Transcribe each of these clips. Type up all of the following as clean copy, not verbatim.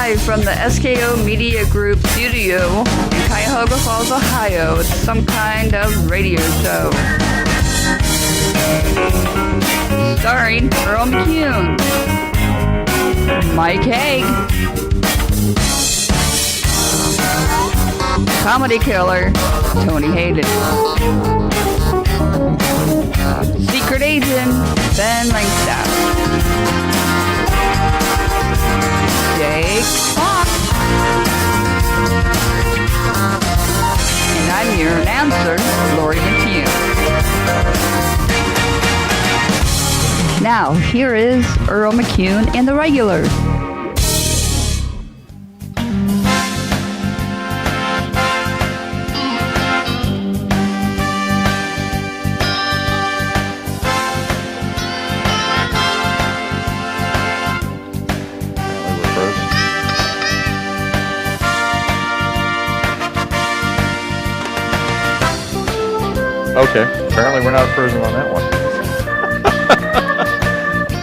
Live from the SKO Media Group studio in Cuyahoga Falls, Ohio. It's some kind of radio show. Starring Earl McCune, Mike Haig, Comedy Killer, Tony Hayden, Secret Agent, Ben Langstaff, Jake Fox, and I'm your announcer, Lori McHugh. Now, here is Earl McCune and the Regulars. Okay, apparently we're not frozen on that one.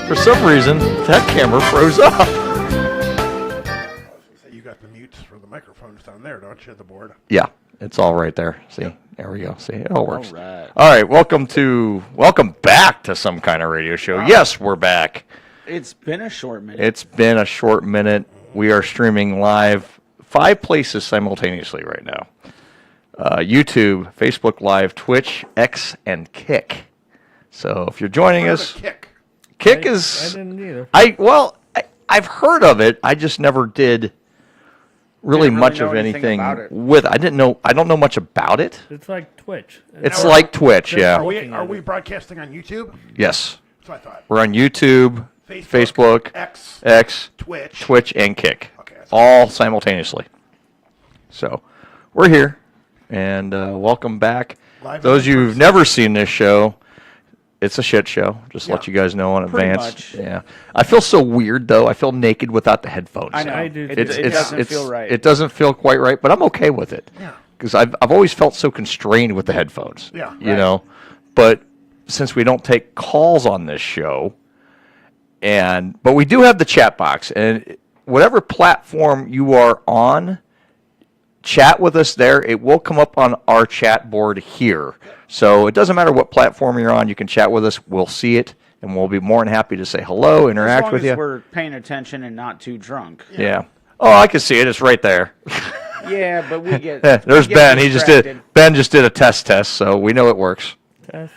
For some reason, that camera froze up. You got the mutes for the microphones down there, don't you, the board? Yeah, it's all right there. See, there we go. See, it all works. All right, welcome back to Some Kind of Radio Show. Wow. Yes, we're back. It's been a short minute. It's been a short minute. We are streaming live 5 places simultaneously right now. YouTube, Facebook Live, Twitch, X, and Kick. So if you're joining us, Kick is. I didn't either. I've heard of it. I just never did really much of anything with it. I don't know much about it. It's like Twitch. It's like Twitch, yeah. Are we broadcasting on YouTube? Yes. That's what I thought. We're on YouTube, Facebook, X, Twitch, and Kick. Okay, all simultaneously. So we're here. And welcome back. Those of you who've never seen this show, it's a shit show. Just let you guys know in advance. Much. Yeah. I feel so weird, though. I feel naked without the headphones. I know. I do. It doesn't feel right. It doesn't feel quite right, but I'm okay with it. Yeah. Because I've always felt so constrained with the headphones. Yeah. You know? But since we don't take calls on this show, but we do have the chat box. And whatever platform you are on, chat with us there. It will come up on our chat board here. So it doesn't matter what platform you're on. You can chat with us. We'll see it, and we'll be more than happy to say hello, interact with you. As long as we're paying attention and not too drunk. Yeah. Oh, I can see it. It's right there. Yeah, but we get. There's Ben. Distracted. Ben just did a test, so we know it works. Test.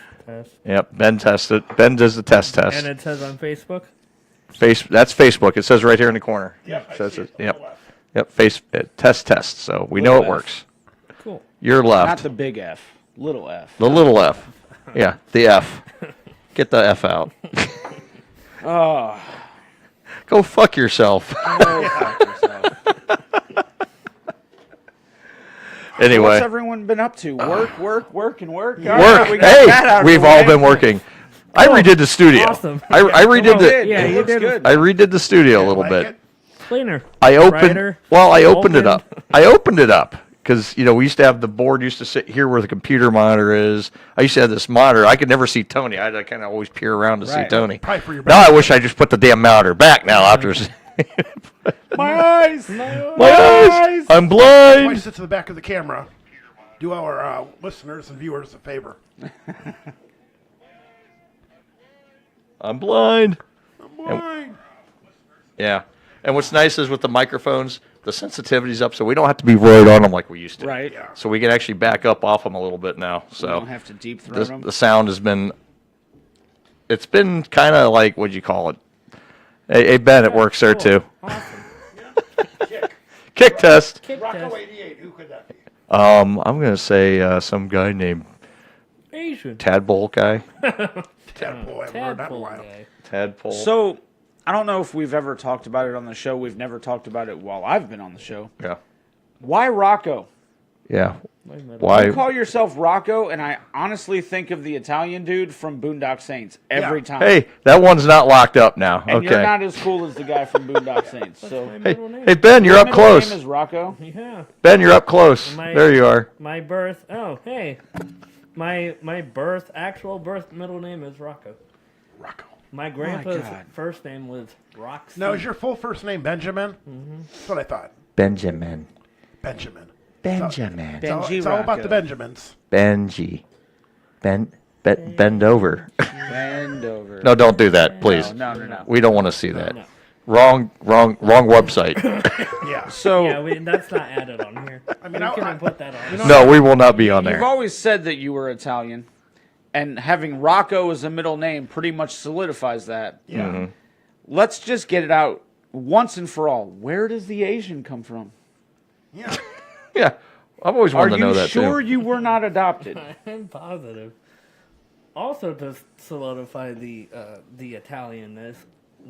Yep. Ben tested. Ben does the test. And it says on Facebook. That's Facebook. It says right here in the corner. Yeah. It says it. Yep. Yep, test. So we know it works. Cool. You're left. Not the big F, little F. The little F. Yeah, the F. Get the F out. Oh. Go fuck yourself. Anyway. What's everyone been up to? Work. Work. Right, we've all been working. I redid the studio. Awesome. I redid the. Yeah, you did. Good. I redid the studio a little bit. Cleaner. I opened it up. I opened it up because we used to have the board used to sit here where the computer monitor is. I used to have this monitor. I could never see Tony. I had to kind of always peer around to see Tony. Now I wish I just put the damn monitor back now after. My eyes! I'm blind. Why sit to the back of the camera? Do our listeners and viewers a favor. I'm blind. Blind. Yeah. And what's nice is with the microphones, the sensitivity's up, so we don't have to be right on them like we used to. Right. Yeah. So we can actually back up off them a little bit now. So You don't have to deep throat them. the sound has been, it's been kind of like, what'd you call it? Hey, Ben, it works there too. Awesome. Kick test. Kick Rocco test. 88, who could that be? I'm going to say some guy named Asian. Tadpole guy. Tadpole, I haven't heard that in a Tadpole while. guy. Tadpole. So, I don't know if we've ever talked about it on the show. We've never talked about it while I've been on the show. Yeah. Why Rocco? Yeah. You Why? call yourself Rocco, and I honestly think of the Italian dude from Boondock Saints every time. Hey, that one's not locked up now. And okay. you're not as cool as the guy from Boondock Saints. So, Hey, Ben, you're up Your close. name is Rocco. Yeah. Ben, you're up close. There you are. My birth. Oh, hey. My actual birth middle name is Rocco. Rocco. My grandpa's God. first name was Roxy. Now, is your full first name Benjamin? Mm-hmm. That's what I thought. Benjamin. Benjamin. Benjamin. Benji It's all about Rocco. the Benjamins. Benji. Bend over. Bend over. No, don't do that, please. No. We don't want to see that. No. Wrong website. Yeah. So Yeah, that's not added on here. I mean, we couldn't put that on. No, we will not be on you've there. always said that you were Italian, and having Rocco as a middle name pretty much solidifies that. Yeah. Mm-hmm. Let's just get it out once and for all. Where does the Asian come from? Yeah. Yeah, I've always Are wanted to know you that sure too. you were not adopted? I'm positive. Also, to solidify the Italianness,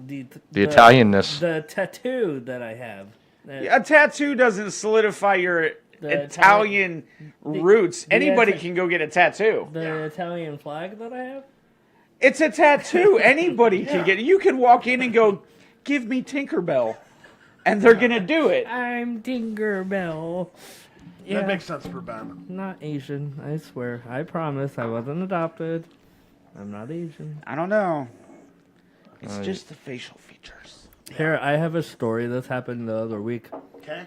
the Italianness. the tattoo that I have. A tattoo doesn't solidify your The Italian roots. Anybody Ita- can go get a tattoo. The Italian flag that I have. It's a tattoo. Anybody can get it. You can walk in and go, "Give me Tinkerbell," and they're gonna do it. I'm Tinkerbell. Yeah, That makes sense for Ben. not Asian. I swear. I promise. I wasn't adopted. I'm not Asian. I don't know. It's just the facial features. Here, I have a story that's happened the other week. Okay.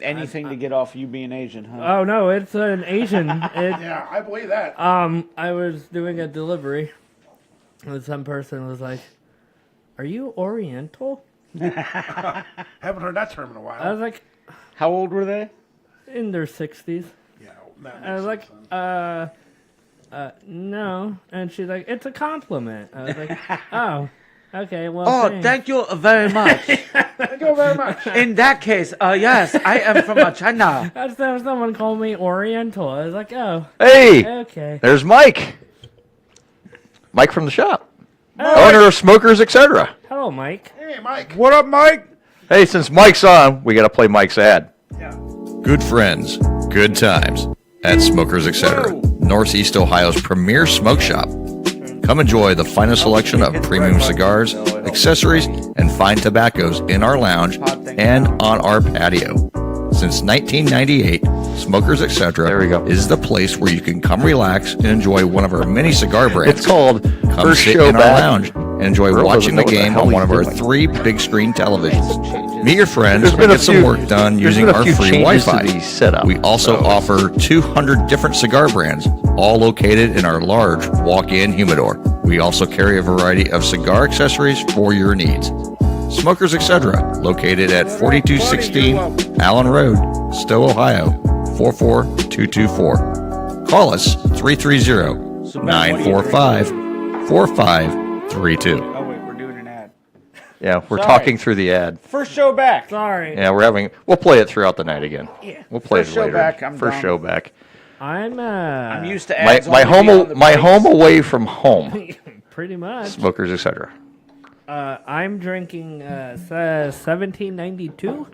Anything to get off you being Asian, huh? Oh no, it's an Asian. Yeah, I believe that. I was doing a delivery, and some person was like, "Are you Oriental?" Haven't heard that term in a while. I was like, How old were they? "In their 60s." Yeah, that I was like, makes sense. no. And she's like, "It's a compliment." I was like, "Oh, okay, well, Oh, thanks." thank you very much. Thank you very much. In that case, yes, I am from China. That's someone called me Oriental. I was like, "Oh, Hey, okay." there's Mike. Mike from the shop. Owner of Smokers, etc. Hello, Mike. Hey, Mike. What up, Mike? Hey, since Mike's on, we got to play Mike's ad. Yeah. Good friends, good times at Smokers, etc. Whoa. Northeast Ohio's premier smoke shop. Come enjoy the finest selection of premium cigars, accessories, and fine tobaccos in our lounge and on our patio. Since 1998, Smokers, etc. is the place where you can come relax and enjoy one of our many cigar brands. It's called Come First sit Show in our Back. lounge and enjoy Earl watching doesn't the know what the game hell on one he's of our doing. 3 big screen televisions. Meet your friends There's and been a get some few- work done there's using been a our few free changes to Wi-Fi. the setup. We also offer 200 different cigar brands, all located in our large walk-in humidor. We also carry a variety of cigar accessories for your needs. Smokers, etc., located at 4216 Allen Road, Stowe, Ohio, 44224. Call us 330-945-4532. Oh, wait, we're doing an ad. Yeah, we're Sorry. talking through the ad. First show back. Sorry. Yeah, we'll play it throughout the night again. Yeah. We'll play First it show later. back, I'm First done. show back. I'm used to My, ads. my only home being on the my breaks. home away from home. Pretty much. Smokers, etc. I'm drinking 1792.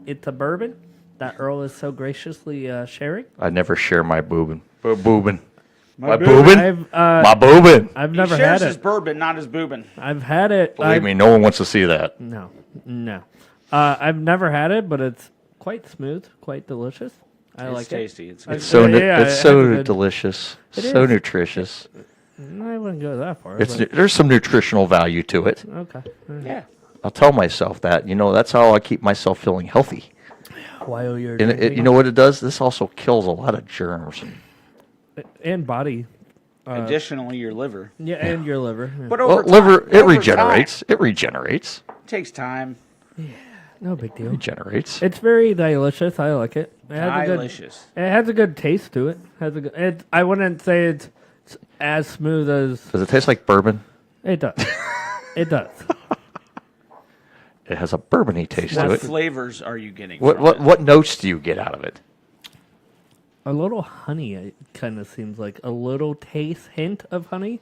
It's a bourbon that Earl is so graciously sharing. I never share my boobin. Boobin. My boobin. boobin. My boobin. I've He never shares had his it. bourbon, not his boobin. I've had it. Believe me, no one wants to see that. No. I've never had it, but it's quite smooth, quite delicious. I It's like tasty. it. It's so Yeah, it's it so has a good- delicious, It so is. nutritious. I wouldn't go that far. It's but, there's some nutritional value to it. okay. Yeah. I'll tell myself that. That's how I keep myself feeling healthy. While you're And drinking. you know what it does? This also kills a lot of germs. and body. Additionally, your liver. Yeah, and your liver. Yeah. But Well, over liver time, it over regenerates. It regenerates. time, it takes time. No big deal. Regenerates. It's very delicious. I like it. It has a good. Delicious. It has a good taste to it. Has a good. I wouldn't say it's as smooth as Does it taste like bourbon? it does. It does. It has a bourbony taste to What it. flavors are you getting? What from what it? what notes do you get out of it? A little honey. It kind of seems like a little taste hint of honey.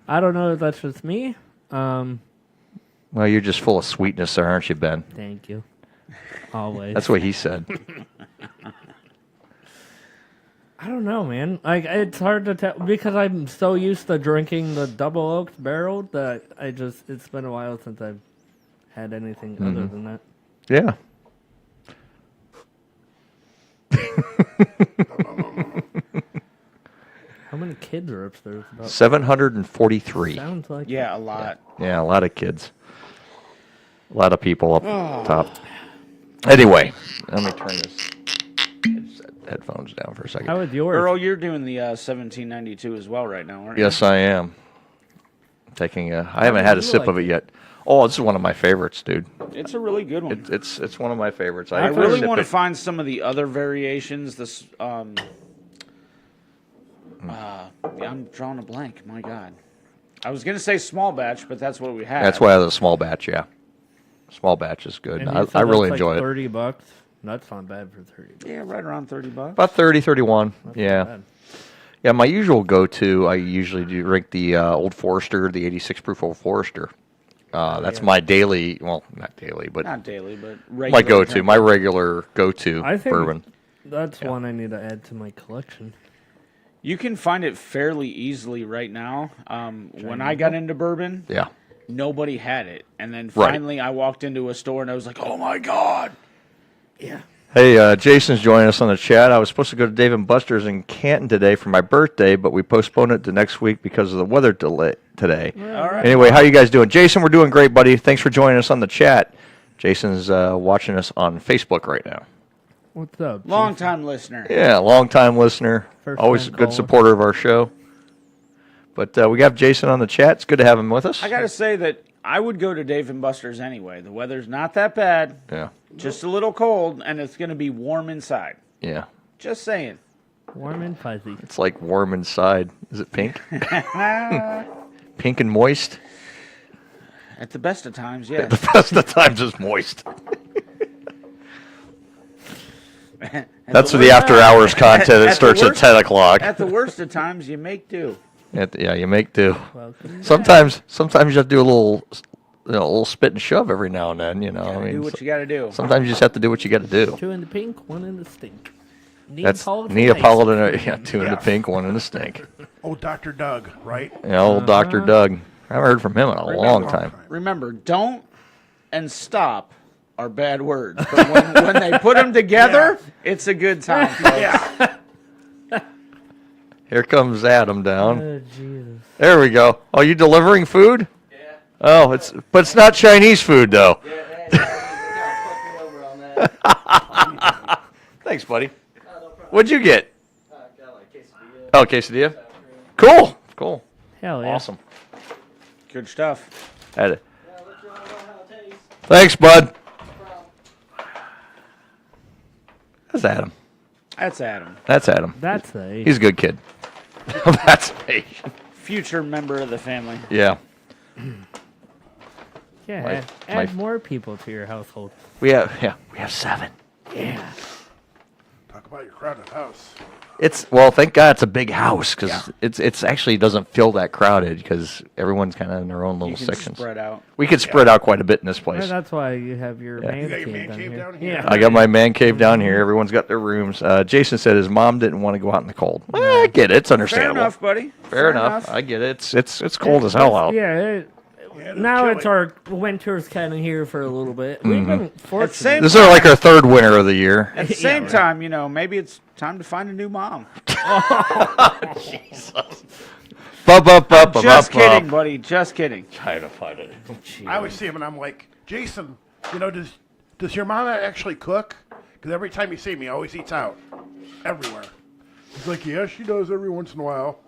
I don't know if that's just me. Well, you're just full of sweetness, there, aren't you, Ben? Thank you. Always. That's what he said. I don't know, man. Like it's hard to tell because I'm so used to drinking the double oaked barrel that it's been a while since I've had anything other than that. Yeah. How many kids are upstairs? About 743. sounds like Yeah, a lot. Yeah, a lot of kids. A lot of people up top. Anyway, let me turn this headphones down for a second. How was yours? Earl, you're doing the 1792 as well right now, aren't you? Yes, I am. Taking a. I haven't had a sip of it yet. Oh, this is one of my favorites, dude. It's a really good one. It's one of my favorites. I really want to find some of the other variations. This, I'm drawing a blank. My God, I was gonna say small batch, but that's what we had. That's why I have a small batch. Yeah, small batch is good. And I you said really that's enjoy like it. $30. That's not bad for $30. Yeah, right around $30. About 30, 31. That's Yeah. not bad. Yeah, my usual go-to, I usually do drink the Old Forester, the 86 proof Old Forester. That's my daily, well, not daily, but Not daily, but regular. my go-to, drink. my regular go-to I think bourbon. that's one I need to add to my collection. You can find it fairly easily right now. When I got into bourbon, Yeah. nobody had it, and then Right. finally I walked into a store and I was like, "Oh my God!" Yeah. Hey, Jason's joining us on the chat. I was supposed to go to Dave & Buster's in Canton today for my birthday, but we postponed it to next week because of the weather delay today. All right. Anyway, how you guys doing? Jason, we're doing great, buddy. Thanks for joining us on the chat. Jason's watching us on Facebook right now. What's up? Long Jason? time listener. Yeah, long-time listener. First Always a time good caller. supporter of our show. But we got Jason on the chat. It's good to have him with us. I gotta say that I would go to Dave and Buster's anyway. The weather's not that bad, Yeah, just a little cold, and it's gonna be warm inside. yeah. Just saying. Warm and fuzzy. It's like warm inside. Is it pink? Pink and moist? At the best of times, yes. The best of times is moist. That's for the after-hours content. It at the starts at worst- 10 o'clock. At the worst of times, you make do. Yeah, you make do. Welcome. Sometimes you have to do a little spit and shove every now and then. You know, I mean, Do what you gotta do. sometimes you just have to do what you got to do. 2 in the pink, 1 in the stink. That's Neapolitan Neapolitan. Yeah, 2 in the Yeah. pink, 1 in the stink. Oh, Dr. Doug, right? Yeah, old Dr. Doug. I haven't heard from him in a long time. Remember, don't and stop are bad words, but when they put them together, it's a good time. Folks. Here comes Adam down. Oh, Jesus. There we go. Oh, you delivering food? Yeah. Oh, but it's not Chinese food though. Thanks, buddy. What'd you get? Oh, quesadilla. Cool. Hell yeah. Awesome. Good stuff. Had it. Thanks, bud. That's Adam. That's Adam, That's Adam. That's a. He's a good kid. That's me. future member of the family. Yeah. Yeah, My- add my- more people to your household. We have 7. Yeah. Talk about your crowded house. Thank God it's a big house because it's actually doesn't feel that crowded because everyone's kind of in their own little You can sections. spread out. We could spread out quite a bit in this Well, place. that's why you have your Yeah. man You got your cave man down cave here. down here? Yeah. I got my man cave down here. Everyone's got their rooms. Jason said his mom didn't want to go out in the cold. Well, I get it. It's Fair understandable. enough, buddy. Fair enough. I get it. It's cold as hell out. Yeah. Yeah, Now chilly. it's our winter's kind of here for a little bit. We've been fortunate. same- This is like our third winter of the year. At the same time, maybe it's time to find a new mom. Just kidding, buddy. Just kidding. Trying to find it. I always see him and I'm like, Jason, does your mom actually cook? Because every time you see me, he always eats out. Everywhere. He's like, yeah, she does every once in a while.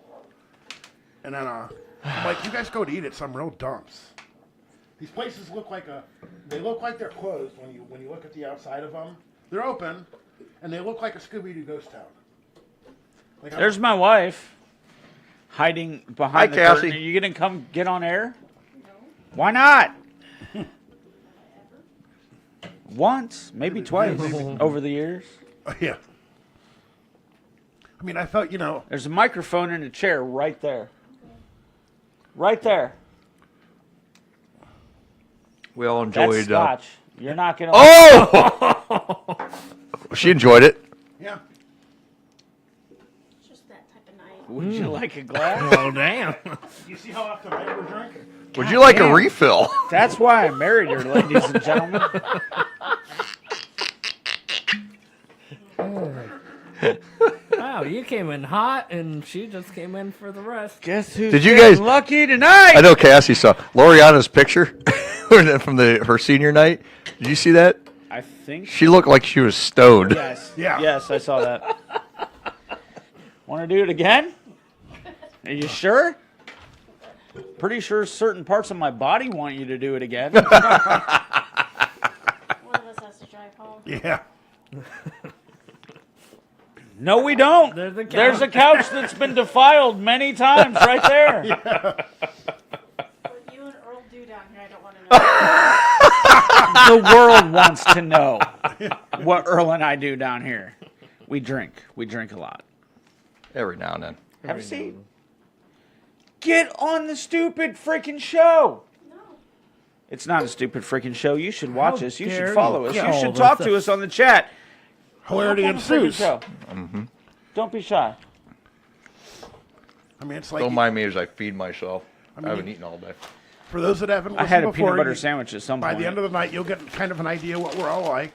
And then I'm like, you guys go to eat at some real dumps. These places look like they're closed when you look at the outside of them. They're open, and they look like a Scooby-Doo ghost town. Like, There's my wife hiding Hi, behind the Cassie. curtain. Are you going to come get on air? No. Why not? Once, maybe twice over the years. yeah. I mean, I felt, There's a microphone and a chair right there. Right there. We all That's enjoyed. scotch. You're not going to... Oh! She enjoyed it. yeah. It's just that type of night. Would you like a glass? Oh, damn. You see how often I ever drink? Would you like damn. a refill? That's why I married her, ladies and gentlemen. Wow, Wow, you came in hot, and she just came in for the rest. Guess who's Did you getting guys- lucky tonight? I know Cassie saw Loriana's picture from her senior night. Did you see that? I think She looked like she was stoned. yes. Yeah. Yes, I saw that. Want to do it again? Are you sure? Pretty sure certain parts of my body want you to do it again. One of us has to drive home. Yeah. No, we don't. There's a couch. There's a couch that's been defiled many times right there. What you and Earl do down here, I don't want to know. The world wants to know what Earl and I do down here. We drink. We drink a lot. Every now and then. Have a seat. Get on the stupid freaking show. No. It's not a stupid freaking show. You should watch How us. You dare should follow you. us. Yeah, You all should this talk to stuff. us on the chat. Hilarity Freaking ensues. show. Don't be shy. I mean, it's like Don't mind me as I feed myself. I mean, haven't eaten all day. for those that haven't I listened had a before, peanut butter you- sandwich at some by point. the end of the night, you'll get kind of an idea what we're all like.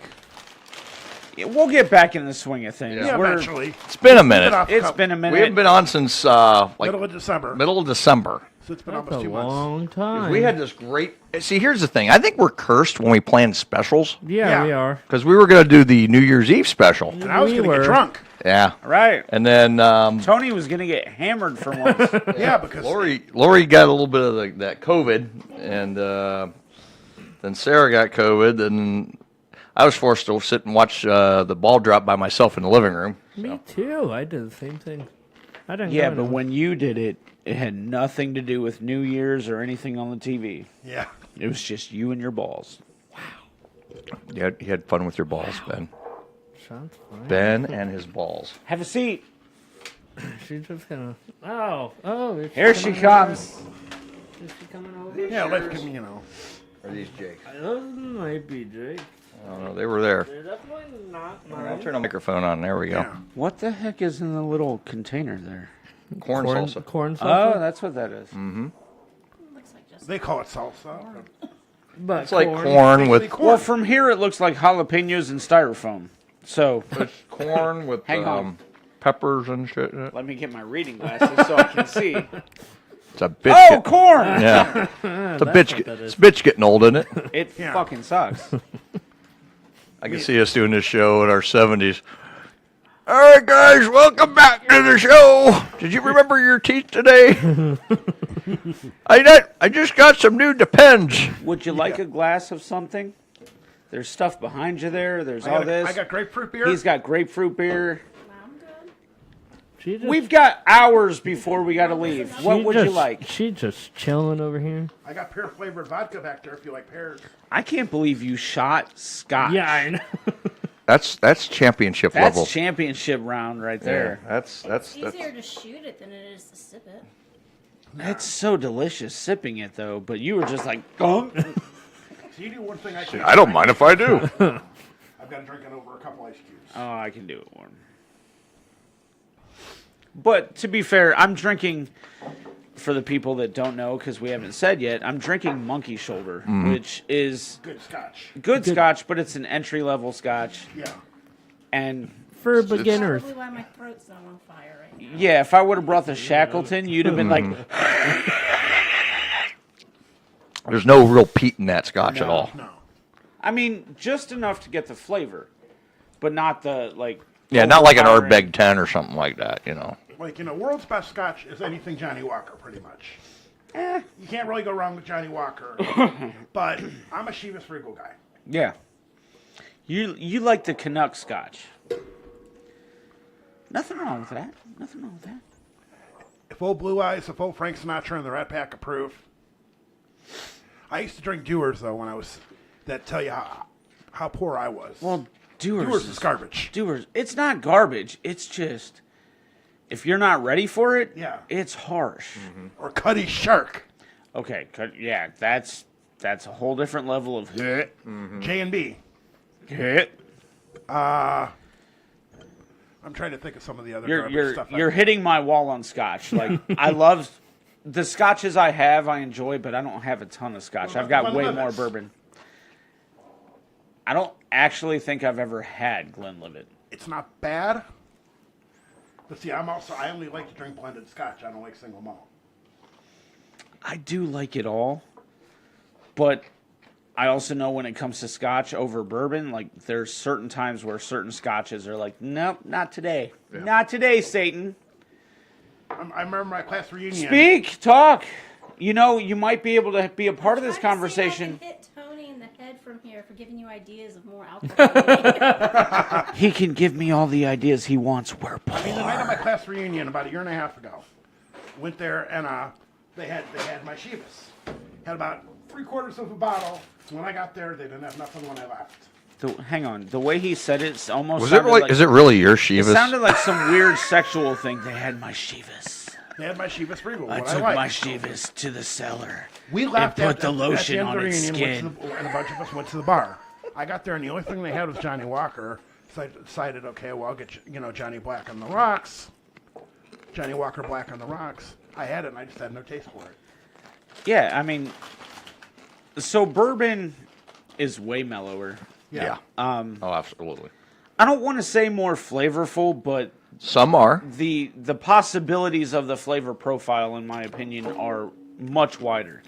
We'll get back in the swing of things. Yeah, We're- eventually. It's been a Get minute. off It's cup. been a minute. We haven't been on since like middle of December. middle of December. So it's been That's almost a 2 months. long time. We had this great. See, here's the thing. I think we're cursed when we plan specials Yeah, Yeah. we are. because we were going to do the New Year's Eve special. And I was We going to were. get drunk. Yeah. Right. And then Tony was going to get hammered for once. Yeah, because Lori got a little bit of that COVID, and then Sarah got COVID, and I was forced to sit and watch the ball drop by myself in the living room. Me too. I did the same thing. I didn't. Yeah, go but to- when you did it, it had nothing to do with New Year's or anything on the TV. yeah, It was just you and your balls. You had fun with your balls, Ben. Shots fired. Ben and his balls. Have a seat. She's just gonna. Oh! Is Here she coming comes. over? Is she coming over? yeah. Life can, you know. Are these Jake? Those might be Jake. I don't know. They were there. They're definitely not I'll mine. turn the microphone on. There we go. Yeah. What the heck is in the little container there? Corn salsa. Corn Oh, salsa. that's what that is. Looks like just. They call it salsa. But It's like corn with Well, from here it looks like jalapenos and styrofoam. So corn with Hang on. peppers and shit. in it. let me get my reading glasses so I can see. It's a bitch. Oh, get- corn! yeah. It's a That's bitch. what that It's is. a bitch getting old, isn't it? It Yeah. fucking sucks. I can see us doing this show in our 70s. All right, guys, welcome back to the show. Did you remember your teeth today? I just got some new Depends. Would you like a glass of something? There's stuff behind you there. There's all this. I got grapefruit beer. He's got grapefruit beer. I'm good. She just, We've got hours before we got to leave. What she would you just- like? She just chilling over here. I got pear flavored vodka back there if you like pears. I can't believe you shot scotch. Yeah, I know. That's championship That's level. championship round right there. That's It's easier to shoot it than it is to sip it. It's so delicious sipping it though, but you were just like, gunk. So you do one thing I can. I don't mind if I do. I've got to drink it over a couple ice cubes. Oh, I can do it warm. But to be fair, I'm drinking, for the people that don't know, because we haven't said yet, I'm drinking Monkey Shoulder, which is Good scotch. good scotch, but it's an entry-level scotch. Yeah. And For beginners. Probably why my throat's not on fire right now. yeah, if I would have brought the Shackleton, you'd have been like, There's no real peat in that scotch at all. No. I mean, just enough to get the flavor, but not the, like... Yeah, not like an overpowering- Ardbeg 10 or something like that, you know. Like, world's best scotch is anything Johnny Walker, pretty much. You can't really go wrong with Johnny Walker. But I'm a Chivas Regal guy. Yeah. You like the Canuck scotch. Nothing wrong with that. Nothing wrong with that. If old Blue Eyes, if old Frank Sinatra and the Rat Pack approve. I used to drink Dewars, though, when I was... That tell you how poor I was. Well, Dewars Dewars is garbage. Dewars, it's not garbage. It's just, if you're not ready for it, Yeah. it's harsh. Or Cuddy Shark. Okay, yeah, that's a whole different level of hit. J&B. Hit. I'm trying to think of some of the other garbage stuff. You're hitting my wall on scotch. Like I love the scotches I have, I enjoy, but I don't have a ton of scotch. What I've got about way Glenlivet's? more bourbon. I don't actually think I've ever had Glenlivet. It's not bad. But see, I only like to drink blended scotch. I don't like single malt. I do like it all, but I also know when it comes to scotch over bourbon, like there's certain times where certain scotches are like, nope, not today. Yeah. Not today, Satan. I remember my class reunion. Speak, talk. You know, you might be able to be a part of this Trying to see if I conversation. can hit Tony in the head from here for giving you ideas of more alcohol. He can give me all the ideas he wants. We're I mean, the night of poor. my class reunion about a year and a half ago, went there and they had my Chivas. Had about 3/4 of a bottle. When I got there, they didn't have nothing when I left. Hang on. The way he said it's almost Was it sounded really? like, Is it really your it Chivas? sounded like some weird sexual thing. They had my Chivas. They had my Chivas Regal. I What took I liked. my Chivas to the cellar. We left and at put the lotion end of on the its reunion, skin. and a bunch of us went to the bar. I got there, and the only thing they had was Johnny Walker. So I decided, okay, well, I'll get Johnny Black on the rocks. Johnny Walker Black on the rocks. I had it, and I just had no taste for it. Yeah, I mean, so bourbon is way mellower. Yeah. Oh, absolutely. I don't want to say more flavorful, but Some are. the possibilities of the flavor profile, in my opinion, are much wider.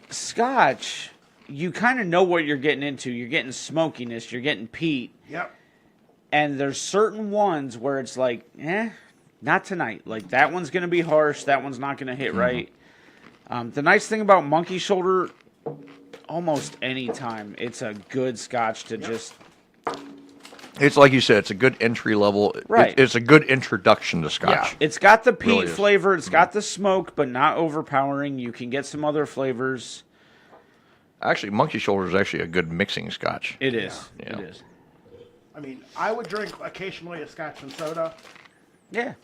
Scotch, you kind of know what you're getting into. You're getting smokiness, you're getting peat, Yep. and there's certain ones where it's like, not tonight. Like, that one's going to be harsh, that one's not going to hit right. The nice thing about Monkey Shoulder, almost any time, it's a good scotch to just... It's like you said. It's a good entry level. Right. It's a good introduction to Scotch. It's got the peat Really is. flavor. It's got the smoke, but not overpowering. You can get some other flavors. Actually, Monkey Shoulder is actually a good mixing Scotch. It is. Yeah. It is. I mean, I would drink occasionally a Scotch and soda. Yeah.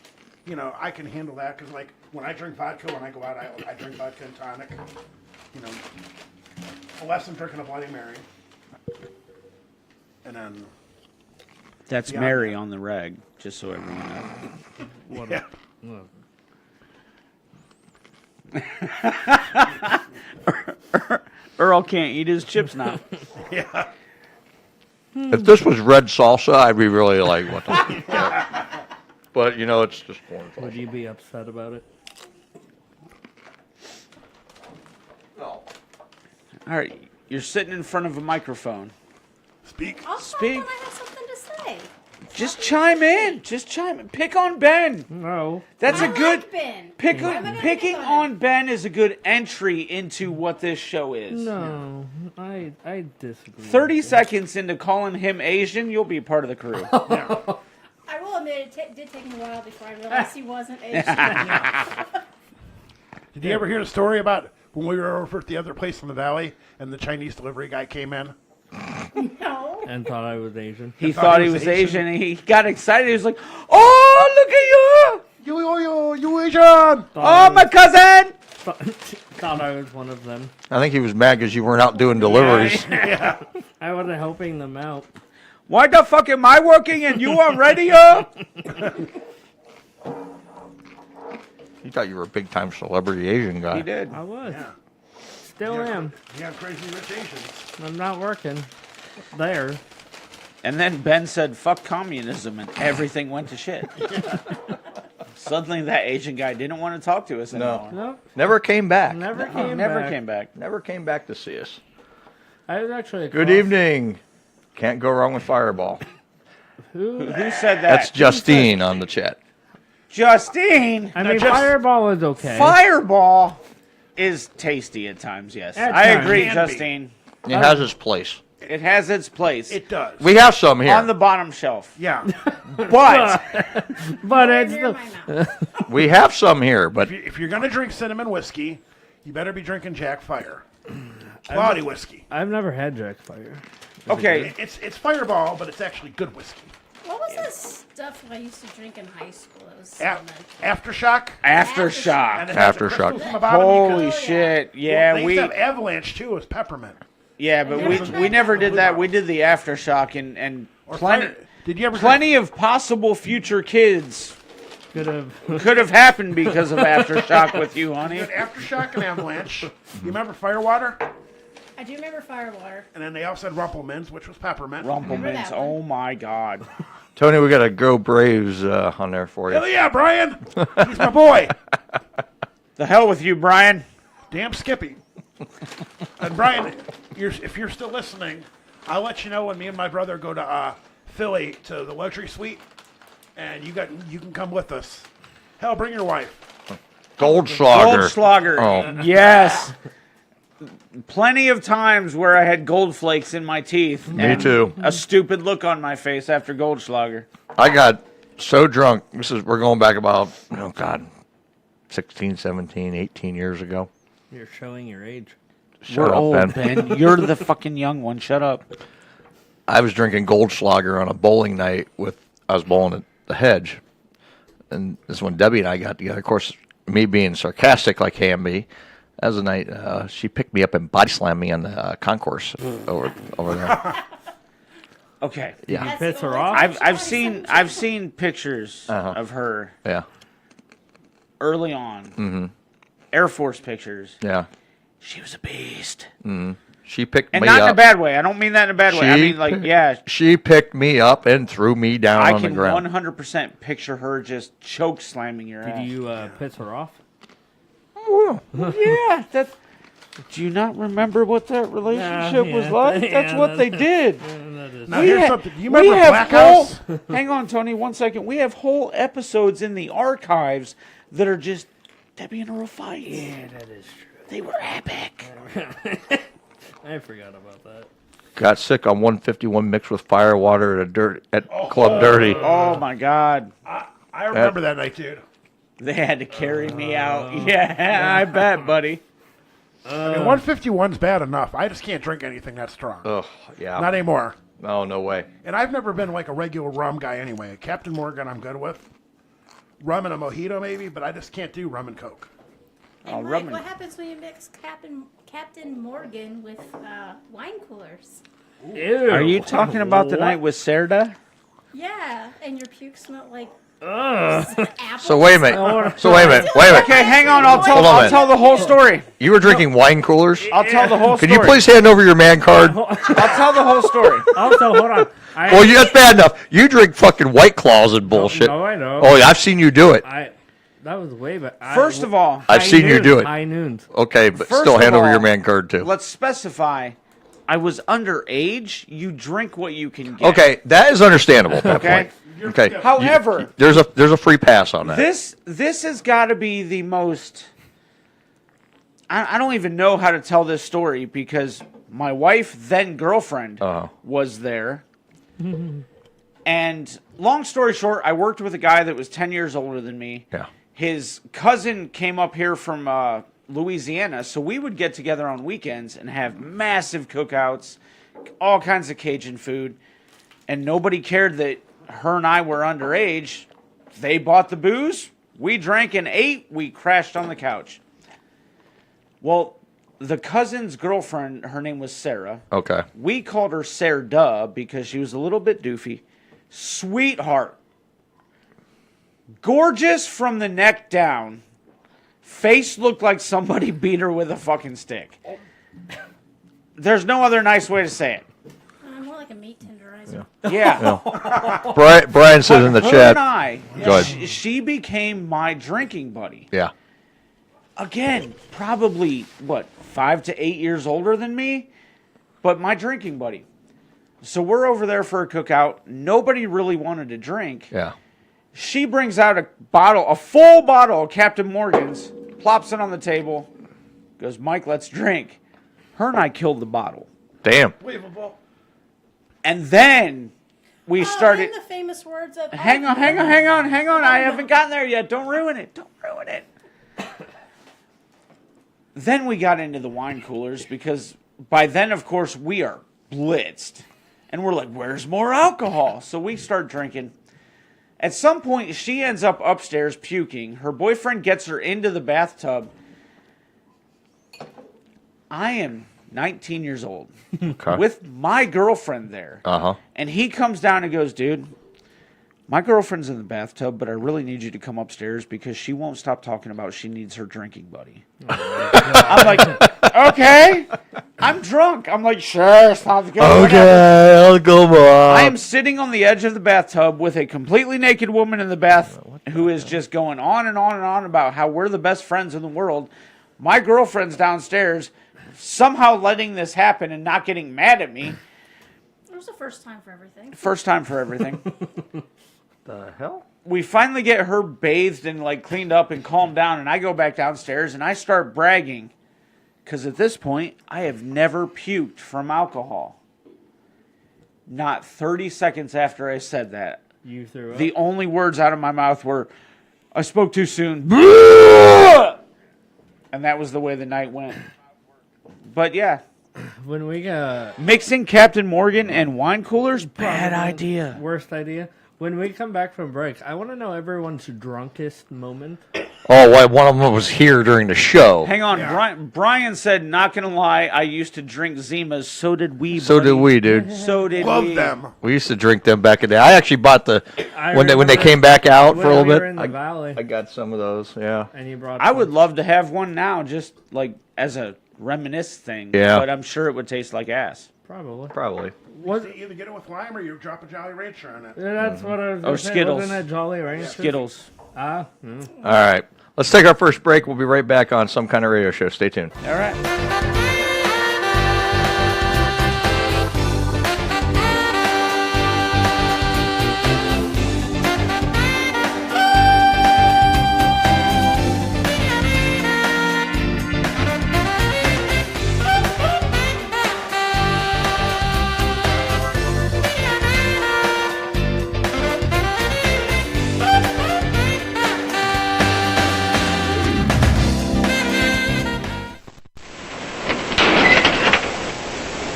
You know, I can handle that because, like, when I drink vodka, when I go out, I drink vodka and tonic. You know, unless I'm drinking a Bloody Mary. And then, That's Yeah. Mary on the reg, just so everyone knows. yeah. Earl can't eat his chips now. Yeah. If this was red salsa, I'd be really like, what the But, you know, it's just orange Would salsa. you be upset about it? No. All right. You're sitting in front of a microphone. Speak. I'll Speak. talk when I have something to say. Just chime in. Just chime in. Pick on Ben. No. That's I a good... like Ben. Picking Why am I gonna pick picking on on him? Ben is a good entry into what this show is. No. I disagree. 30 seconds into calling him Asian, you'll be part of the crew. Yeah. I will admit it did take me a while before I realized he wasn't Asian. Did you ever hear the story about when we were over at the other place in the valley and the Chinese delivery guy came in? No. And thought I was Asian. He thought he was Asian and he got excited. He was like, "Oh, look at you! You Asian! Oh, my cousin!" Thought I was one of them. I think he was mad because you weren't out doing deliveries. Yeah. I wasn't helping them out. Why the fuck am I working and you on radio? He thought you were a big-time celebrity Asian guy. He did. I was. Yeah. Still am. You have crazy rich Asians. I'm not working there. And then Ben said, "Fuck communism," and everything went to shit. Suddenly, that Asian guy didn't want to talk to us anymore. No. Never came back. Never No, came never back. came back. Never came back to see us. I was actually. Good evening. Can't go wrong with Fireball. Who? Who said that? That's Justine on the chat. Justine. I mean, just- Fireball is okay. Fireball is tasty at times, yes. At I times. agree, Can be. Justine. It has its place. It has its place It does. We have some here. on the bottom shelf. Yeah. But But Right it's near the. my mouth. We have some here, but If you're going to drink cinnamon whiskey, you better be drinking Jack Fire. Quality whiskey. I've never had Jack Fire. okay, It's Fireball, but it's actually good whiskey. What was this stuff I used to drink in high school? It was A- cinnamon. Aftershock. Aftershock. And it has the Aftershock. crystals in the bottom. You Holy can- shit! Yeah, they we used to have Avalanche too as peppermint. but we never did that. We did the aftershock and Or plenty fire. Did you ever plenty of possible future kids Could have. could have happened because of aftershock with you, honey. drink Aftershock and Avalanche? You remember Firewater? I do remember Firewater. And then they also had Rumplemans, which was peppermint. Rumplemans. that one. Oh my god. Tony, we got a Go Braves on there for you. Hell yeah, Brian. He's my boy. The hell with you, Brian. Damn Skippy. And Brian, if you're still listening, I'll let you know when me and my brother go to Philly to the luxury suite, and you can come with us. Hell, bring your wife. Goldschlager. Goldschlager. Oh. Yes. Plenty of times where I had gold flakes in my teeth. Me too. A stupid look on my face after Goldschlager. I got so drunk. We're going back about, 16, 17, 18 years ago. You're showing your age. Shut We're up, old, Ben. Ben. You're the fucking young one. Shut up. I was drinking Goldschlager on a bowling night I was bowling at the Hedge. And this is when Debbie and I got together. Of course, me being sarcastic like can be, that was the night she picked me up and body slammed me on the concourse over there. Okay. Yeah. You piss her off? I've seen pictures of her Yeah. early on. Mm-hmm. Air Force pictures. Yeah. She was a beast. She picked And me not up. in a bad way. I don't mean that in a bad way. I mean, like, yeah, She picked me up and threw me down I on the can ground. 100% picture her just choke slamming your ass. Did you piss her off? Yeah, that. Do you not remember what that relationship was yeah. like? Yeah, That's what they did. Now We here's ha- something. Do you we remember have Black House? Hang on, Tony, 1 second. We have whole episodes in the archives that are just Debbie and Earl fights. Yeah, that is true. They were epic. I forgot about that. Got sick on 151 mixed with fire water at Club Dirty. Oh my God. I remember that night, dude. They had to carry me out. Yeah, I bet, buddy. I mean, 151's bad enough. I just can't drink anything that strong. Oh, yeah. Not anymore. Oh, no way. And I've never been like a regular rum guy anyway. Captain Morgan, I'm good with. Rum and a mojito, maybe, but I just can't do rum and Coke. And Mike, Roman. what happens when you mix Captain Morgan with wine coolers? Ew. Are you talking about the What? night with Serda? Yeah, and your puke smelled like Ugh. apples. So wait a minute. Okay, hang on. I'll Hold on a I'll minute. tell the whole story. You were drinking wine coolers? I'll tell the whole Could story. you please hand over your man card? I'll tell the whole story. Also, hold on. Well, that's bad enough. You drink fucking White Claws and bullshit. No, I know. Oh, yeah, I've seen you do it. That was way back. First of all, I've seen you do it. High noons. Okay, but First still of hand over all, your man card, too. let's specify. I was underage. You drink what you can get. Okay, that is understandable at that Okay. point. Okay. However, There's a free pass on that. this has got to be the most. I don't even know how to tell this story because my wife, then girlfriend, was there. And long story short, I worked with a guy that was 10 years older than me. Yeah. His cousin came up here from Louisiana, so we would get together on weekends and have massive cookouts, all kinds of Cajun food, and nobody cared that her and I were underage. They bought the booze, we drank and ate, we crashed on the couch. Well, the cousin's girlfriend, her name was Sarah. Okay. We called her Sarah Duh because she was a little bit doofy. Sweetheart. Gorgeous from the neck down. Face looked like somebody beat her with a fucking stick. There's no other nice way to say it. More like a meat tenderizer. Yeah. Brian says in the Her chat. and I, Go ahead. she became my drinking buddy. Yeah. Again, probably, 5 to 8 years older than me, but my drinking buddy. So we're over there for a cookout. Nobody really wanted to drink. Yeah. She brings out a full bottle of Captain Morgan's, plops it on the table, goes, Mike, let's drink. Her and I killed the bottle. Damn. Unbelievable. And then we started. And the famous words of Hang on. I haven't gotten there yet. Don't ruin it. Then we got into the wine coolers because by then, of course, we are blitzed. And we're like, where's more alcohol? So we start drinking. At some point, she ends up upstairs puking. Her boyfriend gets her into the bathtub. I am 19 years old Okay. with my girlfriend there. Uh-huh. And he comes down and goes, dude, My girlfriend's in the bathtub, but I really need you to come upstairs because she won't stop talking about she needs her drinking buddy. I'm like, okay, I'm drunk. I'm like, sure, sounds good. Okay, I'll go up. I am sitting on the edge of the bathtub with a completely naked woman in the bath who is just going on and on and on about how we're the best friends in the world. My girlfriend's downstairs somehow letting this happen and not getting mad at me. It was the first time for everything. First time for everything. The hell? We finally get her bathed and like cleaned up and calmed down, and I go back downstairs and I start bragging because at this point I have never puked from alcohol. Not 30 seconds after I said that, You threw up. the only words out of my mouth were, "I spoke too soon," and that was the way the night went. But yeah, When we got mixing Captain Morgan and wine coolers, bad idea. worst idea. When we come back from break, I want to know everyone's drunkest moment. Oh, well, one of them was here during the show. Hang on, Brian said, not gonna lie, I used to drink Zimas. So did we. So buddy. did we, dude. So did Love we. them. We used to drink them back in the day. I actually bought the when they remember came back out for a when little we bit. were in the valley, I got some of those. Yeah. and you brought. I would some. love to have one now, just like as a reminisce thing. Yeah. But I'm sure it would taste like ass. Probably. Probably. Was, Either get it with lime or you drop a Jolly Rancher on it. yeah, that's what I was. Or gonna say. Skittles. Wasn't that Jolly Rancher? Skittles. Ah. All right. Let's take our first break. We'll be right back on Some Kind of Radio Show. Stay tuned. All right.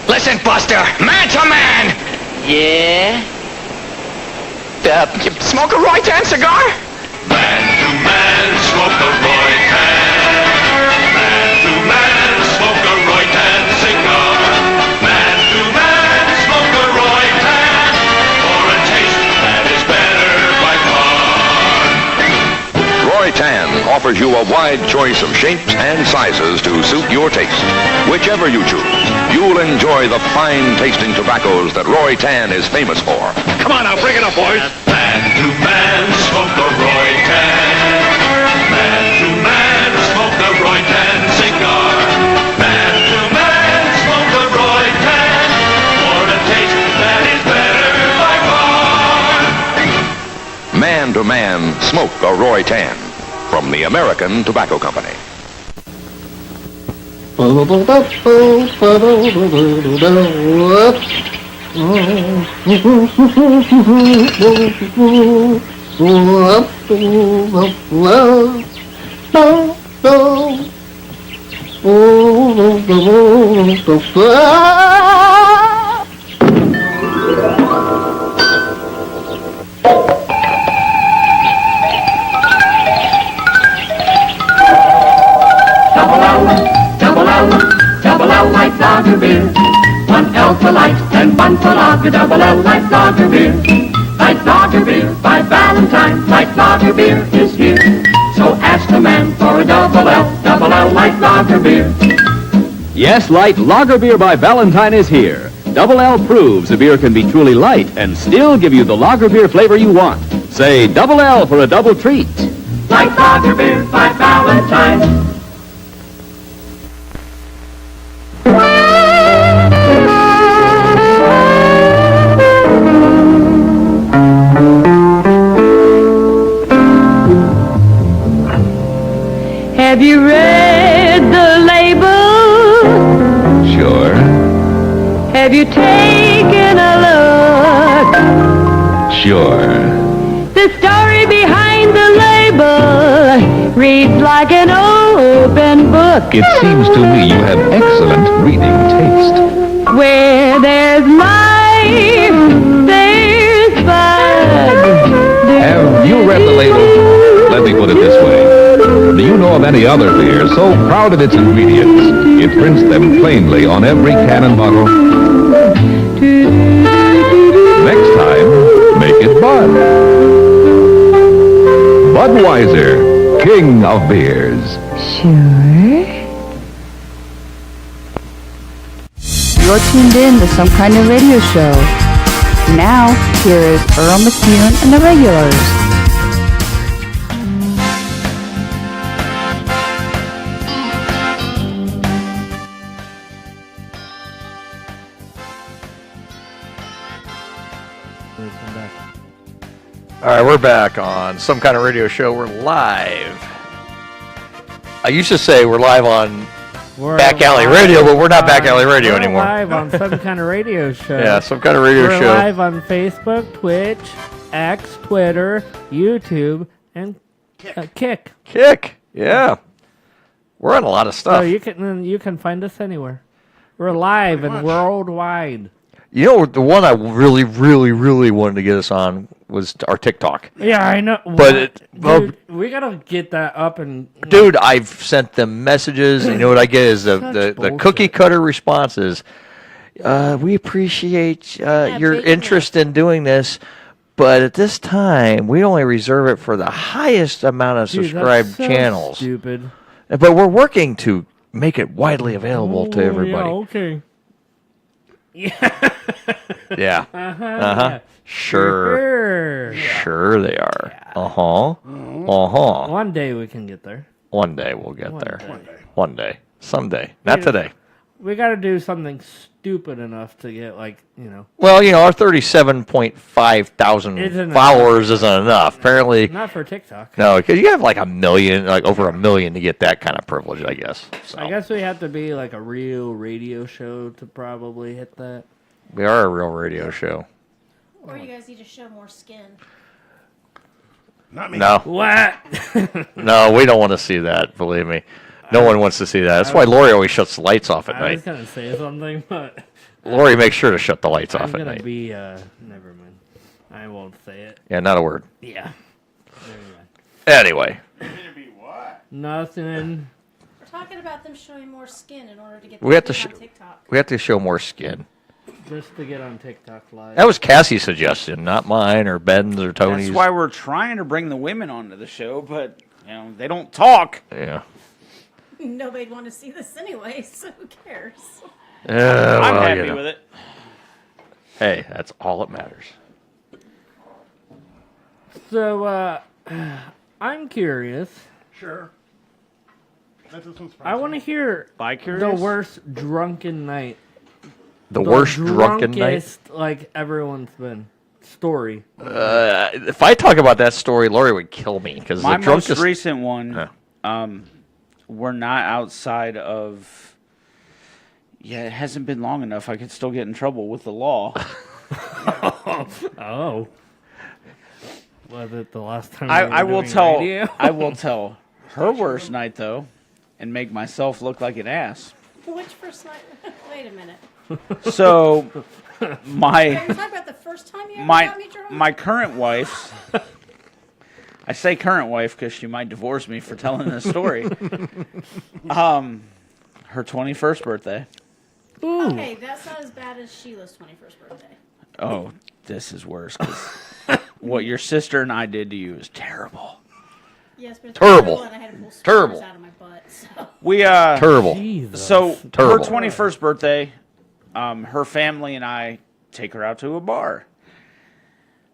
Listen, Buster, man to man. Yeah? You smoke a Roy-Tan cigar? Man to man, smoke a Roy-Tan. Man to man, smoke a Roy-Tan cigar. Man to man, smoke a Roy-Tan. For a taste that is better by far. Roy-Tan offers you a wide choice of shapes and sizes to suit your taste. Whichever you choose, you'll enjoy the fine-tasting tobaccos that Roy-Tan is famous for. Come on now, bring it up, boys. Man to man, smoke a Roy-Tan. Man to man, smoke a Roy-Tan cigar. Man to man, smoke a Roy-Tan. For a taste that is better by far. Man to man, smoke a Roy-Tan from the American Tobacco Company. Double L light lager beer. 1 L for light and 1 for lager. Double L light lager beer. Light lager beer by Valentine. Light lager beer is here. So ask the man for a double L light lager beer. Yes, light lager beer by Valentine is here. Double L proves a beer can be truly light and still give you the lager beer flavor you want. Say double L for a double treat. Light lager beer by Valentine. Have you read the label? Sure. Have you taken a look? Sure. The story behind the label reads like an open book. It seems to me you have excellent reading taste. Where there's life, there's fun. Have you read the label? Let me put it this way. Do you know of any other beer so proud of its ingredients, it prints them plainly on every can and bottle? Next time, make it Bud. Budweiser, king of beers. Sure. You're tuned in to Some Kind of Radio Show. Now, here is Earl McCune and the Regulars. All right, we're back on Some Kind of Radio Show. We're live. I used to say we're live on Back Alley Radio, but we're not Back Alley Radio anymore. Live on Some Kind of Radio Show. Yeah, Some Kind of Radio we're Show. We're live on Facebook, Twitch, X, Twitter, YouTube, and Kick. Kick, yeah. We're on a lot of stuff. So you can find us anywhere. We're live and worldwide. You know, the one I really, really, really wanted to get us on was our TikTok. Yeah, I know. But dude, we gotta get that up and. Dude, I've sent them messages. And you know what I get is the cookie cutter responses. We appreciate your interest in doing this, but at this time, we only reserve it for the highest amount of subscribed channels. Stupid. But we're working to make it widely available to everybody. Yeah, okay. Yeah. Yeah. Sure. Sure they are. One day we can get there. One day we'll get there. One day. Someday. Not today. We got to do something stupid enough to get, Well, our 37.5 thousand followers isn't enough. Apparently. Not for TikTok. No, because you have like 1 million, like over 1 million to get that kind of privilege, I guess. So. I guess we have to be like a real radio show to probably hit that. We are a real radio show. Or you guys need to show more skin. Not me. No. What? No, we don't want to see that, believe me. No one wants to see that. That's why Lori always shuts the lights off at night. I was going to say something, but... Lori makes sure to shut the lights off at night. I'm going to be, never mind. I won't say it. Yeah, not a word. Yeah. Never mind. Anyway. Nothing. We're talking about them showing more skin in order to get We have to on TikTok. We have to show more skin. Just to get on TikTok Live. That was Cassie's suggestion, not mine or Ben's or Tony's. That's why we're trying to bring the women onto the show, but they don't talk. Yeah. Nobody'd want to see this anyway, so who cares? I'm happy with it. Hey, that's all that matters. So, I'm curious. Sure. I want to hear the worst drunken night. The worst drunken night? Drunkest, like, everyone's been. Story. If I talk about that story, Lori would kill me. Because my the drunkest... most recent one, we're not outside of... Yeah, it hasn't been long enough. I could still get in trouble with the law. Oh. Was it the last time I will tell. radio? I will tell her worst night though, and make myself look like an ass. Which first night? Wait a minute. So, Are you talking about the first time you ever got me drunk? my current wife's. I say current wife because she might divorce me for telling this story. Her 21st birthday. Ooh. Okay, that's not as bad as Sheila's 21st birthday. Oh, this is worse. 'Cause what your sister and I did to you is terrible. Yes, but it's Terrible. and I had to pull Terrible. stars out of my butt. So. We Terrible. Jesus. So Terrible. her 21st birthday, her family and I take her out to a bar.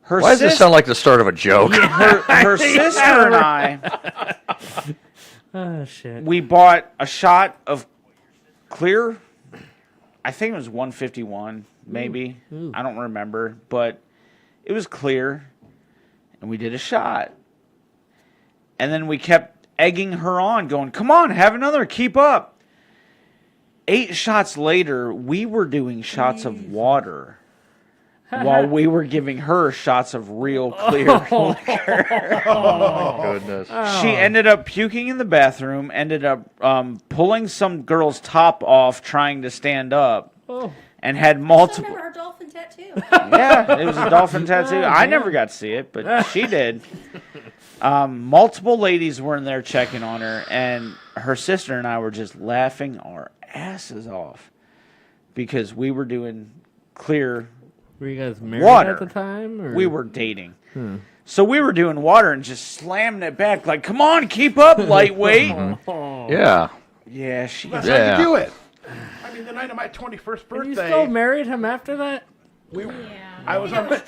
Her Why does this sound like the start of a joke? her sister and I, Oh, shit. we bought a shot of clear. I think it was 151, maybe. Ooh. I don't remember, but it was clear, and we did a shot. And then we kept egging her on, going, "Come on, have another, keep up." 8 shots later, we were doing shots of water while we were giving her shots of real clear liquor. Oh, my goodness. She ended up puking in the bathroom, ended up pulling some girl's top off trying to stand up, and had I multiple... remember her dolphin tattoo. Yeah, it was a dolphin tattoo. I never got to see it, but she did. Multiple ladies were in there checking on her, and her sister and I were just laughing our asses off because we were doing clear Were you guys married water at the time? Or? We were dating. So we were doing water and just slamming it back like, come on, keep up, lightweight. Yeah. Yeah, she. That's how you do it. I mean, the night of my 21st birthday. And you still married him after that? I was on my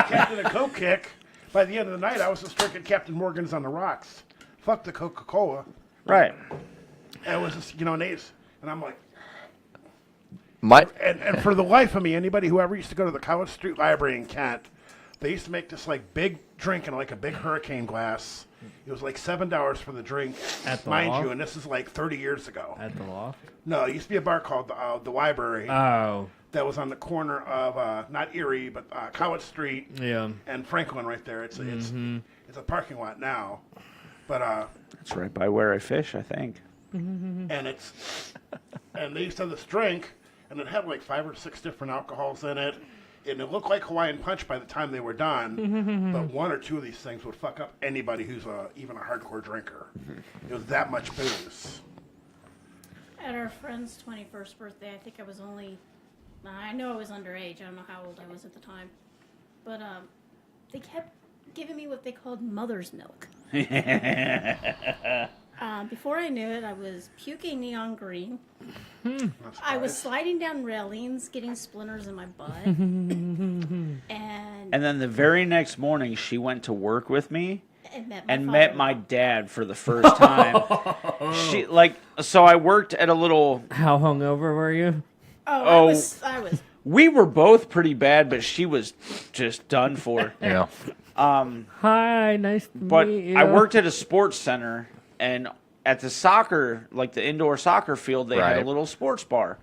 Captain and Coke kick. By the end of the night, I was just drinking Captain Morgan's on the rocks. Fuck the Coca-Cola. Right. And it was just, Nate's. And I'm like. And for the life of me, anybody who ever used to go to the College Street Library in Kent, they used to make this like big drink in like a big hurricane glass. It was like $7 for the drink, mind you, and this is like 30 years ago. At the loft? No, it used to be a bar called the Library. Oh. That was on the corner of not Erie, but College Street. Yeah. And Franklin, right there. It's a parking lot now, but it's right by where I fish, I think. And they used to have this drink, and it had like 5 or 6 different alcohols in it. And it looked like Hawaiian Punch by the time they were done, but 1 or 2 of these things would fuck up anybody who's even a hardcore drinker. It was that much booze. At our friend's 21st birthday, I think I was I know I was underage. I don't know how old I was at the time. But they kept giving me what they called mother's milk. Before I knew it, I was puking neon green. I was sliding down railings, getting splinters in my butt. And then the very next morning, she went to work with me and met my dad for the first time. So I worked at a little. How hungover were you? I was. We were both pretty bad, but she was just done for. Yeah. Hi, nice to meet you. I worked at a sports center, and at the soccer, like the indoor soccer field, they had a little sports bar.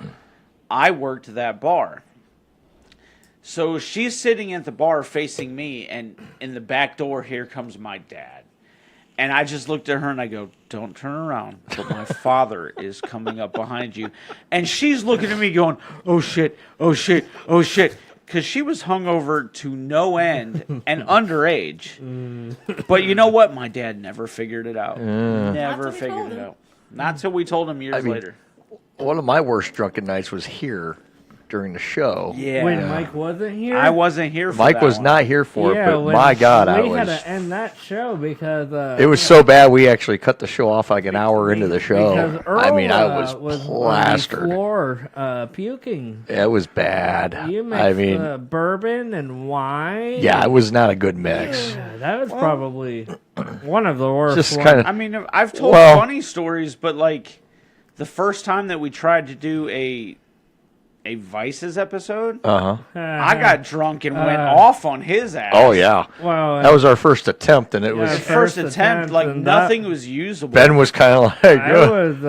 I worked that bar. So she's sitting at the bar facing me, and in the back door, here comes my dad. And I just looked at her and I go, don't turn around, but my father is coming up behind you. And she's looking at me going, oh shit, oh shit, oh shit. Because she was hungover to no end and underage. But you know what? My dad never figured it out. Never figured it out. Not till we told him years later. One of my worst drunken nights was here during the show. Yeah. When Mike wasn't here? I wasn't here for Mike that was one. not here for it, but when my God, I we was. had to end that show because... it was so bad, we actually cut the show off like an hour into the show. Because Earl, I mean, I was on plastered. the floor, puking. It was bad. You mixed bourbon and wine. Yeah, it was not a good mix. Yeah, that was probably one of the worst Just ones. kinda- I mean, I've told funny stories, but like the first time that we tried to do a Vices episode, I got drunk and went off on his ass. Oh yeah, well, that was our first attempt, and it was first attempt. Like nothing was usable. Ben was kind of like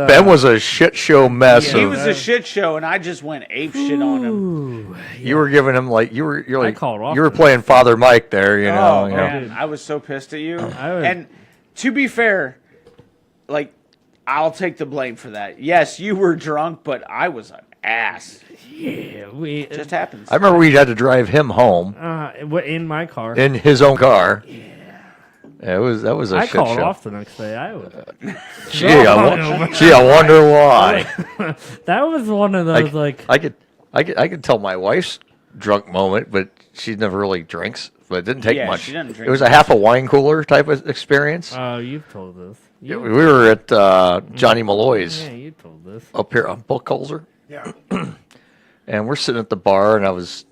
Ben was a shit show mess. He was a shit show, and I just went ape shit on him. You were giving him like you were playing Father Mike there. You know. Oh man, I was so pissed at you. And to be fair, like I'll take the blame for that. Yes, you were drunk, but I was an ass. Yeah, it just happens. I remember we had to drive him home in my car, in his own car. Yeah, that was a I shit called show. off the next day. I was. I wonder why. That was one of those I could tell my wife's drunk moment, but she never really drinks. But it didn't take much. She doesn't drink it was a half a wine cooler type of experience. Oh, you've told this. We were at Johnny Malloy's. Yeah, you told this. Up here on Buckholzer. Yeah. And we're sitting at the bar, and I was,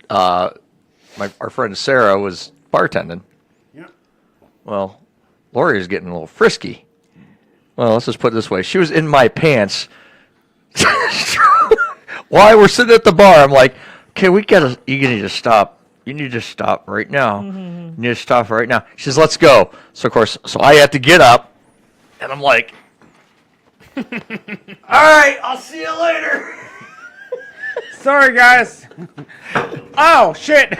our friend Sarah was bartending. Yeah. Well, Lori was getting a little frisky. Well, let's just put it this way: she was in my pants. While we're sitting at the bar, I'm like, "Okay, you need to stop. You need to stop right now. You need to stop right now." She says, "Let's go." So of course, I have to get up, and I'm like, "All right, I'll see you later." Sorry, guys. Oh, shit. Took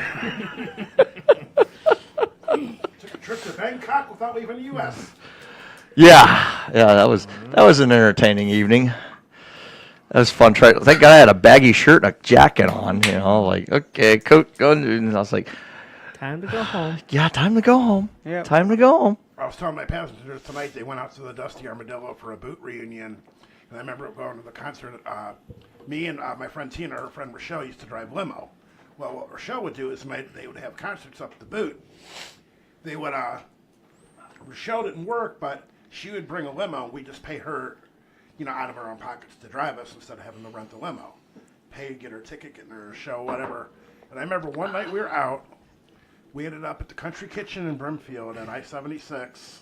a trip to Bangkok without leaving the U.S. Yeah, that was an entertaining evening. That was fun. Thank God I had a baggy shirt and a jacket on. You know, like okay, coat, go. And I was like, time to go home. Yeah, time to go home. Yep. Time to go home. I was telling my passengers tonight they went out to the Dusty Armadillo for a boot reunion. And I remember going to the concert. Me and my friend Tina, her friend Rochelle, used to drive limo. Well, what Rochelle would do is they would have concerts up the boot. they would, Rochelle didn't work, but she would bring a limo. We just pay her, out of our own pockets to drive us instead of having to rent the limo. Pay, get her ticket, get her show, whatever. And I remember one night we were out. We ended up at the Country Kitchen in Brimfield at I-76.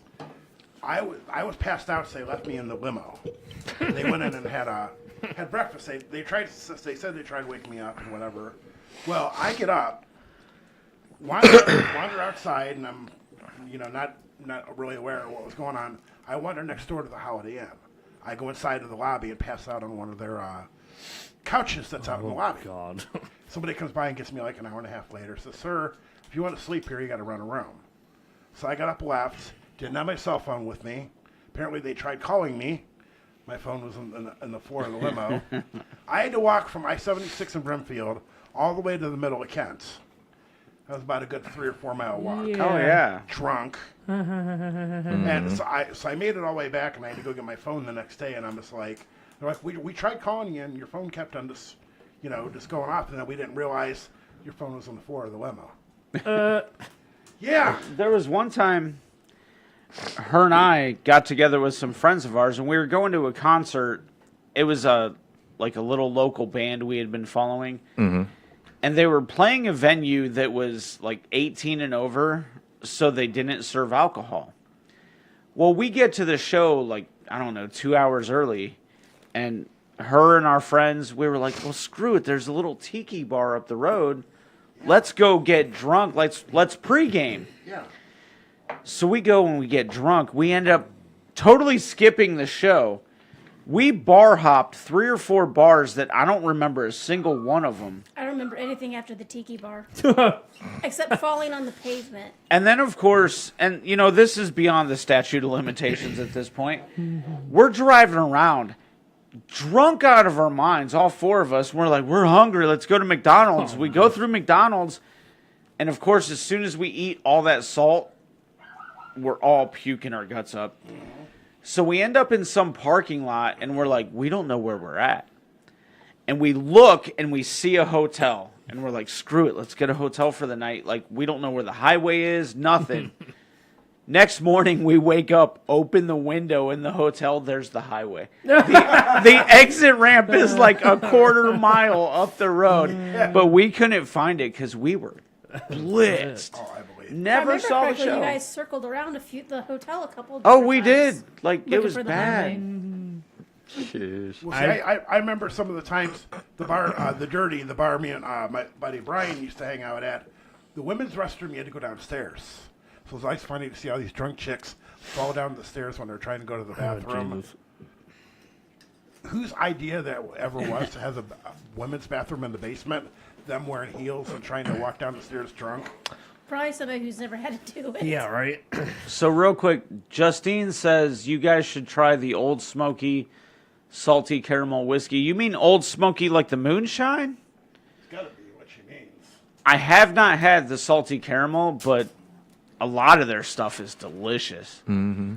I was passed out, so they left me in the limo. They went in and had breakfast. They said they tried to wake me up and whatever. Well, I get up, wander outside, and I'm, not really aware of what was going on. I wander next door to the Holiday Inn. I go inside to the lobby and pass out on one of their couches that's out in the lobby. God. Somebody comes by and gets me like an hour and a half later. Says, "Sir, if you want to sleep here, you got to rent a room." So I got up, left, didn't have my cell phone with me. Apparently they tried calling me. My phone was in the floor of the limo. I had to walk from I-76 in Brimfield all the way to the middle of Kent. That was about a good 3 or 4 mile walk. Oh, yeah. Drunk. And so I made it all the way back, and I had to go get my phone the next day, and I'm just like, they're like, we tried calling you, and your phone kept on just going off, and then we didn't realize your phone was on the floor of the limo. Yeah. There was one time her and I got together with some friends of ours, and we were going to a concert. It was a little local band we had been following. Mm-hmm. And they were playing a venue that was like 18 and over, so they didn't serve alcohol. Well, we get to the show 2 hours early, and her and our friends, we were like, well, screw it. There's a little tiki bar up the road. Let's go get drunk. Let's pregame. Yeah. So we go and we get drunk. We end up totally skipping the show. We bar hopped 3 or 4 bars that I don't remember a single one of them. I don't remember anything after the tiki bar. Except falling on the pavement. And then, of course, and this is beyond the statute of limitations at this point. We're driving around drunk out of our minds, all 4 of us. We're like, we're hungry. Let's go to McDonald's. We go through McDonald's. And, of course, as soon as we eat all that salt, we're all puking our guts up. So we end up in some parking lot, and we're like, we don't know where we're at. And we look, and we see a hotel. And we're like, screw it, let's get a hotel for the night. Like, we don't know where the highway is, nothing. Next morning, we wake up, open the window in the hotel, there's the highway. The exit ramp is like a quarter mile up the road. But we couldn't find it because we were blitzed. Oh, I believe. Never saw the correctly, show. You guys circled around the hotel a couple of Oh, different we times, did. Like, it looking was for the bad. highway. Jeez. Well, see, I remember some of the times the bar, the bar me and my buddy Brian used to hang out at. The women's restroom, you had to go downstairs. So it was always funny to see all these drunk chicks fall down the stairs when they're trying to go to the bathroom. Whose idea that ever was to have a women's bathroom in the basement, them wearing heels and trying to walk down the stairs drunk? Probably somebody who's never had to do it. Yeah, right. So real quick, Justine says you guys should try the Old Smoky salty caramel whiskey. You mean Old Smoky like the moonshine? It's got to be what she means. I have not had the salty caramel, but a lot of their stuff is delicious. Mm-hmm.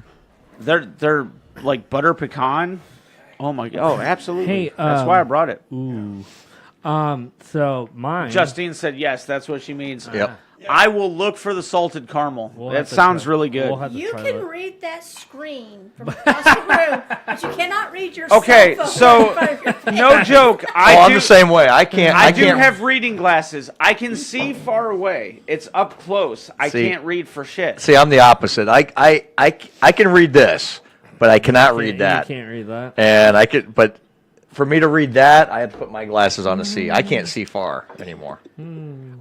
They're like butter pecan. Oh my god! Oh, absolutely. Hey, that's why I brought it. Ooh. So mine. Justine said yes. That's what she means. Yep. I will look for the salted caramel. We'll that have to sounds try- really good. we'll have to You try can that. read that screen from across the room, but you cannot read your Okay, cell phone so in front of your face. no joke. I'm the same way. I can't. I do can't have reading glasses. I can see far away. It's up close. I See. can't read for shit. See, I'm the opposite. I can read this, but I cannot read that. You can't read that. And I could, but for me to read that, I had to put my glasses on to see. I can't see far anymore.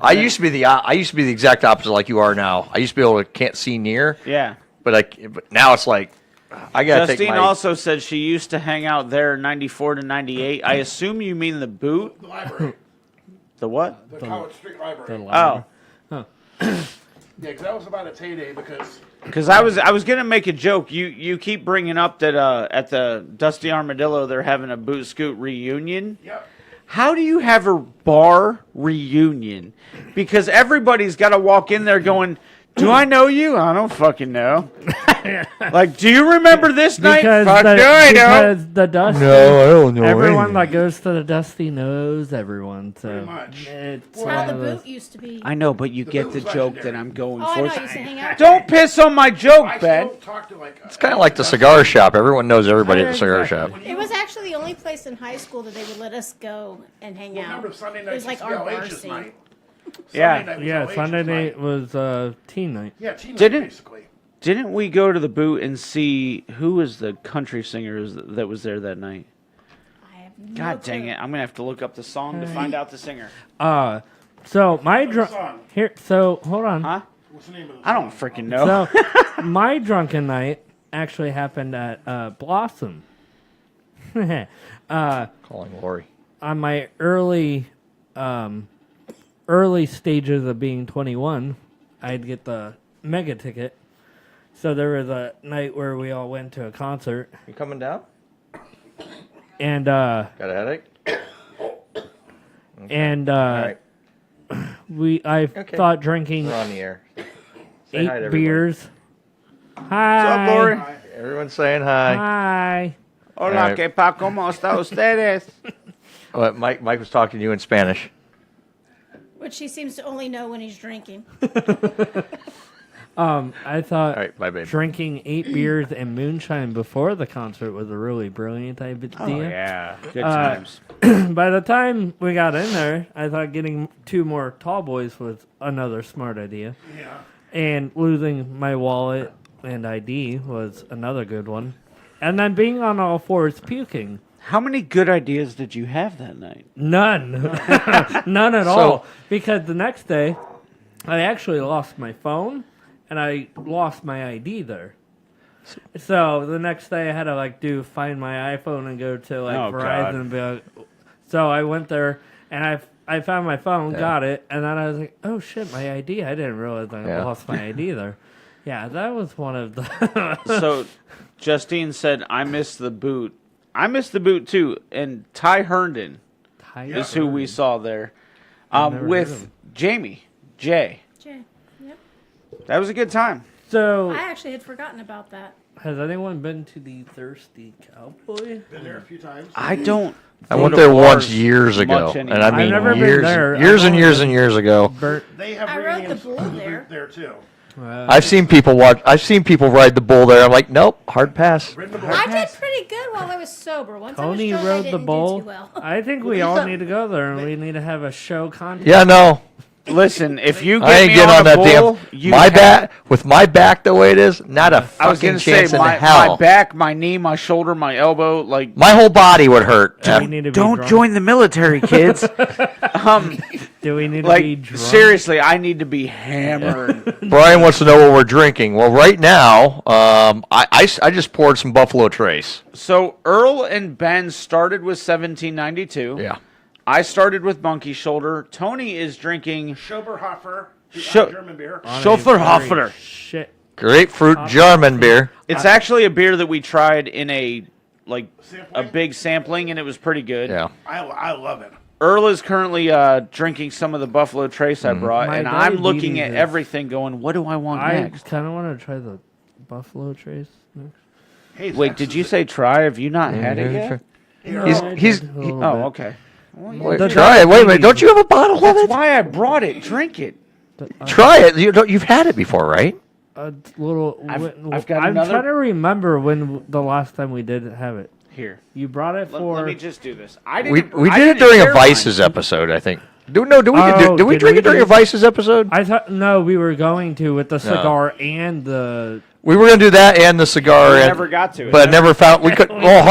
I used to be the exact opposite, like you are now. I used to be able to can't see near. Yeah. But now it's like I gotta take Justine my. also said she used to hang out there 94 to 98. I assume you mean the boot? The library. The what? The College Street Library. Oh. Yeah, because that was about its heyday Because I was gonna make a joke. You keep bringing up that at the Dusty Armadillo they're having a boot scoot reunion. Yep. How do you have a bar reunion? Because everybody's got to walk in there going, "Do I know you? I don't fucking know." Like, do you remember this night? Because Fuck the, yeah, I know. because the dusty. No, I don't know Everyone anything. that goes to the dusty knows everyone. So Pretty much. it's That's how one the of those. boot used to be. I know, but you get boot the was joke legendary. that I'm going Oh, I for. know. I used to hang out. Don't piss on my joke, I Ben. still talk to like. It's kind of like the cigar shop. Everyone knows everybody at the cigar shop. It was actually the only place in high school that they would let us go and hang out. Remember Sunday It night was like our bar scene. night. Yeah. Sunday night was Yeah, LH's Sunday night. night was teen night. Yeah, teen night, Didn't- basically. Didn't we go to the boot and see who was the country singer that was there that night? I have no God dang clue. it! I'm gonna have to look up the song to find out the singer. So my drunk song? here. So hold on. Huh? What's the name of the I don't freaking know. So my drunken night actually happened at Blossom. Calling Lori. On my early stages of being 21, I'd get the mega ticket. So there was a night where we all went to a concert, You coming down? and Got a headache? and All right. I Okay. thought drinking We're on the air. Say hi to 8 everybody. beers. Hi. What's up, Lori? Everyone's saying hi. Hi. Hola, Alright. que pa como está ustedes? Mike was talking to you in Spanish. Which he seems to only know when he's drinking. I thought All right, bye, babe. drinking 8 beers and moonshine before the concert was a really brilliant idea. Oh yeah, good times. By the time we got in there, I thought getting 2 more tall boys was another smart idea. Yeah. And losing my wallet and ID was another good one. And then being on all fours puking. How many good ideas did you have that night? None. None at all. Because the next day, I actually lost my phone and I lost my ID there. So the next day I had to find my iPhone and go to Oh, Verizon God. and be like, so I went there and I found my phone, got it, and then I was like, oh shit, my ID. I didn't realize I lost my ID there. Yeah, that was one of the So, Justine said, "I missed the boot. I missed the boot too." And Ty Herndon is who we saw there, never heard of with him. Jamie Jay. Jay, yep. That was a good time. So, I actually had forgotten about that. has anyone been to the Thirsty Cowboy? Been there a few times. I don't. I go went to there once bars years ago, much and anymore. I mean I've never been years, there. years I've and only years and years ago. Bert, They have I rode the bull there. there too. I've seen people ride the bull there. I'm like, nope, hard pass. Ridden the bull. I did pretty good while I was sober. Once Tony I was drunk, I rode the didn't bull. do too well. I think we all need to go there, and we need to have a show contest. Yeah, no, Listen, if you get I ain't me getting on a that bull, damn. you My have- back with my back the way it is, not a I was fucking gonna say chance in my hell. back, my knee, my shoulder, my elbow, like. My whole body would hurt. Do we need to be Don't drunk? join the military, kids. Do we need to be Like drunk? seriously, I need to be hammered. Brian wants to know what we're drinking. Well, right now, I just poured some Buffalo Trace. So Earl and Ben started with 1792. Yeah. I started with Monkey Shoulder. Tony is drinking Schoberhofer, the Scho- German beer. On a Schofferhofer. very Shit. Grapefruit German beer. It's actually a beer that we tried in a Sampling? big sampling, and it was pretty good. Yeah. I love it. Earl is currently drinking some of the Buffalo Trace I brought, My and I'm looking diabetes at is- everything going, what do I want I next? kind of want to try the Buffalo Trace. Hey, Wait, Zach, did you say try? Have you not had it yet? He's Oh, okay. wait, The try it. Wait a minute. Don't you have a bottle of That's it? why I brought it. Drink it. Try it. You've had it before, right? A little. I've got I'm another- trying to remember when the last time we did have it. Here. You brought it Let, for. let me just do this. I We didn't. we I did it didn't during a share Vices mine. episode, I think. Did we Oh, drink it during a Vices episode? I thought no, we were going to with the cigar and the. We were gonna do that and the cigar, We and, never got to it. but I never found. We could. Well,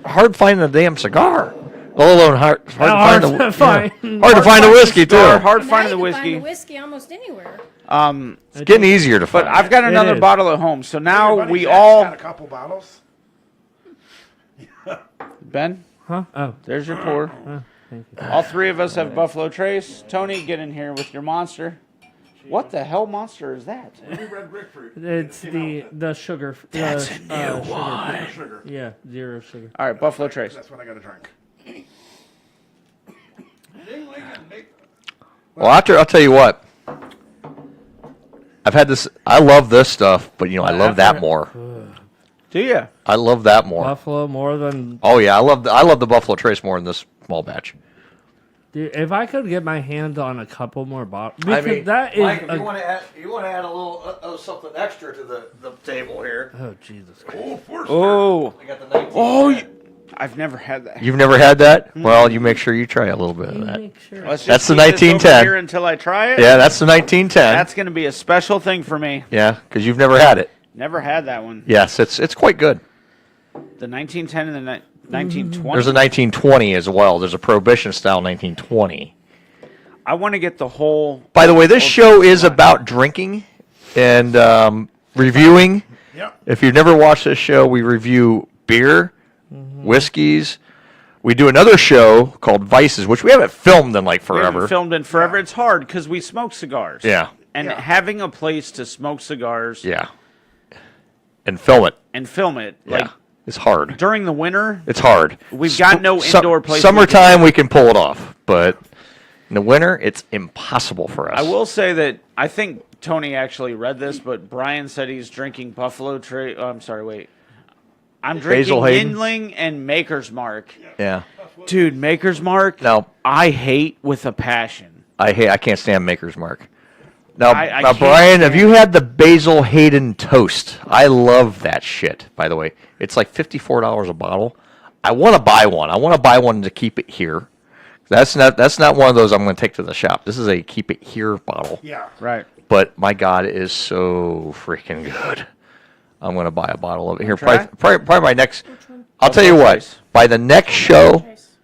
hard finding the damn cigar. Let alone hard to find the to find. yeah. Hard to find the whiskey too. Hard Now finding you the can whiskey. find the whiskey almost anywhere. It's getting easier to But find. I've got another is. bottle at home. So now Everybody, we Zach's all. got a couple bottles. Ben, Huh? Oh, there's your pour. thank you. All three of us have Buffalo Trace. Tony, get in here with your monster. What the hell monster is that? Red grapefruit. It's the sugar. That's the, a new sugar. one. Sugar. Yeah, 0 sugar. All right, Buffalo Trace. That's what I got to drink. Well, I'll tell you what. I've had this. I love this stuff, but I love that more. Do you? I love that more. Buffalo more than. Oh yeah, I love the Buffalo Trace more than this small batch. Dude, if I could get my hands on a couple more bottles, I mean, that is. Mike, if you want to add a little something extra to the table here. Oh Jesus Christ! Oh, I got the 19. oh, I've never had that. You've never had that? Well, you make sure you try a little bit of that. Make sure. Let's That's just the keep this over 1910. here until I try it. Yeah, that's the 1910. That's going to be a special thing for me. Yeah, because you've never had it. Never had that one. Yes, it's quite good. The 1910 and the 1920. There's a 1920 as well. There's a Prohibition style 1920. I want to get the whole. By the way, this show is about drinking and reviewing. Yep. If you've never watched this show, we review beer, whiskeys. We do another show called Vices, which we haven't filmed in like We forever. haven't filmed in forever. It's hard because we smoke cigars. Yeah. And having a place to smoke cigars. Yeah. And film it. And film it. Yeah. Like It's hard. during the winter. It's hard. We've got no indoor place. Summertime, we can pull it off, but in the winter, it's impossible for us. I will say that I think Tony actually read this, but Brian said he's drinking Buffalo Trace. Oh, I'm sorry, wait. I'm drinking Basil Hayden? Yingling and Maker's Mark. Yeah. Dude, Maker's Mark, No, I hate with a passion. I can't stand Maker's Mark. Now, I now can't Brian, have stand- you had the Basil Hayden toast? I love that shit, by the way. It's like $54 a bottle. I want to buy one. I want to buy one to keep it here. That's not one of those I'm going to take to the shop. This is a keep it here bottle. Yeah. Right. But my God, it is so freaking good. I'm going to buy a bottle of it here. Try? Probably my next. one? I'll tell you what. Trace. By the next show, Trace.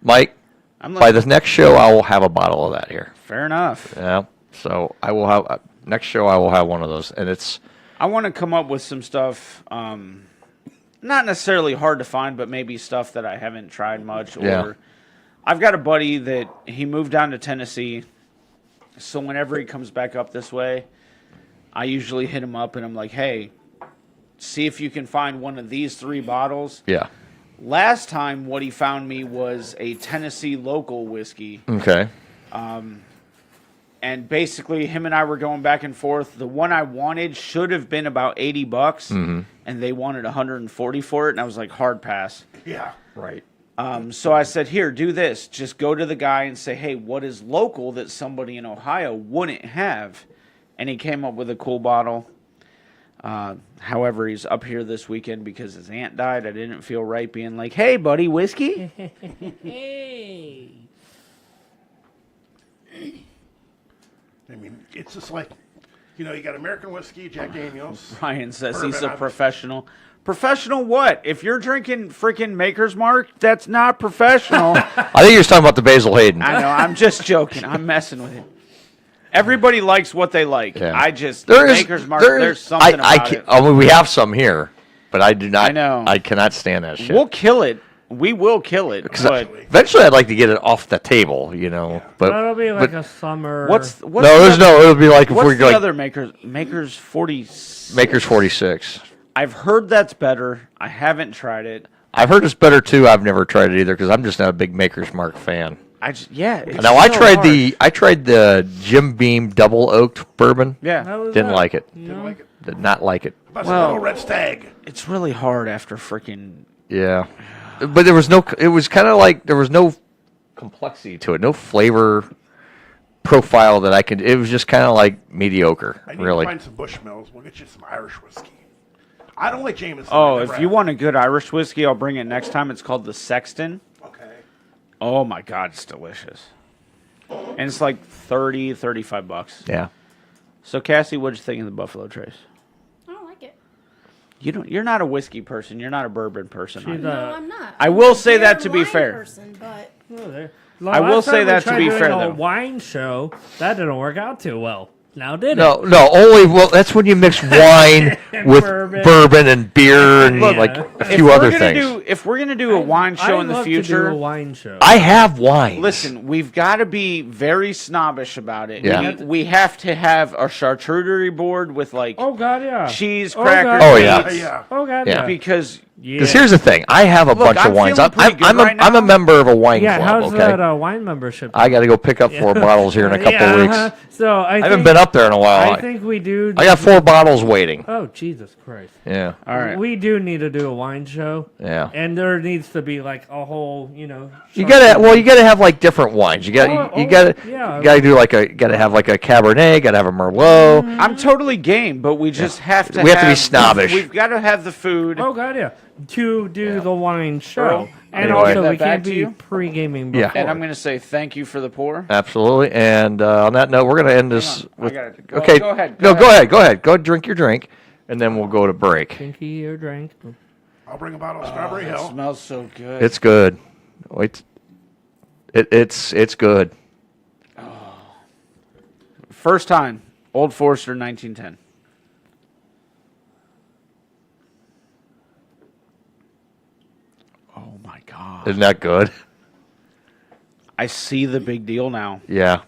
Mike. I'm By like, the next show, I will have a bottle of that here. fair enough. Yeah. So I will have next show. I will have one of those, and it's I want to come up with some stuff, not necessarily hard to find, but maybe stuff that I haven't tried much. Or Yeah. I've got a buddy that he moved down to Tennessee, so whenever he comes back up this way, I usually hit him up and I'm like, hey, see if you can find one of these 3 bottles. yeah. Last time, what he found me was a Tennessee local whiskey. Okay. And basically, him and I were going back and forth. The one I wanted should have been about $80, and they wanted $140 for it. And I was like, hard pass. Yeah. Right. So I said, here, do this. Just go to the guy and say, hey, what is local that somebody in Ohio wouldn't have? And he came up with a cool bottle. However, he's up here this weekend because his aunt died. I didn't feel right being like, hey, buddy, whiskey? Hey. I mean, it's just like, you got American whiskey, Jack Daniels. Ryan says Bourbon, he's a obviously. professional. Professional what? If you're drinking freaking Maker's Mark, that's not professional. I think you're talking about the Basil Hayden. I know. I'm just joking. I'm messing with it. Everybody likes what they like. Yeah. I just There is Maker's Mark. There's something about it. I mean, we have some here, but I do not. I know. I cannot stand that shit. We'll kill it. We will kill it. But Eventually, I'd like to get it off the table, But That'll be like but a summer. what's no, the there's other, no. It'll be like if what's we're the like other Maker's 40? Maker's 46. I've heard that's better. I haven't tried it. I've heard it's better too. I've never tried it either because I'm just not a big Maker's Mark fan. It's Now I so tried hard. I tried the Jim Beam double oaked bourbon. Yeah. How was Didn't that? like it. Didn't like it. Did not like it. About Well- little red stag. It's really hard after freaking. Yeah, but there was no. It was kind of like there was no complexity to it, no flavor profile that I could. It was just kind of like mediocre, I need really. to find some Bushmills. We'll get you some Irish whiskey. I don't like Jameson. Oh, I if never you have. want a good Irish whiskey, I'll bring it next time. It's called the Sexton. Okay. Oh my God, it's delicious. And it's like $35. Yeah. So Cassie, what'd you think of the Buffalo Trace? I don't like it. You're not a whiskey person. You're not a bourbon person. She's No, a- I'm not. I I'm will a say beer that to and be wine fair. Person, but Oh, there. I will Last say time we that to tried be doing fair, a though. wine show that didn't work out too well. Now did it? No, only that's when you mix wine with Bourbon. bourbon and beer and Look, like a If few we're other gonna things. if we're gonna do a wine show I'd in the love to do future, a wine show. I have wine. listen, we've got to be very snobbish about it. Yeah. We have to have a charcuterie board with like oh God, yeah. cheese, Oh, crackers, God. Oh, yeah. meats, Yeah. Oh God, Yeah. yeah. because Because here's the thing, I have a bunch of wines. I'm a member of a wine club. How's okay? that wine membership? I got to go pick up 4 bottles here in a couple weeks. So I haven't been up there in a while. I think we do. I got 4 bottles waiting. Oh, Jesus Christ! Yeah. All right. We do need to do a wine show. Yeah. And there needs to be like a whole, You gotta have like different wines. You gotta do like gotta have like a Cabernet. Gotta have a Merlot. I'm totally game, but we just have to. We have to be snobbish. We've got to have the food. Oh God, yeah. To do the wine show, Earl, and anyway. also we Back can't to be you. pre-gaming. Yeah. Before. And I'm going to say thank you for the pour. Absolutely. And on that note, we're gonna end this. With, go ahead. Go ahead. Go drink your drink, and then we'll go to break. Drinky or drink. I'll bring a bottle of Strawberry Hill. It smells so good. It's good. Wait. It's good. First time, Old Forester, 1910. Oh my God! Isn't that good? I see the big deal now. Yeah.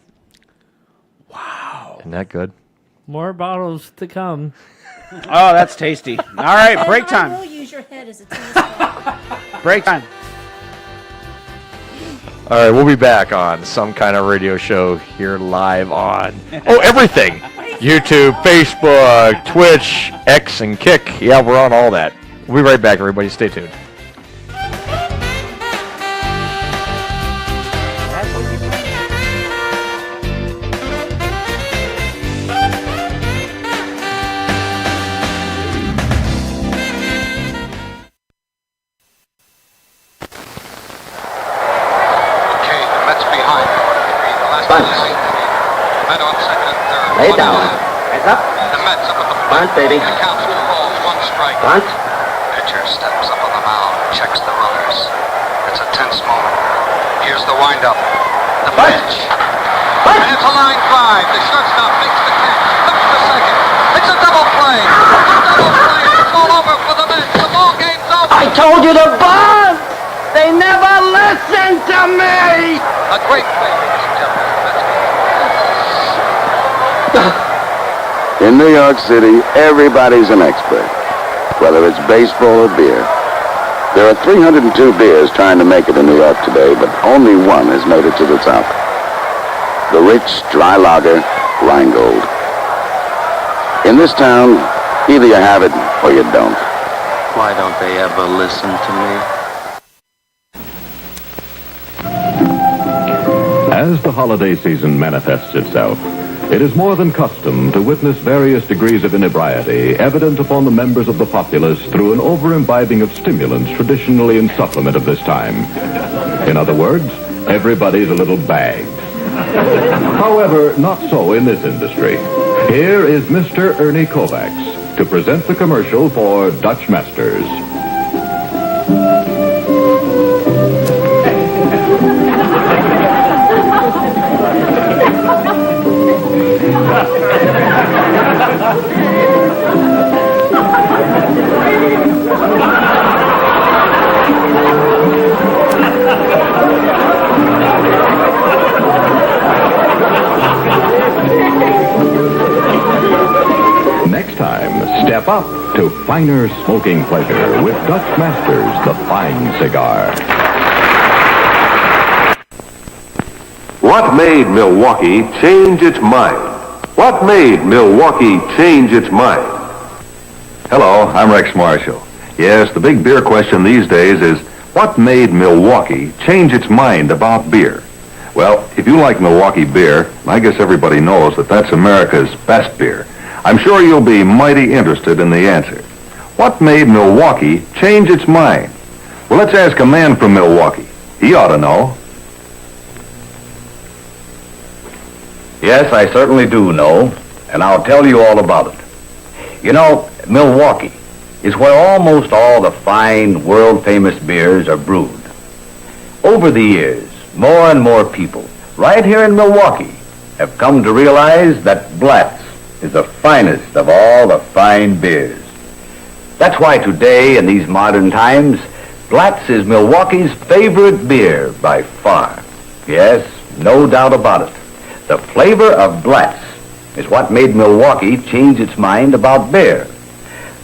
Wow. Isn't that good? More bottles to come. Oh, that's tasty. All right, break I will time. use your head as a tennis ball. Break time. All right, we'll be back on Some Kind of Radio Show here live on everything. YouTube, Facebook, Twitch, X, and Kick. Yeah, we're on all that. We'll be right back, everybody. Stay tuned. Lay down. Heads up. Bunt, baby. Bunt. Pitcher steps up on the mound, checks the runners. It's a tense moment. Here's the windup. The pitch. And it's a line drive. The shortstop makes the catch. Looks to second. It's a double play. It's all over for the Mets. The ball game's over. I told you to bunt. They never listen to me. A great play, ladies and gentlemen. In New York City, everybody's an expert, whether it's baseball or beer. There are 302 beers trying to make it in New York today, but only one has made it to the top. The rich, dry lager, Rheingold. In this town, either you have it or you don't. Why don't they ever listen to me? As the holiday season manifests itself, it is more than custom to witness various degrees of inebriety evident upon the members of the populace through an over-imbibing of stimulants traditionally in supplement of this time. In other words, everybody's a little bagged. However, not so in this industry. Here is Mr. Ernie Kovacs to present the commercial for Dutch Masters. Next time, step up to finer smoking pleasure with Dutch Masters, the fine cigar. What made Milwaukee change its mind? What made Milwaukee change its mind? Hello, I'm Rex Marshall. Yes, the big beer question these days is, what made Milwaukee change its mind about beer? Well, if you like Milwaukee beer, I guess everybody knows that that's America's best beer. I'm sure you'll be mighty interested in the answer. What made Milwaukee change its mind? Well, let's ask a man from Milwaukee. He ought to know. Yes, I certainly do know, and I'll tell you all about it. You know, Milwaukee is where almost all the fine, world-famous beers are brewed. Over the years, more and more people, right here in Milwaukee, have come to realize that Blatz is the finest of all the fine beers. That's why today, in these modern times, Blatz is Milwaukee's favorite beer by far. Yes, no doubt about it. The flavor of Blatz is what made Milwaukee change its mind about beer.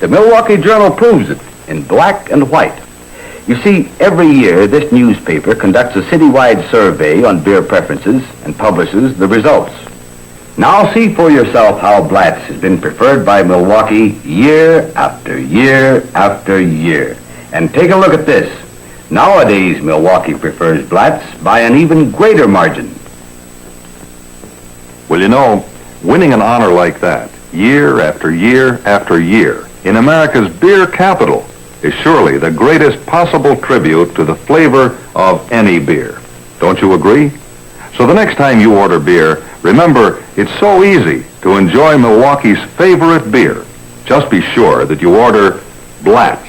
The Milwaukee Journal proves it in black and white. You see, every year this newspaper conducts a citywide survey on beer preferences and publishes the results. Now see for yourself how Blatz has been preferred by Milwaukee year after year after year. And take a look at this. Nowadays, Milwaukee prefers Blatz by an even greater margin. Well, you know, winning an honor like that, year after year after year, in America's beer capital, is surely the greatest possible tribute to the flavor of any beer. Don't you agree? So the next time you order beer, remember, it's so easy to enjoy Milwaukee's favorite beer. Just be sure that you order Blatz,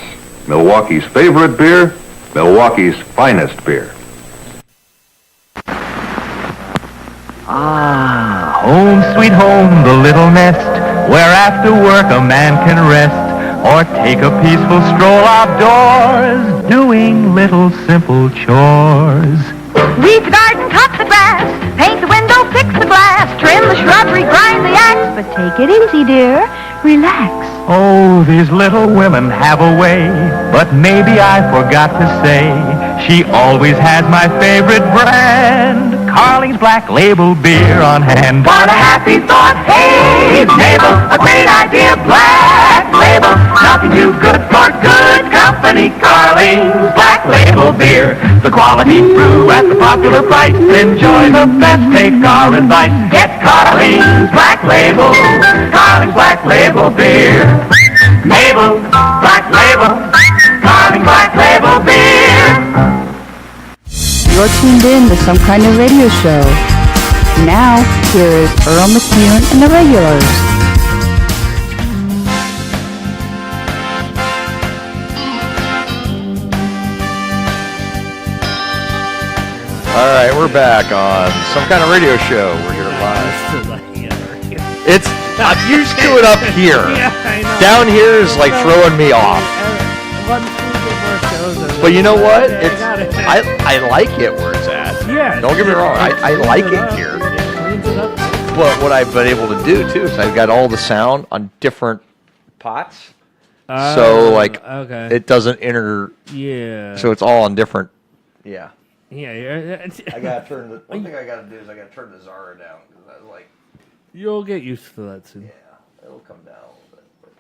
Milwaukee's favorite beer, Milwaukee's finest beer. Ah, home sweet home, the little nest, where after work a man can rest, or take a peaceful stroll outdoors, doing little simple chores. Weed the garden, cut the grass, paint the window, fix the glass, trim the shrubbery, grind the axe. But take it easy, dear. Relax. Oh, these little women have a way, but maybe I forgot to say, she always has my favorite brand, Carling's Black Label beer on hand. What a happy thought, hey, Mabel, a great idea, Black Label, nothing too good for good company. Carling's Black Label beer, the quality brew at the popular price. Enjoy the best, take our advice. Get Carling's Black Label, Carling's Black Label beer. Mabel, Black Label, Carling's Black Label beer. You're tuned in to Some Kind of Radio Show. Now, here is Earl McCune and the Regulars. All right, we're back on Some Kind of Radio Show. We're here live. It's I'm used to it up here. Yeah, I know. Down here is like throwing me off. But you know what? It's I like it where it's at. Yeah. Don't get me wrong. I like it here. But what I've been able to do too is I've got all the sound on different pots. So like okay. it doesn't enter. Yeah. So it's all on different. Yeah. Yeah. I gotta turn the. One thing I gotta do is I gotta turn the Zara down because I was like. You'll get used to that soon. Yeah, it'll come down a little bit.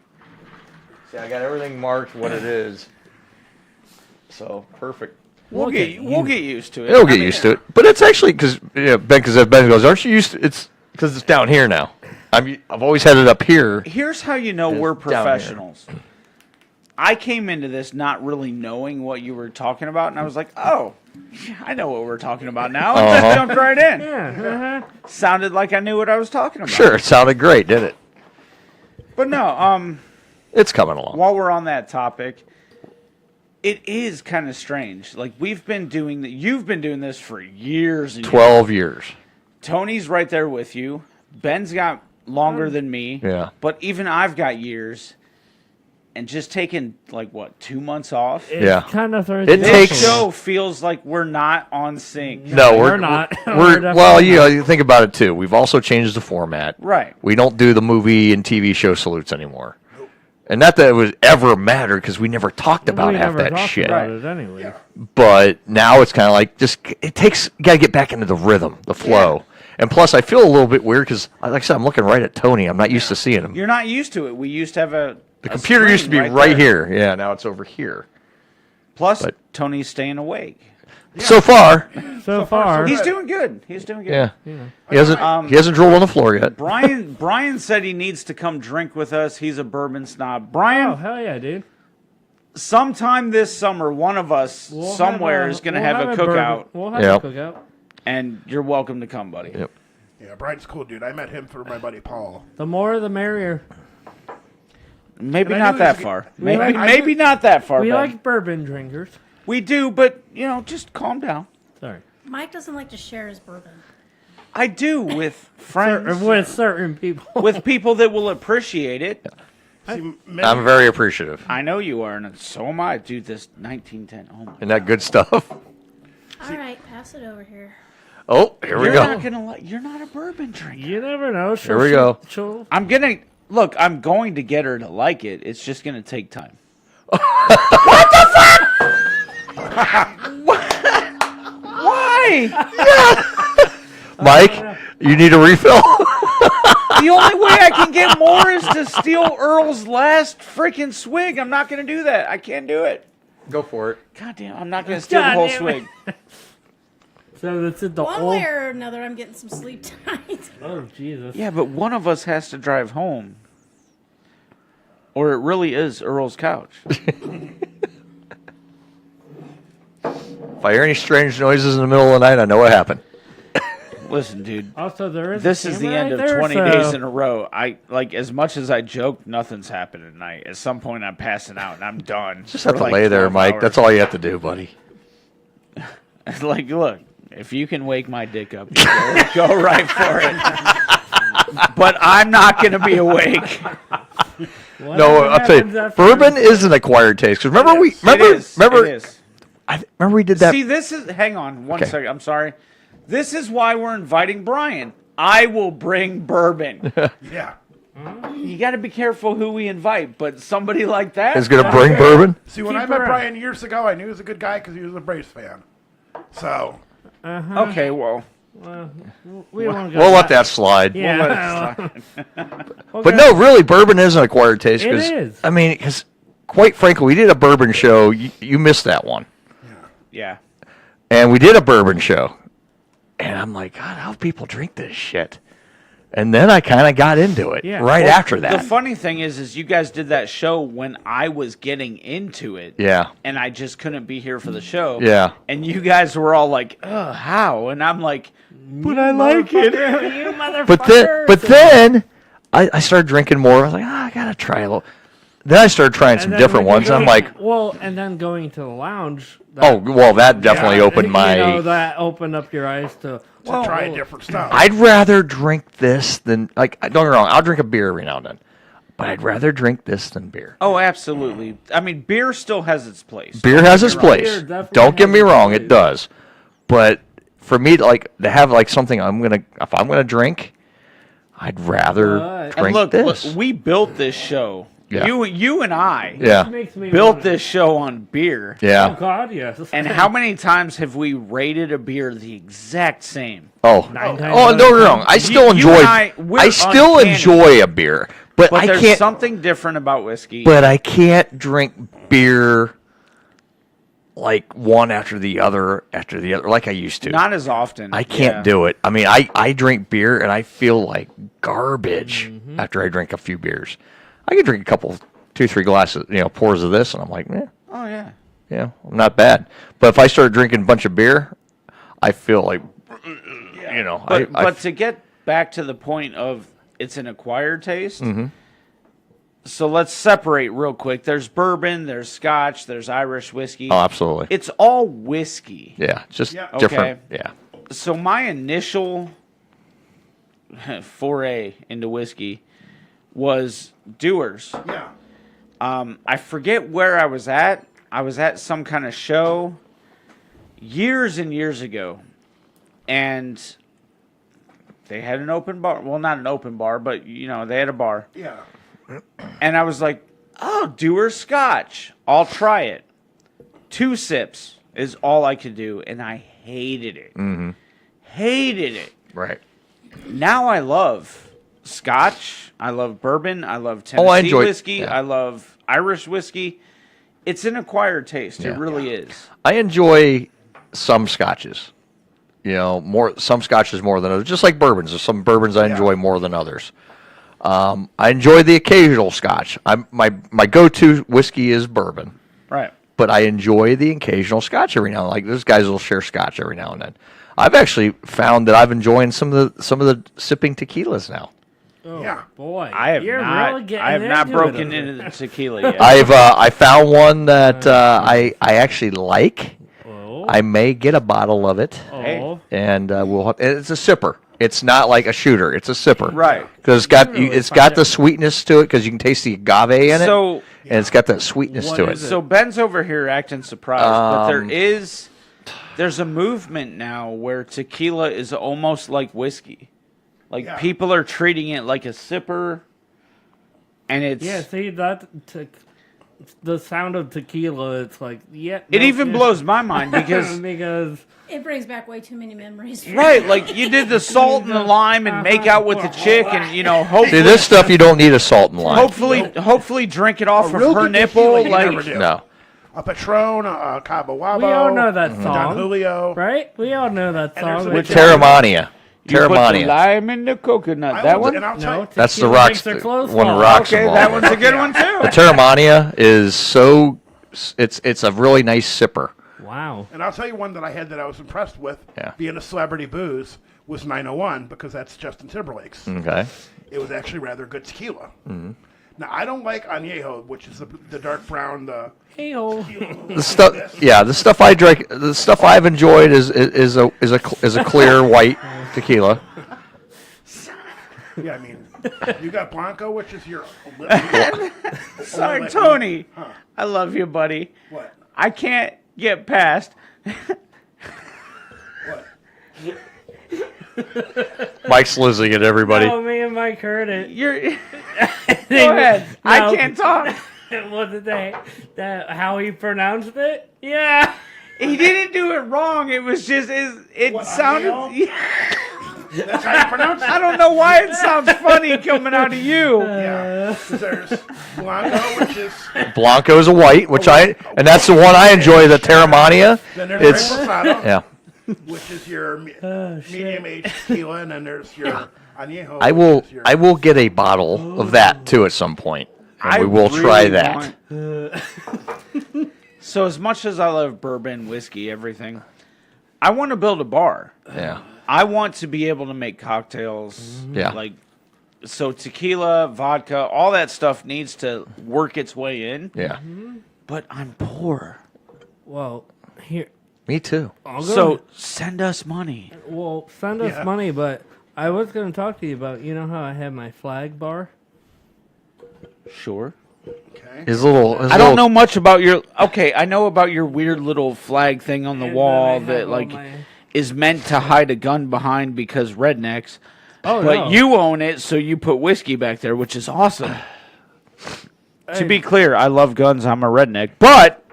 See, I got everything marked what it is. So perfect. We'll get used to it. It'll get used to it, but it's actually because Ben goes, aren't you used to it's because it's down here now. I've always had it up here. Here's how you know we're professionals. I came into this not really knowing what you were talking about, and I was like, oh, I know what we're talking about now. And just jumped right in. Yeah. Sounded like I knew what I was talking about. Sure, it sounded great, didn't it? But no, it's coming along. While we're on that topic, it is kind of strange. Like you've been doing this for years and 12 years. Tony's right there with you. Ben's got longer than me. Yeah. But even I've got years. And just taking, 2 months off? Yeah. Kind of This show feels like we're not on sync. No, we're not. Well, you think about it, too. We've also changed the format. Right. We don't do the movie and TV show salutes anymore. And not that it would ever matter, because we never talked about half that shit. About it anyway. Yeah. But now it's kind of like, you got to get back into the rhythm, the flow. Yeah. And plus, I feel a little bit weird, because, like I said, I'm looking right at Tony. I'm not used to seeing him. You're not used to it. We used to have the computer used to be right here. Yeah, now it's over here. Plus, Tony's staying awake. Yeah. So far. He's doing good. He's doing good. Yeah. He hasn't drooled on the floor yet. Brian said he needs to come drink with us. He's a bourbon snob. Brian. Oh, hell yeah, dude. Sometime this summer, one of us somewhere is going to have a cookout. We'll have a cookout. And you're welcome to come, buddy. Yep. Yeah, Brian's cool, dude. I met him through my buddy Paul. The more, the merrier. Maybe not that far. Maybe not that far. We like bourbon drinkers. We do, but just calm down. Sorry. Mike doesn't like to share his bourbon. I do with friends. With certain people. With people that will appreciate it. I'm very appreciative. I know you are, and so am I. Dude, this 1910. Oh my Isn't that good stuff? All right, pass it over here. Oh, here we go. You're not a bourbon drinker. You never know. Here we go. I'm going to get her to like it. It's just going to take time. What the fuck? Why? Mike, you need a refill? The only way I can get more is to steal Earl's last freaking swig. I'm not going to do that. I can't do it. Go for it. God damn, I'm not going to steal the whole swig. So this is the One old. way or another, I'm getting some sleep tonight. Oh Jesus! Yeah, but one of us has to drive home. Or it really is Earl's couch. If I hear any strange noises in the middle of the night, I know what happened. Listen, dude. Also, there is. This a is the camera end right of there, 20 so- days in a row. I like as much as I joke, nothing's happening tonight. At some point, I'm passing out and I'm done. Just have to lay there, Mike. That's all you have to do, buddy. Like, look, if you can wake my dick up, you go right for it. But I'm not going to be awake. No, I'll tell you, bourbon is an acquired taste. Because remember, remember we did that. See, this is. Hang on one Okay. second. I'm sorry. This is why we're inviting Brian. I will bring bourbon. Yeah. You got to be careful who we invite, but somebody like that Is gonna bring bourbon? See, when I met Brian years ago, I knew he was a good guy because he was a Braves fan. So. Okay, well. We won't go We'll let back. that slide. Yeah. But no, really, bourbon is an acquired taste. It 'cause, is. I mean, because quite frankly, we did a bourbon show. You missed that one. Yeah. And we did a bourbon show. And I'm like, God, how do people drink this shit? And then I kind of got into it right Well, after that. The funny thing is you guys did that show when I was getting into it. Yeah. And I just couldn't be here for the show. Yeah. And you guys were all like, "Ugh, how?" And I'm like, "But I like it." You motherfucker. But then I started drinking more. I was like, I gotta try a little. Then I started trying some then different when you ones. go- I'm like, well, and then going to the lounge. that definitely opened my. You know, that opened up your eyes to try different stuff. I'd rather drink this than don't get me wrong. I'll drink a beer every now and then, but I'd rather drink this than beer. Oh, absolutely. I mean, beer still has its place. Beer has its place. Don't get me wrong, it does. But for me, to have something if I'm gonna drink, I'd rather drink and this. look, we built this show. Yeah. You and I Makes me built wanna- this show on beer. Yeah. Oh God, yes. And how many times have we rated a beer the exact same? Oh, Nine times oh, out no, of no, 10. I still You and we're uncanny. enjoy a beer, but I there's can't. something different about whiskey. But I can't drink beer like one after the other like I used to. Not as often. I can't do it. I mean, I drink beer and I feel like garbage after I drink a few beers. I could drink a couple, 2-3 glasses, pours of this, and I'm like, Oh yeah. yeah, I'm not bad. But if I start drinking a bunch of beer, I feel like, But to get back to the point of it's an acquired taste. Mhm. So let's separate real quick. There's bourbon, there's scotch, there's Irish whiskey. Oh, absolutely. It's all whiskey. Yeah, just Okay. different. Yeah. So my initial foray into whiskey was Dewar's. Yeah. I forget where I was at. I was at some kind of show years and years ago. And they had an open bar. Well, not an open bar, but, they had a bar. Yeah. And I was like, oh, Dewar's Scotch. I'll try it. 2 sips is all I could do, and I hated it. Mm-hmm. Hated it. Right. Now I love Scotch. I love bourbon. I love Tennessee I enjoy- whiskey. yeah. I love Irish whiskey. It's an acquired taste. Yeah. It really is. I enjoy some scotches. Some scotches more than others. Just like bourbons. There's some bourbons I enjoy more than others. I enjoy the occasional scotch. My go-to whiskey is bourbon. Right. But I enjoy the occasional scotch every now and then. Like those guys will share scotch every now and then. I've actually found that I've enjoyed some of the sipping tequilas now. Oh, Yeah. boy. I have You're not. really getting I have not into broken it. into the tequila yet. I found one that I actually like. I may get a bottle of it. Oh. And it's a sipper. It's not like a shooter. It's a sipper. Right. Because it's got the sweetness to it because you can taste the agave in it. So- and it's got that sweetness to it. So Ben's over here acting surprised, but there's a movement now where tequila is almost like whiskey. Like people are treating it like a sipper, and it's Yeah, see that. the sound of tequila, it's like, yeah. It even blows my mind because It brings back way too many memories. right, like you did the salt and the lime and make out with the chick, and hopefully See, this stuff you don't need a salt and lime. hopefully drink it off of real her good nipple. tequila you Like never do. No. A Patron, a Cabo Wabo. We all know that Don song, Julio. right? We all know that there's song. a Terramania. you put the Terramania. lime in the coconut. That one. And I'll tell No, you, That's the tequila rocks. makes their clothes One of fall. rocks. Okay, that one's a good one too. The Terramania is so. It's a really nice sipper. Wow. and I'll tell you one that I had that I was impressed with, Yeah. being a celebrity booze, was 901, because that's Justin Timberlake's. Okay. It was actually rather good tequila. Mm-hmm. Now, I don't like añejo, which is the dark brown. Hey-o. The stuff, yeah, the stuff I drink, the stuff I've enjoyed is a clear white tequila. Yeah, I mean, you got Blanco, which is your. Sorry, Tony. I love you, buddy. What? I can't get past. What? Mike's losing it, everybody. Oh, me and Mike heard it. You're. Go ahead. I No. can't talk. What did how he pronounced it? Yeah. He didn't do it wrong. It was just it What, sounded. añejo? That's how you pronounce it. I don't know why it sounds funny coming out of you. Yeah. 'Cause there's Blanco, which is. Blanco is a white, and that's the one I enjoy. The Terramania. Then there's It's Reposado, yeah. which is your medium-aged tequila, and then there's your añejo. I which will is your- I will get a bottle of that too at some point, and we will try that. So as much as I love bourbon, whiskey, everything, I want to build a bar. Yeah. I want to be able to make cocktails. Yeah. Like, so tequila, vodka, all that stuff needs to work its way in. Yeah. But I'm poor. Well, here. Me too. I'll go. So send us money. Well, send us Yeah. money, but I was going to talk to you about, how I have my flag bar? Sure. Okay. His little. I don't know much about your. Okay, I know about your weird little flag thing on the And wall then I have that all like my- is meant to hide a gun behind because rednecks. Oh, But no. you own it, so you put whiskey back there, which is awesome. To be clear, I love guns. I'm a redneck, but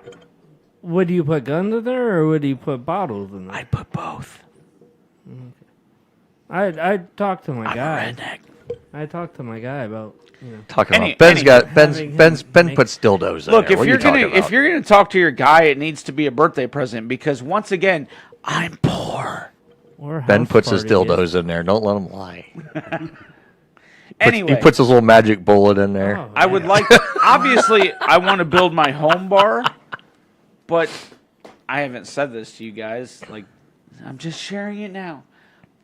Would you put guns in there, or would you put bottles in there? I put both. I talked to my I'm guy. a redneck. I talked to my guy about, Talking Any- about Ben's any- got Ben's having Ben's him Ben make- puts dildos in Look, there. if What are you're you talking gonna about? if you're gonna talk to your guy, it needs to be a birthday present because once again, I'm poor. or Ben house puts his party dildos gift. in there. Don't let him lie. Anyway, He puts his little magic bullet in there. Oh, I would like. Obviously, I want to build my home bar, but I haven't said this to you guys. Like, I'm just sharing it now.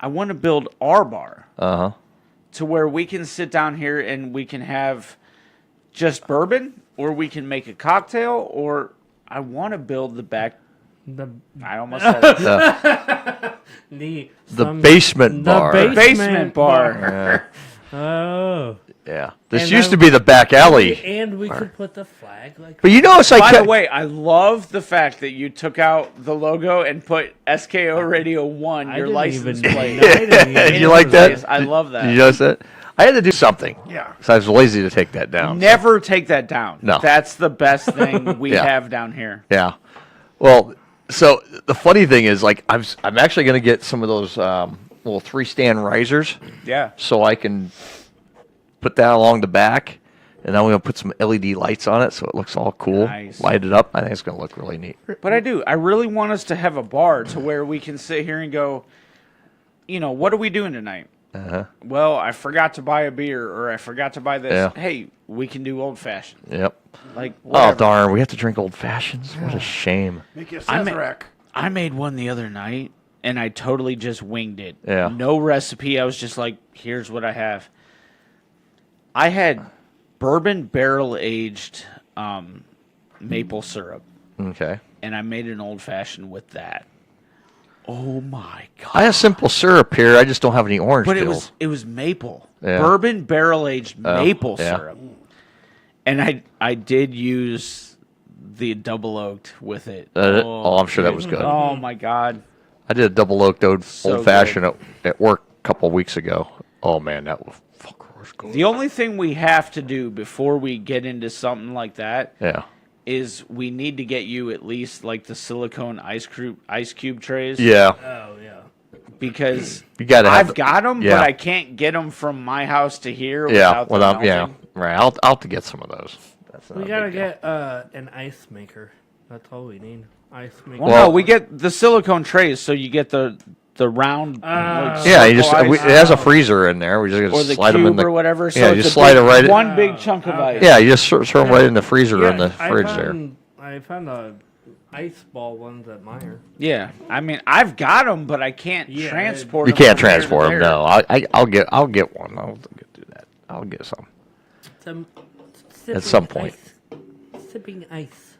I want to build our bar Uh huh. to where we can sit down here and we can have just bourbon, or we can make a cocktail, or I want to build the back. I almost said it. The basement bar. The Basement bar. Yeah. Oh. Yeah. This And used then- to be the back alley. And we could put the flag like. But you notice I By kept. the way, I love the fact that you took out the logo and put SKO Radio 1, I your didn't license even- plate. I didn't even- You like that? I love that. Did you notice that? I had to do something. Yeah. So I was lazy to take that down. Never take that down. No. That's the best thing we Yeah. have down here. Yeah. Well, so the funny thing is, like, I'm actually going to get some of those little 3-stand risers. Yeah. So I can put that along the back, and then we're going to put some LED lights on it so it looks all cool. Nice. Light it up. I think it's going to look really neat. But I do. I really want us to have a bar to where we can sit here and go, what are we doing tonight? Uh-huh. Well, I forgot to buy a beer, or I forgot to buy this. Yeah. Hey, we can do old fashioned. Yep. Like, Oh, whatever. darn. We have to drink old fashions? What a shame. Make you a I ma- Sazerac. I made one the other night, and I totally just winged it. Yeah. No recipe. I was just like, here's what I have. I had bourbon barrel aged maple syrup, Okay. and I made an old fashioned with that. Oh my god! I have simple syrup here. I just don't have any orange But pills. it was maple, Yeah. bourbon barrel aged Oh, maple yeah. syrup, and I did use the double oaked with it. Oh, I'm sure that was good. Oh my god! I did a double oaked So old fashioned at work a couple weeks ago. Oh man, that was fuck The only thing we have to do before we get into something like that is we need to get you at least like the silicone ice cube trays. Yeah. Oh, yeah. Because you gotta I've got them, but I can't get them from my house to here without them melting. Right. I'll have to get some of those. We gotta get an ice maker. That's all we need. Ice maker. Well, no, we get the silicone trays, so you get the round. You just it has a freezer in there. We just gotta or the slide cube them in the or whatever. So yeah, it's you just a slide big, it right. One big chunk of ice. Yeah, you just throw them right in the freezer in the fridge there. I found the ice ball ones at Meyer. Yeah, I mean I've got them, but I can't transport. You them can't from there to transport them. there. No, I'll get one. I'll do that. I'll get some. At some point. Sipping ice.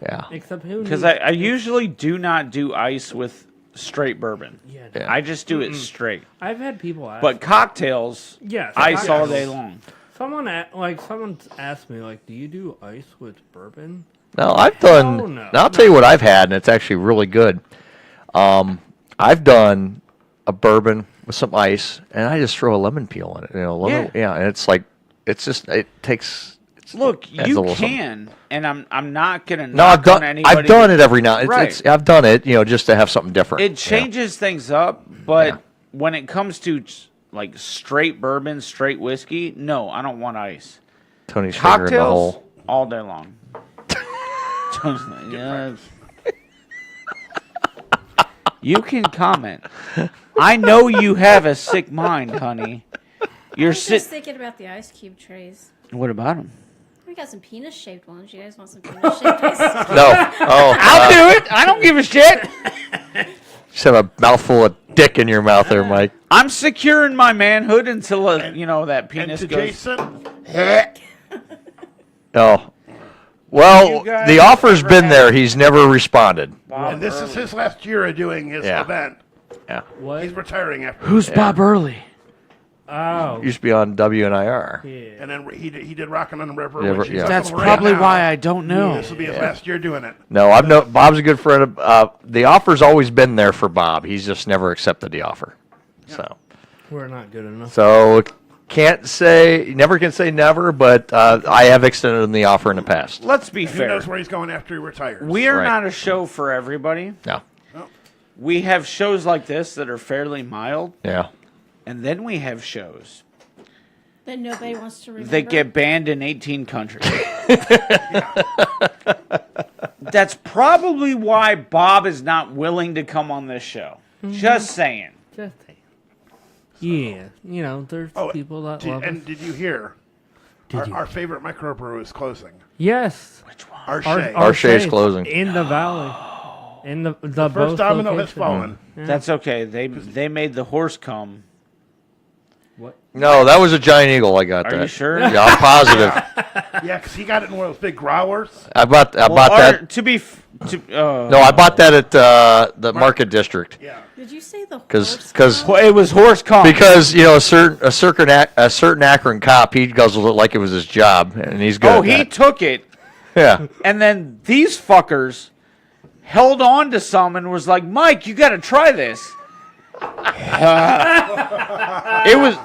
Yeah. Because I usually do not do ice with straight bourbon. Yeah. I just do it straight. I've had people ask. But cocktails, ice all day long. Someone's asked me, like, do you do ice with bourbon? No, I've done. No. I'll tell you what I've had, and it's actually really good. I've done a bourbon with some ice, and I just throw a lemon peel in it. And it's like it takes. Look, adds a you little can, and I'm not gonna. No, I've done. I've done it every now. Right. I've done it, just to have something different. It changes things up, but when it comes to like straight bourbon, straight whiskey, no, I don't want ice. Tony's finger in the Cocktails hole. all day long. Yeah. You can comment. I know you have a sick mind, honey. I'm just thinking about the ice cube trays. What about them? We got some penis-shaped ones. You guys want some penis-shaped ice? No. Oh, I'll do it. I don't give a shit. Just have a mouthful of dick in your mouth there, Mike. I'm securing my manhood until that penis And to goes. Jason, Oh. Well, the offer's been there. He's never responded. and this is his last year of doing his event. Yeah. What? He's retiring after. Who's this. Bob Early? Oh. Used to be on WNIR. And then he did Rockin' on the River. Yeah, which he's yeah. That's doing right probably now. why I don't know. This will be his last year doing it. No, Bob's a good friend of. The offer's always been there for Bob. He's just never accepted the offer. So. We're not good enough. So never can say never, but I have extended him the offer in the past. Let's be Who fair. knows where he's going after he retires? We are Right. not a show for everybody. No. We have shows like this that are fairly mild, Yeah. and then we have shows That nobody wants to remember. that get banned in 18 countries. That's probably why Bob is not willing to come on this show. Just saying. Just saying. Yeah. There's people that love And us. did you hear? Our favorite microbrew is closing. Yes. Which one? Arche. Arche's closing. In the valley. In the First both domino has locations. fallen. Yeah. That's okay. They made the horse come. What? No, that was a giant eagle. I got Are that. you sure? Yeah, I'm positive. Yeah, because he got it in one of those big growlers. I bought that. No, I bought that at the Market District. Yeah. Did you say the Because it was horse cum. Because a certain Akron cop, he guzzled it like it was his job, and he's good. Oh, at he that. took it. Yeah. And then these fuckers held on to some and was like, Mike, you got to try this. It was.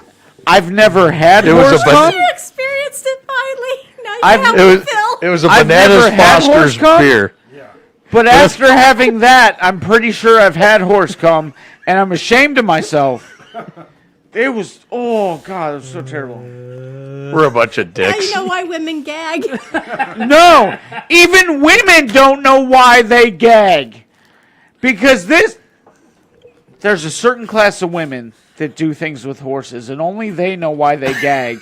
I've never had horse cum. You experienced it finally. Now you have to Phil. It was a I've Bananas never had horse Foster's cum. beer. But after having that, I'm pretty sure I've had horse cum, and I'm ashamed of myself. It was, oh, God, it was so terrible. We're a bunch of Now dicks. you know why women gag. No, even women don't know why they gag. Because there's a certain class of women that do things with horses, and only they know why they gag.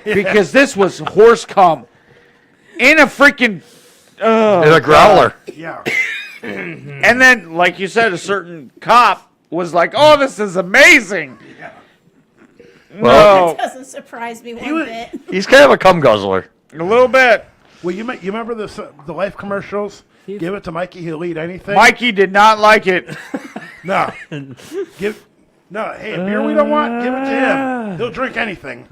Because this was horse cum in a freaking... In a growler. Yeah. And then, like you said, a certain cop was like, "Oh, this is amazing." Well, That doesn't surprise me one bit. He's kind of a cum guzzler. A little bit. Well, you remember the Life commercials? Give it to Mikey, he'll eat anything. Mikey did not like it. No. Hey, a beer we don't want, give it to him. He'll drink anything.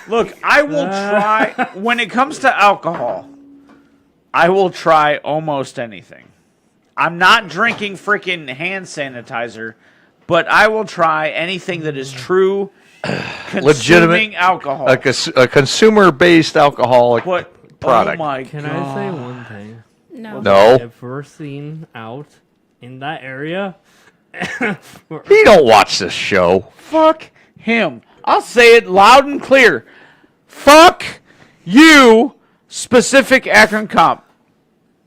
Look, I will try, when it comes to alcohol, I will try almost anything. I'm not drinking freaking hand sanitizer, but I will try anything that is true consuming alcohol. a consumer-based alcoholic product. Oh my Can God. I say one thing? No. No. If we're seen out in that area, He don't watch this show. Fuck him. I'll say it loud and clear. Fuck you, specific Akron cop.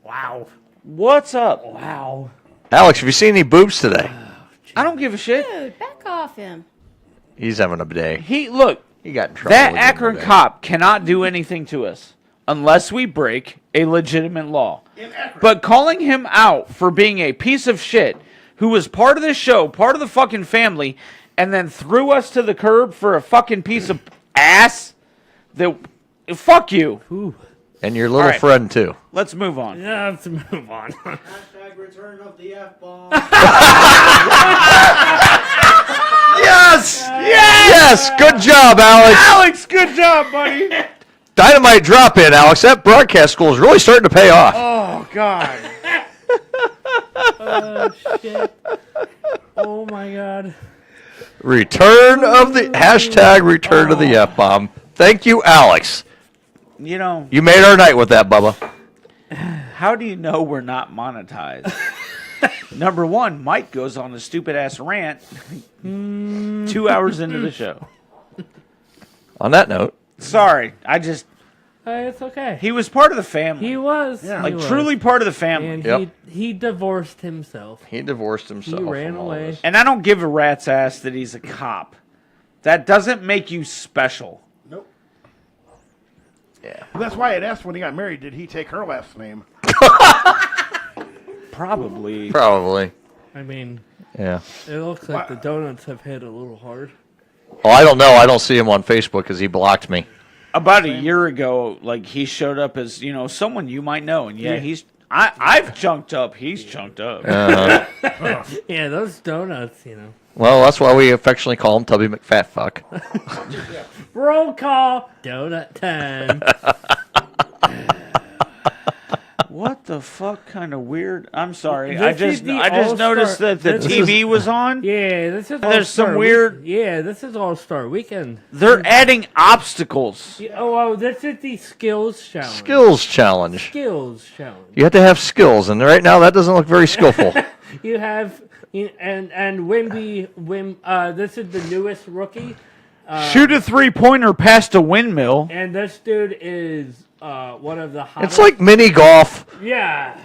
wow, What's up? wow. Alex, have you seen any boobs today? I don't give a shit. Dude, back off him. He's having a day. He look. He got in trouble. That with him Akron today. cop cannot do anything to us unless we break a legitimate law. But calling him out for being a piece of shit who was part of this show, part of the fucking family, and then threw us to the curb for a fucking piece of ass, that fuck you. Ooh. And your little All right. friend, too. Let's move on. Yeah, let's move on. Return of the F-bomb. Yes! Yes! Good job, Alex. Alex, good job, buddy. Dynamite drop in, Alex. That broadcast school is really starting to pay off. Oh, God. Oh, shit. Oh, my God. Return of the #return of the F-bomb. Thank you, Alex. You know, You made our night with that, Bubba. how do you know we're not monetized? Number one, Mike goes on a stupid ass rant 2 hours into the show. On that note, Sorry, It's okay. he was part of the family. He was. Like he was. truly part of the family. And Yep. he divorced himself. he divorced himself. He ran from all away. this. And I don't give a rat's ass that he's a cop. That doesn't make you special. Nope. Yeah. Well, that's why I'd asked when he got married, did he take her last name? Probably. Probably. I mean, Yeah. it looks like the donuts have hit a little hard. Oh, I don't know. I don't see him on Facebook because he blocked me. About a year ago, like he showed up as, someone you might know, and I've chunked up, he's chunked up. Uh-huh. Yeah, those donuts, Well, that's why we affectionately call him Tubby McFatfuck. Roll call. Donut time. What the fuck kind of weird? I'm sorry. This is the I just All-Star- noticed that the this TV was on. Yeah, this is There's some All-Star weird. Yeah, this is All-Star Weekend. They're adding obstacles. Yeah, oh, this is the skills challenge. Skills challenge. Skills challenge. You have to have skills, and right now that doesn't look very skillful. You have and Wimby, this is the newest rookie. Shoot a 3-pointer past a windmill. And this dude is one of the hottest. It's like mini golf yeah.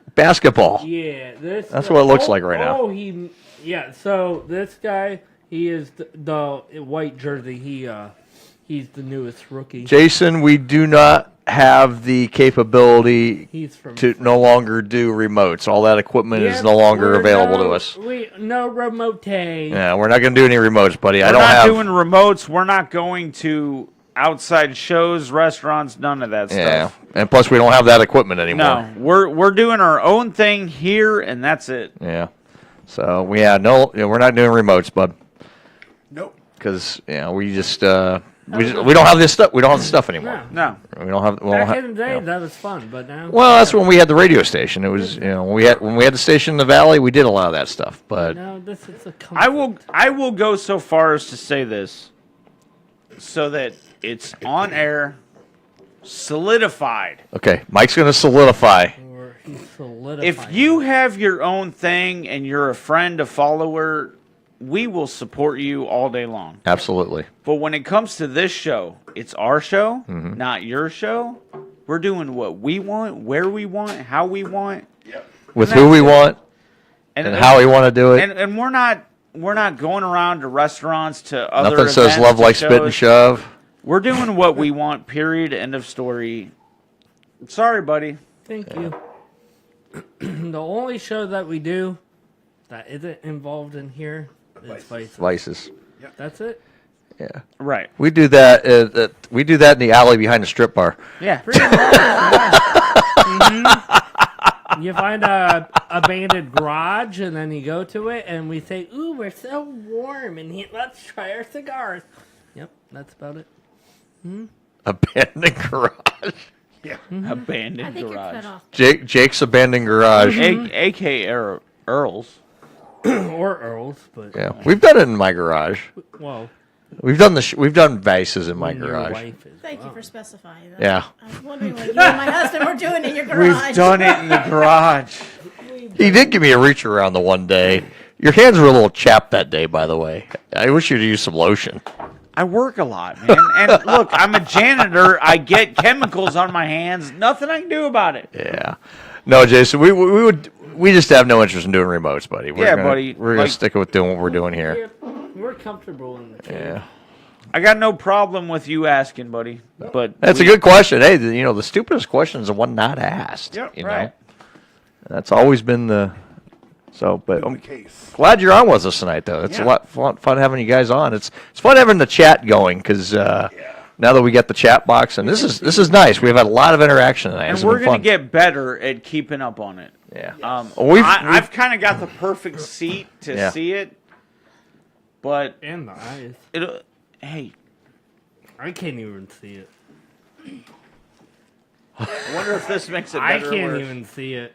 / basketball. Yeah, That's what it looks like right now. Oh, so this guy, he is the white jersey. He's the newest rookie. Jason, we do not have the capability He's from to no longer do remotes. All that equipment is Yep, no longer we're available to no- us. No remote tay. Yeah, we're not going to do any remotes, buddy. We're not doing remotes. We're not going to outside shows, restaurants, none of that Yeah, stuff. and plus we don't have that equipment anymore. No, we're doing our own thing here, and that's it. Yeah, so we're not doing remotes, bud. Nope. Because we just we don't have this stuff. We don't have the stuff anymore. No. We don't have. Back in the day, that was fun, but now. Well, that's when we had the radio station. It was when we had the station in the valley. We did a lot of that stuff, but No, this is a I will go so far as to say this, so that it's on air, solidified. okay, Mike's going to solidify. Solidifying. If you have your own thing and you're a friend, a follower, we will support you all day long. Absolutely. But when it comes to this show, it's our show, Mhm. not your show. We're doing what we want, where we want, how we want. With And who that's we it. want and how we want to do it. And we're not going around to restaurants to other Nothing says events, love to like spit and shows. shove. We're doing what we want, period, end of story. Sorry, buddy. Thank you. The only show that we do that isn't involved in here is Vices. Vices. That's it. Yeah. Right. We do that. We do that in the alley behind the strip bar. Yeah. Pretty much, yeah. Mhm. You find a abandoned garage, and then you go to it, and we say, "Ooh, we're so warm, and let's try our cigars." Yep, that's about it. Hmm? Abandoned garage. Yeah. Abandoned I think you're garage. cut off. Jake's abandoned garage. A.K.A. Earl's. Or Earl's, but Yeah, we've done it in my garage. well, We've done vices in my garage. Thank you for specifying that. Yeah. I was wondering what you and my husband were doing in your garage. We've done it in the garage. He did give me a reach around the one day. Your hands were a little chapped that day, by the way. I wish you'd use some lotion. I work a lot, man. And look, I'm a janitor. I get chemicals on my hands. Nothing I can do about it. Yeah. No, Jason, we just have no interest in doing remotes, buddy. Buddy. We're gonna stick with doing what we're doing here. We're comfortable in the chair. Yeah. I got no problem with you asking, buddy. But That's a good question. Hey, the stupidest question is the one not asked. Yep, you right. know? That's always been the. So, but I'm case. glad you're on with us tonight, though. It's a lot fun having you guys on. It's fun having the chat going because now that we got the chat box, and this is nice. We've had a lot of interaction tonight. And we're going to get better at keeping up on it. Yeah. I've kind of got the perfect seat to see it, but and the eyes. Hey, I can't even see it. I wonder if this makes it better. I or can't worse. even see it.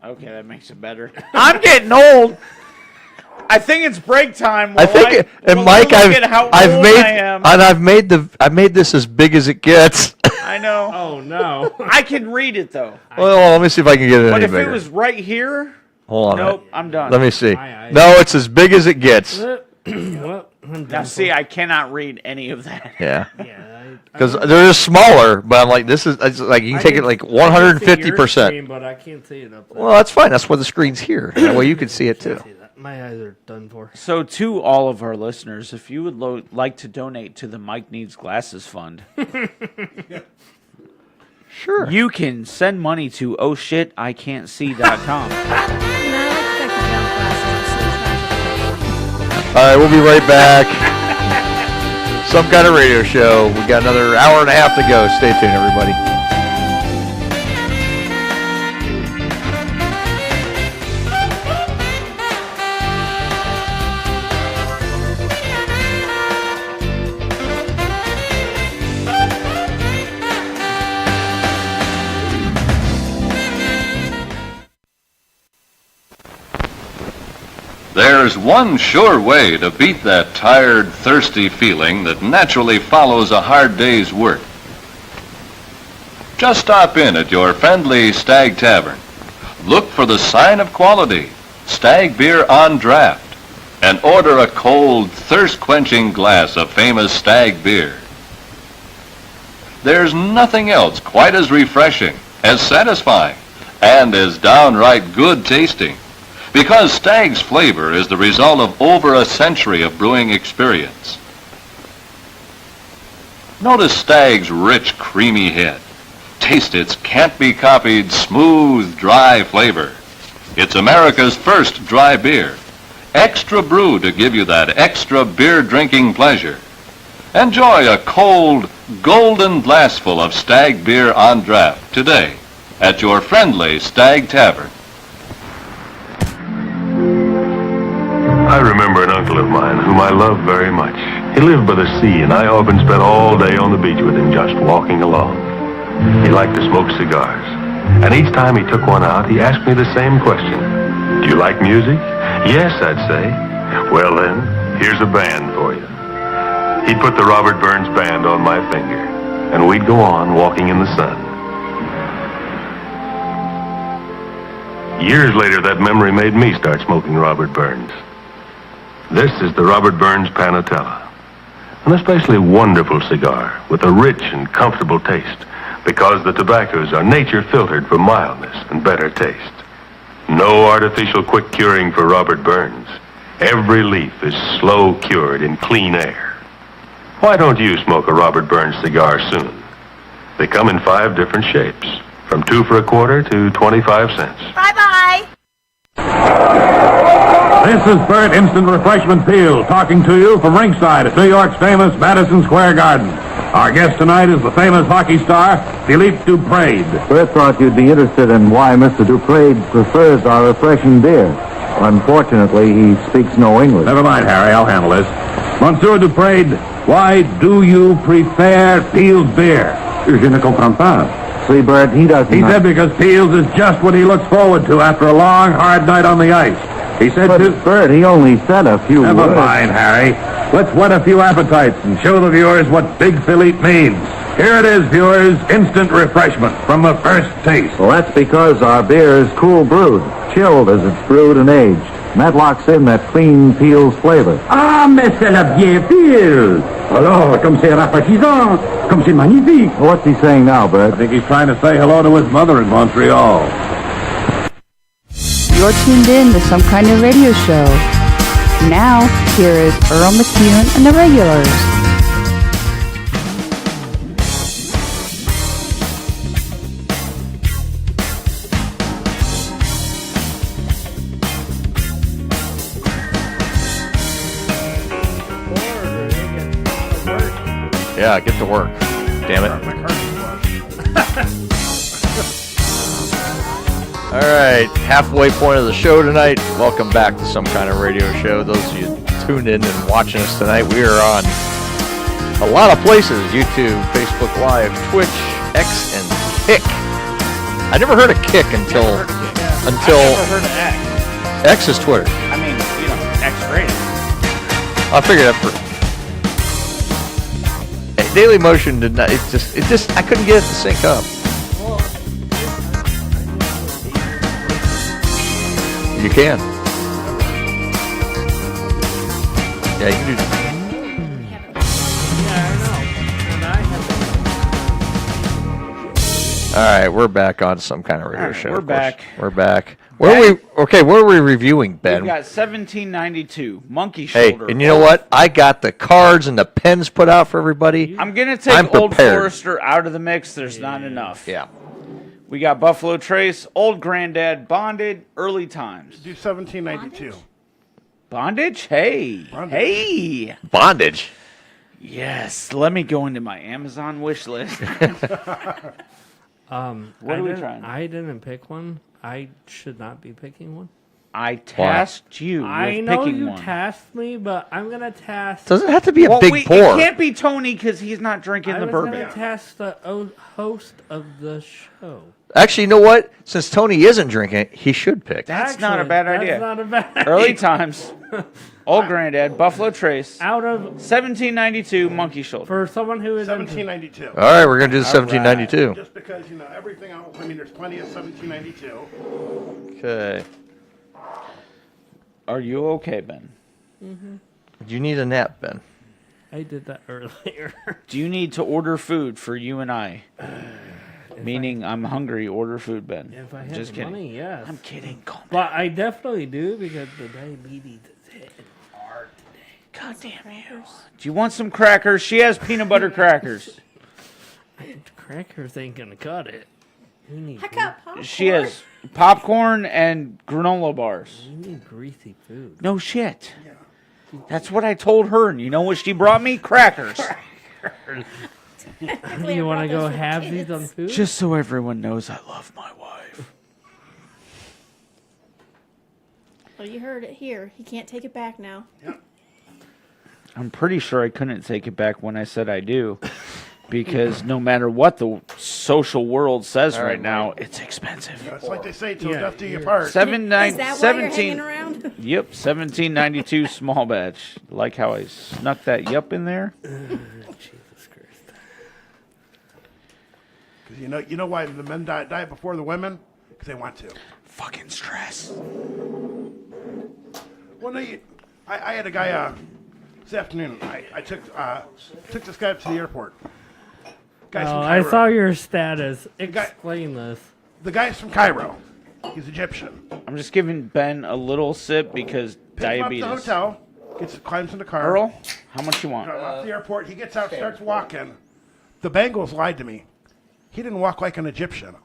Okay, that makes it better. I'm getting old. I think it's break time. I think, and Mike, I've made this as big as it gets. I know. Oh no! I can read it though. Well, let me see if I can get it But any if bigger. it was right here, Hold on. nope, I'm done. Let me see. No, it's as big as it gets. Well, now see, I cannot read any of that. Yeah. Because they're just smaller, but I'm like, this is it's like you can take it like 150%. But I can't see it up there. Well, that's fine. That's why the screen's here. That way you can see it too. My eyes are done for. So, to all of our listeners, if you would like to donate to the Mike Needs Glasses Fund, sure, you can send money to ohshiticant'tsee.com. All right, we'll be right back. Some kind of radio show. We got another hour and a half to go. Stay tuned, everybody. There's one sure way to beat that tired, thirsty feeling that naturally follows a hard day's work. Just stop in at your friendly Stag Tavern. Look for the sign of quality, Stag Beer on Draft, and order a cold, thirst-quenching glass of famous Stag Beer. There's nothing else quite as refreshing, as satisfying, and as downright good tasting. Because Stag's flavor is the result of over a century of brewing experience. Notice Stag's rich, creamy head. Taste its can't-be-copied, smooth, dry flavor. It's America's first dry beer. Extra brew to give you that extra beer-drinking pleasure. Enjoy a cold, golden glassful of Stag Beer on Draft today at your friendly Stag Tavern. I remember an uncle of mine whom I loved very much. He lived by the sea, and I often spent all day on the beach with him just walking along. He liked to smoke cigars, and each time he took one out, he asked me the same question. Do you like music? Yes, I'd say. Well then, here's a band for you. He'd put the Robert Burns band on my finger, and we'd go on walking in the sun. Years later, that memory made me start smoking Robert Burns. This is the Robert Burns Panatella, an especially wonderful cigar with a rich and comfortable taste because the tobaccos are nature filtered for mildness and better taste. No artificial quick curing for Robert Burns. Every leaf is slow cured in clean air. Why don't you smoke a Robert Burns cigar soon? They come in 5 different shapes, from 2 for a quarter to 25 cents. Bye-bye. This is Bert Instant Refreshment Field talking to you from ringside at New York's famous Madison Square Garden. Our guest tonight is the famous hockey star, Philippe Duprade. Bert thought you'd be interested in why Mr. Duprade prefers our refreshing beer. Unfortunately, he speaks no English. Never mind, Harry, I'll handle this. Monsieur Duprade, why do you prefer Peel's beer? Je ne comprends pas. See, Bert, he doesn't... He said because Peel's is just what he looks forward to after a long, hard night on the ice. He said Bert, he only said a few Never words. mind, Harry. Let's whet a few appetites and show the viewers what Big Philippe means. Here it is, viewers, instant refreshment from the first taste. Well, that's because our beer is cool brewed, chilled as it's brewed and aged. And that locks in that clean Peel's flavor. Ah, mais c'est la bien pile. Alors, comme c'est rafraîchissant, comme c'est magnifique. What's he saying now, Bert? I think he's trying to say hello to his mother in Montreal. You're tuned in to Some Kind of Radio Show. Now, here is Earl McCune and the Regulars. Yeah, get to work. Damn it. All right, halfway point of the show tonight. Welcome back to Some Kind of Radio Show. Those of you tuned in and watching us tonight, we are on a lot of places: YouTube, Facebook Live, Twitch, X, and Kick. I never heard of Kick until I never heard of X. X is Twitter. I mean, X-rated. I figured that. Daily Motion did not. It just. I couldn't get it to sync up. You can. Yeah, you can do that. All right, we're back on Some Kind of Radio Show. We're back. We're back. Where are we reviewing, Ben? We've got 1792 Monkey Hey, Shoulder. and you know what? I got the cards and the pens put out for everybody. I'm gonna take I'm Old prepared. Forester out of the mix. There's not enough. Yeah. We got Buffalo Trace, Old Granddad, Bonded, Early Times. Do 1792. Bondage? Hey. Bondage. Hey. Bondage. Yes. Let me go into my Amazon wish list. What are we trying? I didn't pick one. I should not be picking one. I tasked you with I know picking you one. tasked me, but I'm gonna task. Doesn't have to be a Well, big pour. It can't be Tony because he's not drinking I the was bourbon. gonna task the host of the show. Actually, you know what? Since Tony isn't drinking, he should pick. That's not a bad idea. That's not a bad Early idea. Times, Old Granddad, Buffalo Trace, Out of 1792 Monkey Shoulder. for someone who is 1792. All right, we're going to do the 1792. Just because, everything else, there's plenty of 1792. Okay. Are you okay, Ben? Mm-hmm. Do you need a nap, Ben? I did that earlier. Do you need to order food for you and I? Meaning, I'm hungry. Order food, Ben. If I had Just the kidding. money, yes. I'm kidding. Calm down. But I definitely do because the diabetes is hitting hard today. God damn you. Do you want some crackers? She has peanut butter crackers. Crackers ain't gonna cut it. You need I got popcorn. She has popcorn and granola bars. You need greasy food. No shit. That's what I told her, and you know what she brought me? Crackers. You want to go halvesies on food? Just so everyone knows I love my wife. Well, you heard it here. He can't take it back now. I'm pretty sure I couldn't take it back when I said I do. Because no matter what the social world says right now, it's expensive. It's like they say, till death do you part. Is that why you're hanging around? Yep, 1792 small batch. Like how I snuck that yup in there. Jesus Christ. Because you know why the men die before the women? Because they want to. Fucking stress. Well, no, I had a guy this afternoon. I took this guy up to the airport. Guy's from I Cairo. saw your status. Explain this. The guy's from Cairo. He's Egyptian. I'm just giving Ben a little sip because Picks him up diabetes. to the hotel. Climbs in the car. Earl, how much you want? Off the airport. He gets out, starts walking. The Bengals lied to me. He didn't walk like an Egyptian.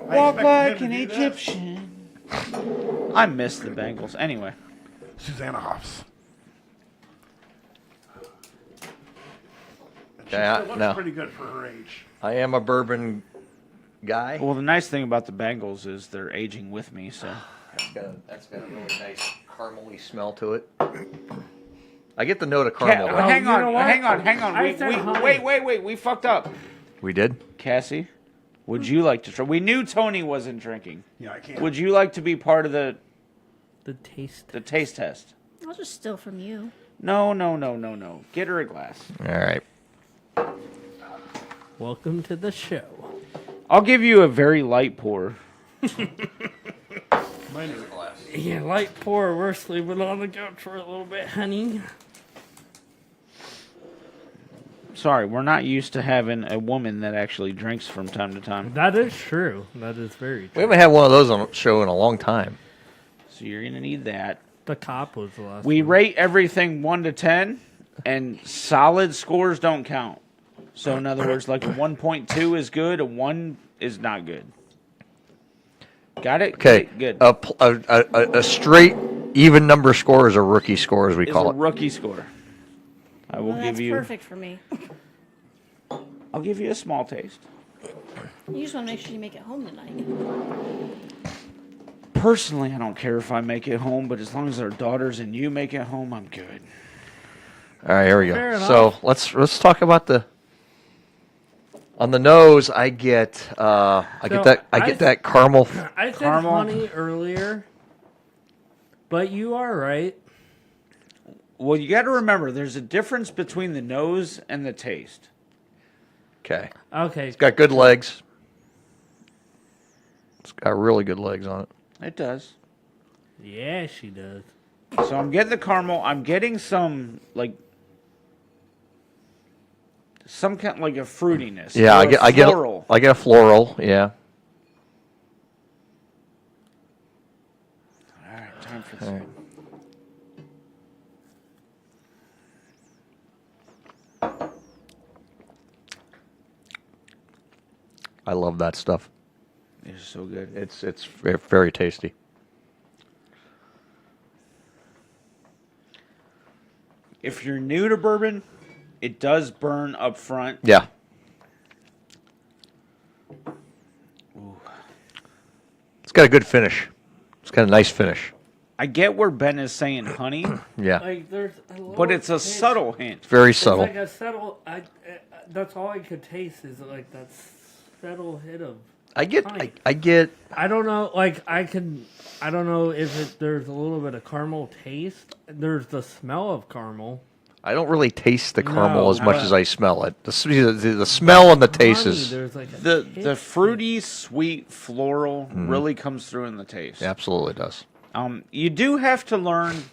Walk like an Egyptian. I miss the Bengals. Anyway. Susanna Hoffs. Yeah, She looks no. pretty good for her age. I am a bourbon guy. Well, the nice thing about the Bengals is they're aging with me, so. That's got a really nice caramely smell to it. I get the note of caramel. though. Hang you know on, what? hang on. I said honey. Wait. We fucked up. We did? Cassie, would you like to try? We knew Tony wasn't drinking. Yeah, I can't. Would you like to be part of the taste test? Oh I'll just steal from you. No. Get her a glass. All right. Welcome to the show. I'll give you a very light pour. Mine is a glass. Yeah, light pour. We're sleeping on the couch for a little bit, honey. Sorry, we're not used to having a woman that actually drinks from time to time. That is true. That is very true. We haven't had one of those on the show in a long time. So you're going to need that. The cop was the last We one. rate everything 1 to 10, and solid scores don't count. So in other words, like a 1.2 is good, a 1 is not good. Got it? Okay. Good. A straight even number score is a rookie score, as we Is call a it. rookie score. I will Well, give that's you. perfect for me. I'll give you a small taste. You just want to make sure you make it home tonight. Personally, I don't care if I make it home, but as long as our daughters and you make it home, I'm good. All right, here we go. Fair So enough. let's talk about the. On the nose, I get that caramel. I said Caramel. honey earlier, but you are right. Well, you got to remember, there's a difference between the nose and the taste. Okay. Okay. It's got good legs. It's got really good legs on it. It does. Yeah, she does. So I'm getting the caramel. I'm getting some some kind like a fruitiness. Yeah, or I a get floral. I get a floral. Yeah. All right, time for this. All right. I love that stuff. It's so good. It's very tasty. If you're new to bourbon, it does burn up front. Yeah. It's got a good finish. It's got a nice finish. I get where Ben is saying honey, Yeah. Like there's a but it's a subtle hint. Very It's subtle. like a subtle. That's all I could taste is like that subtle hit of. I get. honey. I get. I don't know. Like I don't know if there's a little bit of caramel taste. There's the smell of caramel. I don't really taste the caramel No, as much but- as I smell it. The smell and the taste Honey, is there's like a The hit. fruity, sweet, floral really comes through in the taste. absolutely does. You do have to learn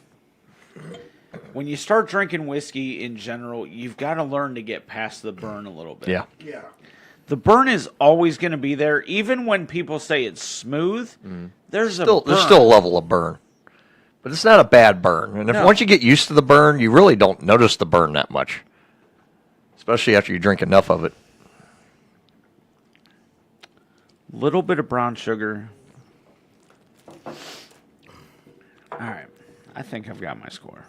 when you start drinking whiskey in general. You've got to learn to get past the burn a little bit. Yeah. Yeah. The burn is always going to be there, even when people say it's smooth. There's There's burn. still a level of burn, but it's not a bad burn. And if No. once you get used to the burn, you really don't notice the burn that much, especially after you drink enough of it. Little bit of brown sugar. All right, I think I've got my score.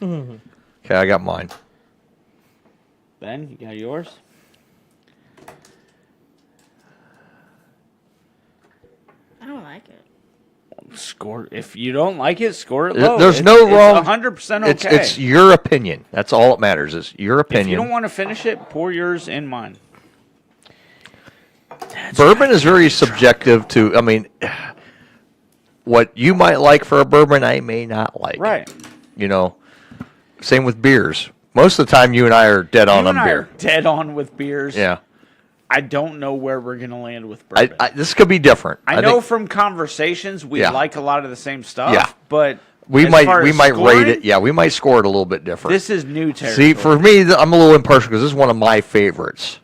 Okay, I got mine. Ben, you got yours? I don't like it. Score. If you don't like it, score it low. There's no wrong. It's 100% okay. It's your opinion. That's all that matters. Is your opinion. If you don't want to finish it, pour yours in mine. Bourbon is very subjective to. I mean, what you might like for a bourbon, I may not like. Right. You know, same with beers. Most of the time, you and I are dead on You and I beer. are dead on with beers. Yeah. I don't know where we're going to land with bourbon. This could be different. I know think from conversations we Yeah. like a lot of the same stuff. Yeah. But we as might far as rate scoring, it. Yeah, we might score it a little bit different. This is new territory. See, for me, I'm a little impartial because this is one of my favorites.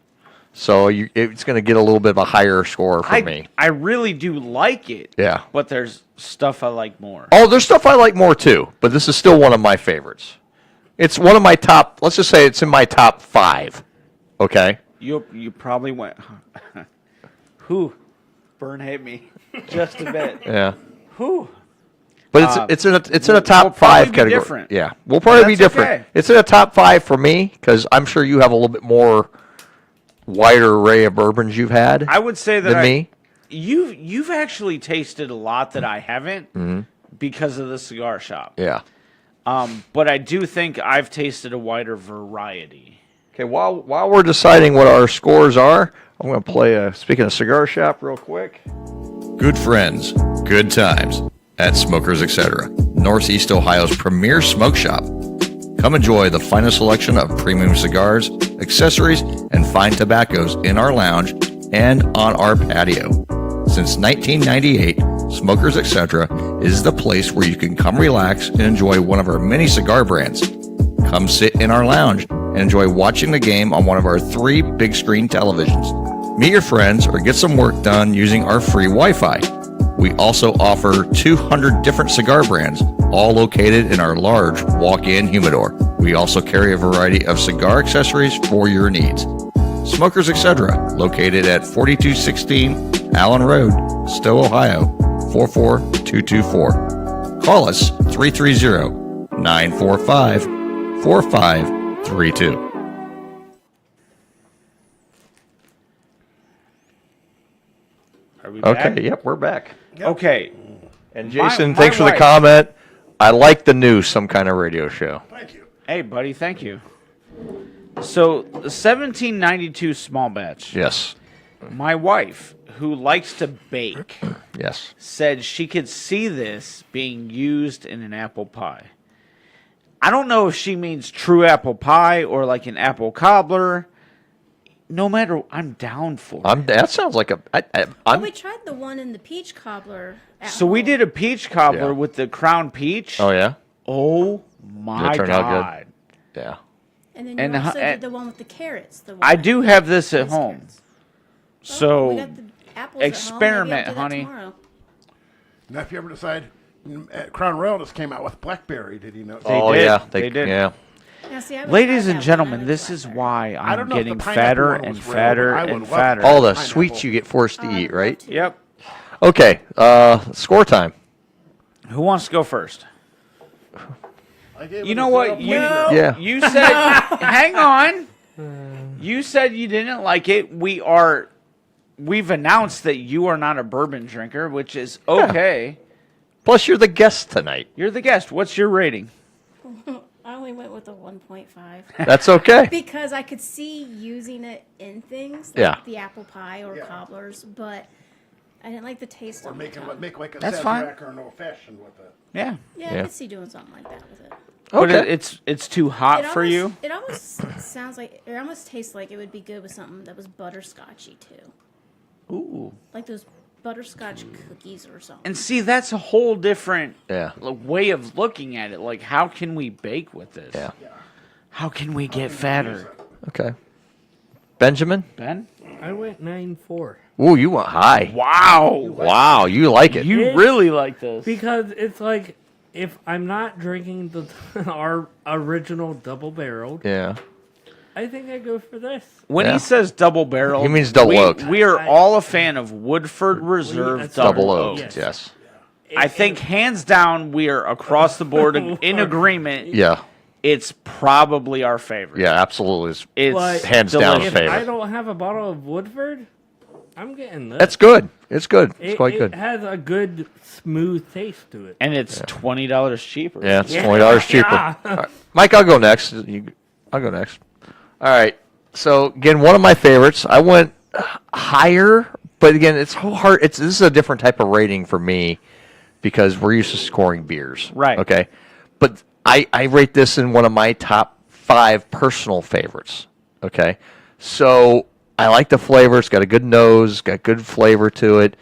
So it's going to get a little bit of a higher score for me. I really do like it. Yeah. But there's stuff I like more. Oh, there's stuff I like more too, but this is still one of my favorites. It's one of my top. Let's just say it's in my top 5. Okay. You probably went. Whew. Burn hit me just a bit. Yeah. Whew. But it's in a we'll top 5 probably be category. different. Yeah, we'll probably be That's different. okay. It's in a top 5 for me because I'm sure you have a little bit more wider array of bourbons you've had. I would say that than me. You've actually tasted a lot that I haven't because of the cigar shop. Yeah. But I do think I've tasted a wider variety. Okay, while we're deciding what our scores are, I'm going to play speaking of cigar shop real quick. Good friends, good times at Smokers Etc., Northeast Ohio's premier smoke shop. Come enjoy the finest selection of premium cigars, accessories, and fine tobaccos in our lounge and on our patio. Since 1998, Smokers Etc. is the place where you can come relax and enjoy one of our many cigar brands. Come sit in our lounge and enjoy watching the game on one of our 3 big screen televisions. Meet your friends or get some work done using our free Wi-Fi. We also offer 200 different cigar brands, all located in our large walk-in humidor. We also carry a variety of cigar accessories for your needs. Smokers Etc., located at 4216 Allen Road, Stowe, Ohio, 44224. Call us 330-945-4532. Are we back? Okay, yep, we're back. Okay. And Jason, My thanks for the wife- comment. I like the new Some Kind of Radio Show. Thank you. Hey, buddy, thank you. So, the 1792 small batch. Yes. My wife, who likes to bake, Yes. said she could see this being used in an apple pie. I don't know if she means true apple pie or like an apple cobbler. No matter, I'm down for it. That sounds like We tried the one in the peach cobbler. So we did a peach cobbler Yeah. with the crown peach. Oh, yeah? Oh Did my it turn out God! good? Yeah. And then And you also ho- did the one with the carrots. The I one do have this at home. So we got the apples experiment, at home. Maybe I'll do that honey. tomorrow. Now, if you ever decide, Crown Royal just came out with blackberry. Did you know? They did. Yeah. Now, see, I would Ladies try and that gentlemen, one. this is why I I'm don't know if the getting pineapple fatter one and was real, fatter but I would and love fatter. All the Pineapple. sweets you get forced to eat, right? Yep. Okay, score time. Who wants to go first? I gave You it know a what? 0.0. Yeah. You said, hang on. You said you didn't like it. We've announced that you are not a bourbon drinker, which is okay. Plus, you're the guest tonight. You're the guest. What's your rating? I only went with a 1.5. That's okay. Because I could see using it in things like Yeah. the apple pie or cobblers, but I didn't like the taste Or of make it. a That's fine. Sazerac or an old fashioned with it. Yeah. Yeah, Yeah. I could see doing something like that with it. But Okay. it's too hot for you. It almost sounds like, it almost tastes like it would be good with something that was butterscotchy too. Ooh. Like those butterscotch cookies or something. And see, that's a whole different Yeah. way of looking at it. Like, how can we bake with this? Yeah. How can we get fatter? Okay. Benjamin? Ben? I went 9.4. Ooh, you went high. Wow. Wow, you like it. You really like this. Because it's like, if I'm not drinking our original double barreled, Yeah. I think I go for this. When Yeah. he says double barrel, He means double oaked. We are all a fan of Woodford Reserve that's Double double oaked, oaked. yes. I think hands down we are across the board in agreement. Yeah. It's probably our favorite. Yeah, absolutely. It's But hands down delicious. if I favorite. don't have a bottle of Woodford, I'm getting this. That's good. It's good. It's quite It good. has a good, smooth taste to it. And it's $20 cheaper. Yeah, it's $20 cheaper. Yeah. All right. Mike, I'll go next. I'll go next. All right. So again, one of my favorites. I went higher, but again, it's so hard. This is a different type of rating for me because we're used to scoring beers. Right. Okay. But I rate this in one of my top 5 personal favorites. Okay. So I like the flavor. It's got a good nose, got good flavor to it.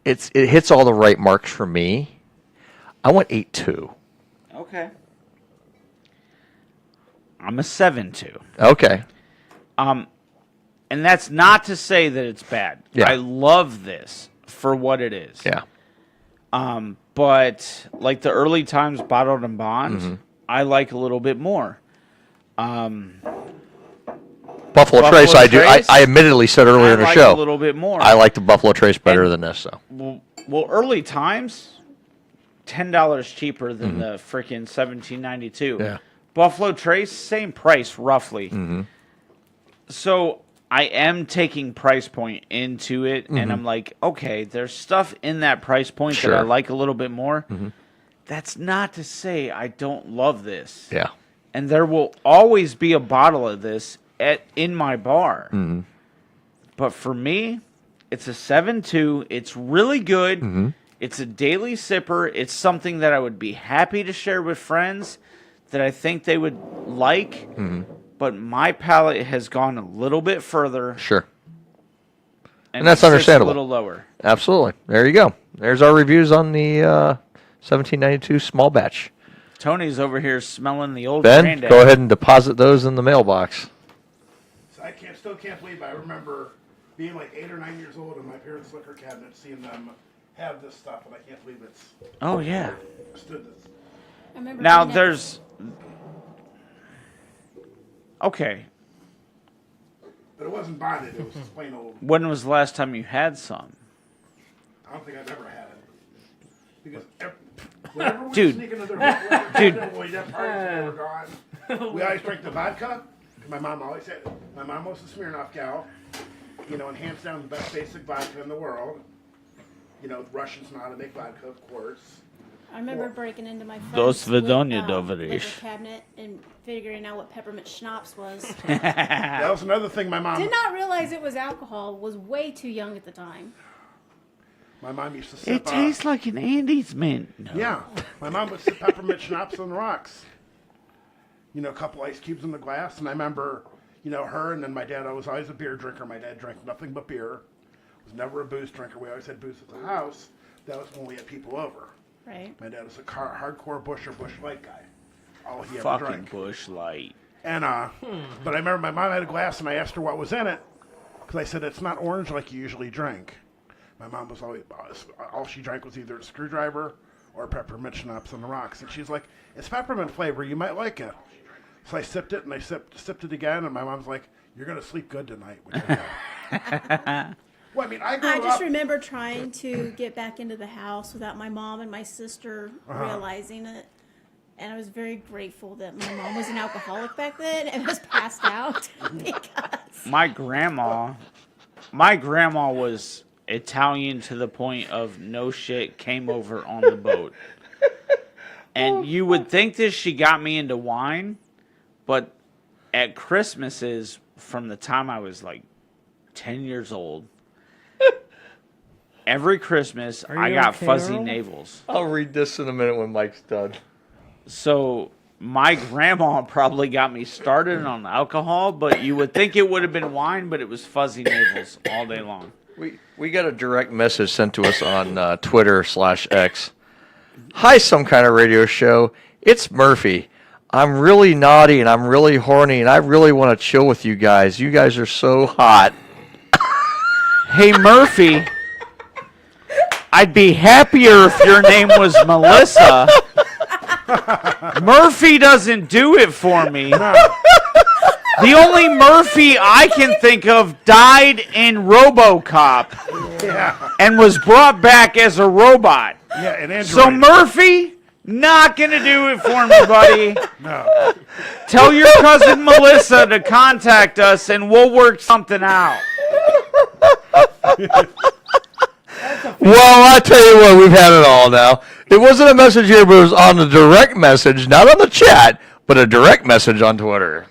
It hits all the right marks for me. I went 8.2. Okay. I'm a 7.2. Okay. And that's not to say that it's bad. Yeah. I love this for what it is. Yeah. But like the early times bottled and bond, Mm-hmm. I like a little bit more. Buffalo Trace, I do. Trace, I admittedly said earlier in the like show. a little bit more. I like the Buffalo Trace better than this, though. Well, early times, $10 cheaper than Mhm. the freaking 1792. Yeah. Buffalo Trace, same price roughly. Mm-hmm. So I am taking price point into it, and Mhm. I'm like, okay, there's stuff in that price point that I Sure. like a little bit more. Mhm. That's not to say I don't love this. Yeah. and there will always be a bottle of this in my bar. Mm-hmm. But for me, it's a 7.2. It's really good. Mm-hmm. It's a daily sipper. It's something that I would be happy to share with friends that I think they would like. Mm-hmm. But my palate has gone a little bit further. Sure. And it that's sits understandable. A little lower. Absolutely. There you go. There's our reviews on the 1792 small batch. Tony's over here smelling the old Ben, Granddad. go ahead and deposit those in the mailbox. So I still can't believe I remember being like 8 or 9 years old in my parents' liquor cabinet, seeing them have this stuff, and I can't believe it's. Oh yeah. Stood this. I remember Now being at- there's. Okay. But it wasn't bonded. It was just plain old. When was the last time you had some? I don't think I've ever had it. Because whenever we Dude. sneak into their Dude. when we have parties and they were gone, we always drink the vodka. My mom always said, my mom was a Smirnoff gal, you know, and hands down the best basic vodka in the world. You know, the Russians know how to make vodka, of course. I remember breaking into my Dos friend's Vidania liquor Doverish. cabinet and figuring out what peppermint schnapps was. That was another thing my mom. Did not realize it was alcohol. Was way too young at the time. My mom used to sip. It tastes like an Andes mint. No. Yeah, my mom would sip peppermint schnapps on the rocks. You know, a couple ice cubes in the glass, and I remember, you know, her and then my dad. I was always a beer drinker. My dad drank nothing but beer. Was never a booze drinker. We always had booze at the house. That was when we had people over. Right. My dad was a hardcore Bush or Bush Light guy. All he ever Fucking drank. Bush Light. And but I remember my mom had a glass, and I asked her what was in it, because I said it's not orange like you usually drink. My mom was always all she drank was either a screwdriver or peppermint schnapps on the rocks, and she's like, "It's peppermint flavor. You might like it." So I sipped it, and I sipped it again, and my mom's like, "You're gonna sleep good tonight." Well, I mean, I just remember trying to get back into the house without my mom and my sister realizing it. And I was very grateful that my mom was an alcoholic back then and was passed out because My grandma was Italian to the point of no shit came over on the boat. And you would think that she got me into wine, but at Christmases from the time I was like 10 years old, every Christmas I got fuzzy navels. I'll read this in a minute when Mike's done. So my grandma probably got me started on alcohol, but you would think it would have been wine, but it was fuzzy navels all day long. We got a direct message sent to us on Twitter/X. Hi, some kind of radio show. It's Murphy. I'm really naughty and I'm really horny and I really want to chill with you guys. You guys are so hot. Hey, Murphy. I'd be happier if your name was Melissa. Murphy doesn't do it for me. The only Murphy I can think of died in RoboCop and was brought back as a robot. Yeah, an android. So Murphy, not gonna do it for me, buddy. No. Tell your cousin Melissa to contact us and we'll work something out. Well, I tell you what, we've had it all now. It wasn't a message here, but it was on the direct message, not on the chat, but a direct message on Twitter.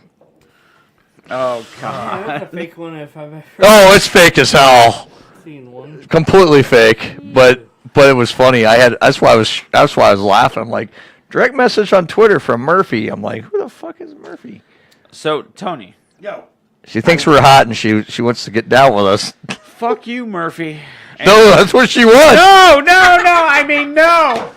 Oh, Yeah, that's a fake one if I've ever Oh, it's fake as hell. seen one. Completely fake, but it was funny. That's why I was laughing. I'm like, direct message on Twitter from Murphy. I'm like, who the fuck is Murphy? So, Tony. Yo. She thinks we're hot and she wants to get down with us. Fuck you, Murphy. No, that's what she wants. No, I mean, no.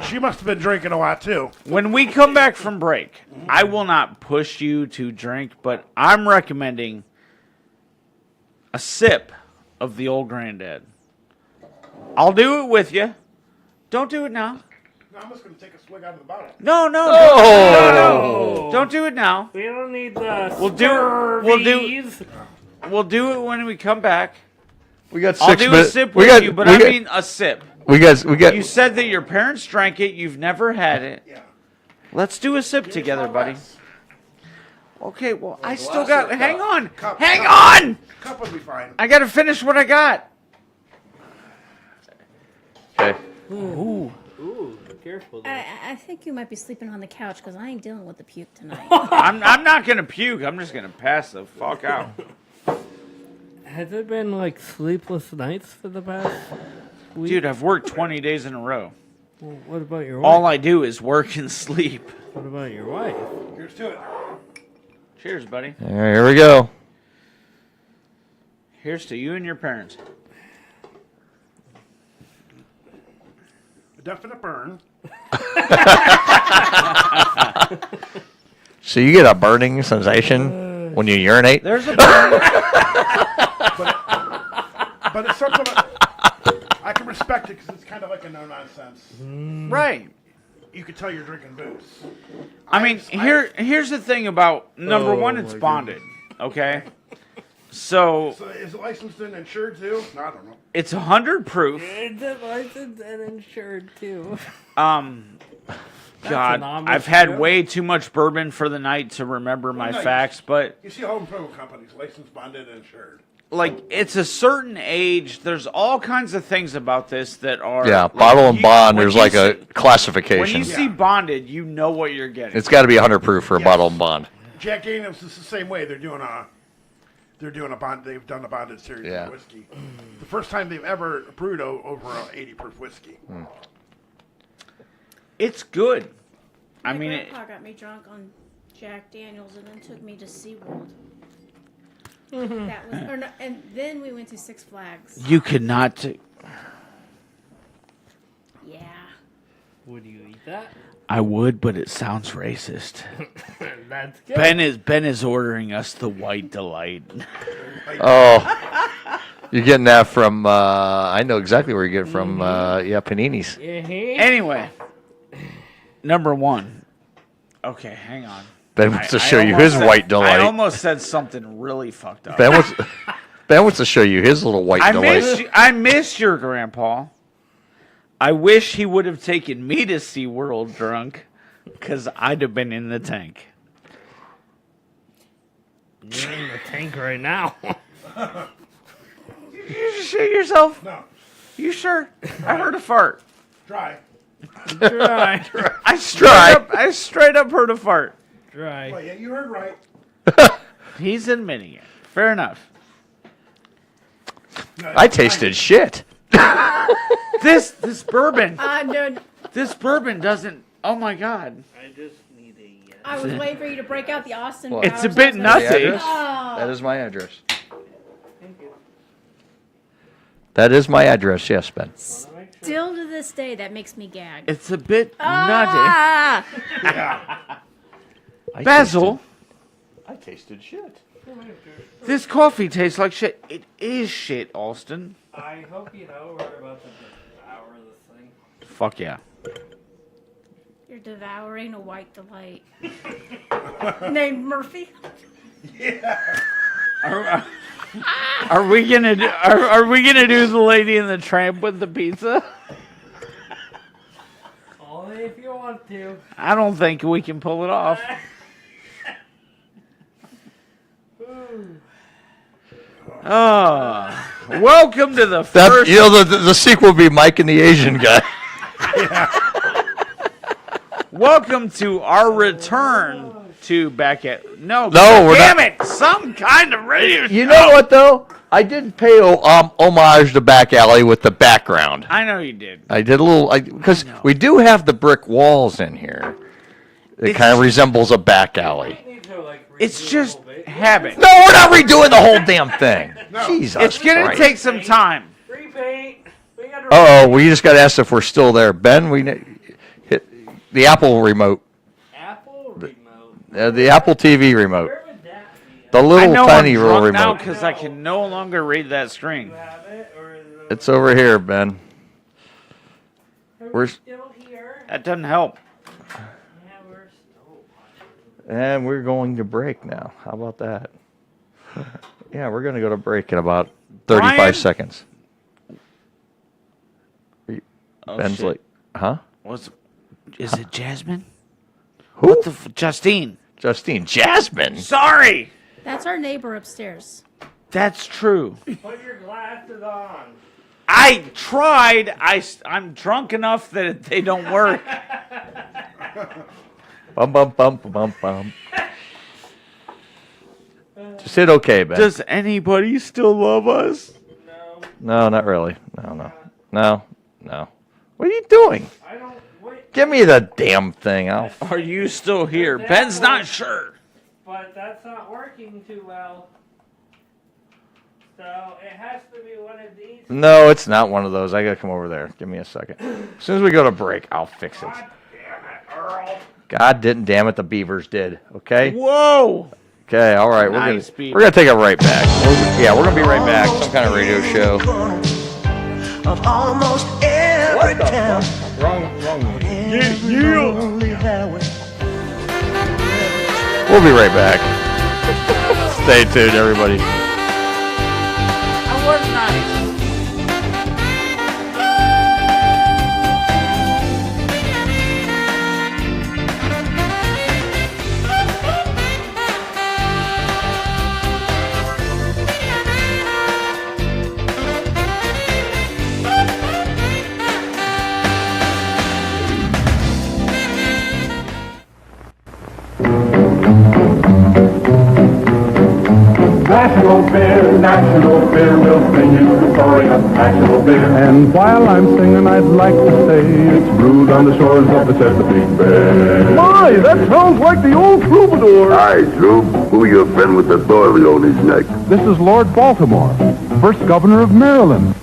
She must have been drinking a lot, too. When we come back from break, I will not push you to drink, but I'm recommending a sip of the old Granddad. I'll do it with you. Don't do it now. No, I'm just going to take a swig out of the bottle. No. Don't do it now. We don't need the We'll do it when we come back. We got 6 I'll do a minutes. sip with you, but I mean a sip. We got. You said that your parents drank it. You've never had it. Yeah. Let's do a sip together, buddy. Okay, well, I still got... Hang on! Hang on! Cup would be fine. I got to finish what I got. Okay. Ooh. Ooh, careful there. I think you might be sleeping on the couch because I ain't dealing with the puke tonight. I'm not gonna puke. I'm just gonna pass the fuck out. Has it been like sleepless nights for the past week? Dude, I've worked 20 days in a row. Well, what about your wife? All I do is work and sleep. What about your wife? Here's to it. Cheers, buddy. All right, here we go. Here's to you and your parents. A definite burn. So you get a burning sensation when you urinate? There's a burn. But it's something I can respect it because it's kind of like a no-nonsense. Right. You could tell you're drinking booze. I mean, here's the thing about number one, it's bonded. Okay? So is it licensed and insured too? No, I don't know. it's 100 proof. It's licensed and insured too. God, an I've had way too much bourbon for the night to remember my facts, but You see home improvement companies, licensed, bonded, and insured. like it's a certain age. There's all kinds of things about this that are like, bottle and bond. when There's you like a see- classification. When you see bonded, you know what you're getting. It's got to be 100 proof for a bottle and bond. Jack Daniels is the same way. They're doing a bond. They've done a bonded series Yeah. of whiskey. The first time they've ever brewed over a 80 proof whiskey. It's good. My grandpa got me drunk on Jack Daniels and then took me to SeaWorld. That was, or no, and then we went to Six Flags. You could not. Yeah. Would you eat that? I would, but it sounds racist. That's good. Ben is ordering us the White Delight. Oh, you're getting that from, I know exactly where you get it from, Panini's. Anyway, number one. Okay, hang on. Ben wants to show you his White Delight. I almost said something really fucked up. Ben wants to show you his little White Delight. I miss your grandpa. I wish he would have taken me to SeaWorld drunk, because I'd have been in the tank. You're in the tank right now. You shit yourself? No. You sure? I heard a fart. Dry. Dry. I straight up heard a fart. Dry. Well, yeah, you heard right. He's admitting it. Fair enough. I tasted shit. This bourbon. No, This bourbon doesn't. Oh my god. I just need a. I was waiting for you to break out the Austin Well, Powers. It's a bit That's nutty. what- Oh. That is my address. That is my address, yes, Ben. Still to this day, that makes me gag. It's a bit Ah! nutty. Basil, I tasted shit. this coffee tastes like shit. It is shit, Alston. I hope you know we're about to devour this thing. Fuck yeah. You're devouring a White Delight. Named Murphy. Are we gonna do? Are we gonna do the Lady and the Tramp with the pizza? Only if you want to. I don't think we can pull it off. Welcome to the first. The sequel will be Mike and the Asian guy. Welcome to our return to back at. No, we're damn not. it! Some kind of radio show. You know what though? I did pay homage to Back Alley with the background. I know you did. I did a little because we do have the brick walls in here. It kind of resembles a back alley. It's just habit. No, we're not redoing the whole damn thing. Jesus, It's gonna Christ. take some time. Repaint. We got Uh-oh, we just got asked if we're still there. Ben, we hit the Apple remote. Apple remote. The Apple TV remote. Where would that be? The I little know tiny I'm little drunk now remote. because I can no longer read that screen. Have it, or is it It's over here, Ben. We're still here? That doesn't help. Yeah, we're still. and we're going to break now. How about that? Yeah, we're going to go to break in about 35 Brian? seconds. Oh, Ben's shit. like, huh? Is it Jasmine? Who? What the Justine? Justine. Jasmine. That's our neighbor upstairs. That's true. Put your glasses on. I tried. I'm drunk enough that they don't work. Bum, bum, bum, bum, bum. Just hit okay, Ben. Does anybody still love us? No, not really. No. What are you doing? Give me the damn thing. Are you still here? Ben's not sure. But that's not working too well. So it has to be one of these. No, it's not one of those. I gotta come over there. Give me a second. As soon as we go to break, I'll fix it. God damn it, Earl. God didn't damn it, the Beavers did. Okay? Whoa! Okay, all right. Nice, we're gonna take it right back. We're gonna be right back. Some kind of radio show. Of almost every town. Wrong. Yeah. We'll be right back. Stay tuned, everybody. That was nice. National beer will sing you the story of national beer. And while I'm singing, I'd like to say it's brewed on the shores of the Chesapeake Bay. My, that sounds like the old troubadour. Hi, Troop. Who your friend with the doily on his neck? This is Lord Baltimore, first governor of Maryland.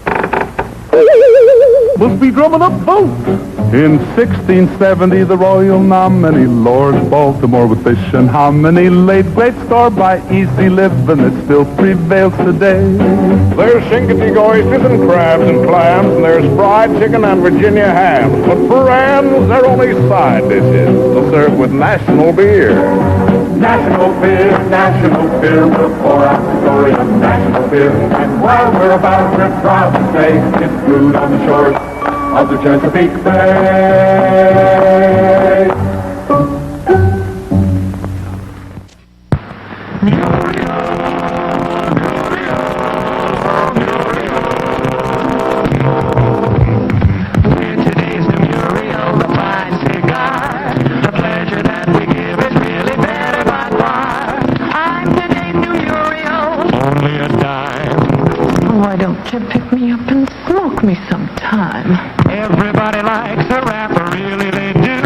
Must be drumming up votes. In 1670, the royal nominee, Lord Baltimore, with fish and hominy, laid great store by easy living that still prevails today. There's shinkety oysters and crabs and clams, and there's fried chicken and Virginia hams. But for Ann's, they're only side dishes. They'll serve with national beer. National beer will pour out the story of national beer. And while we're about, we're proud to say it's brewed on the shores of the Chesapeake Bay. Why don't you pick me up and smoke me sometime? Everybody likes a rapper, really they do.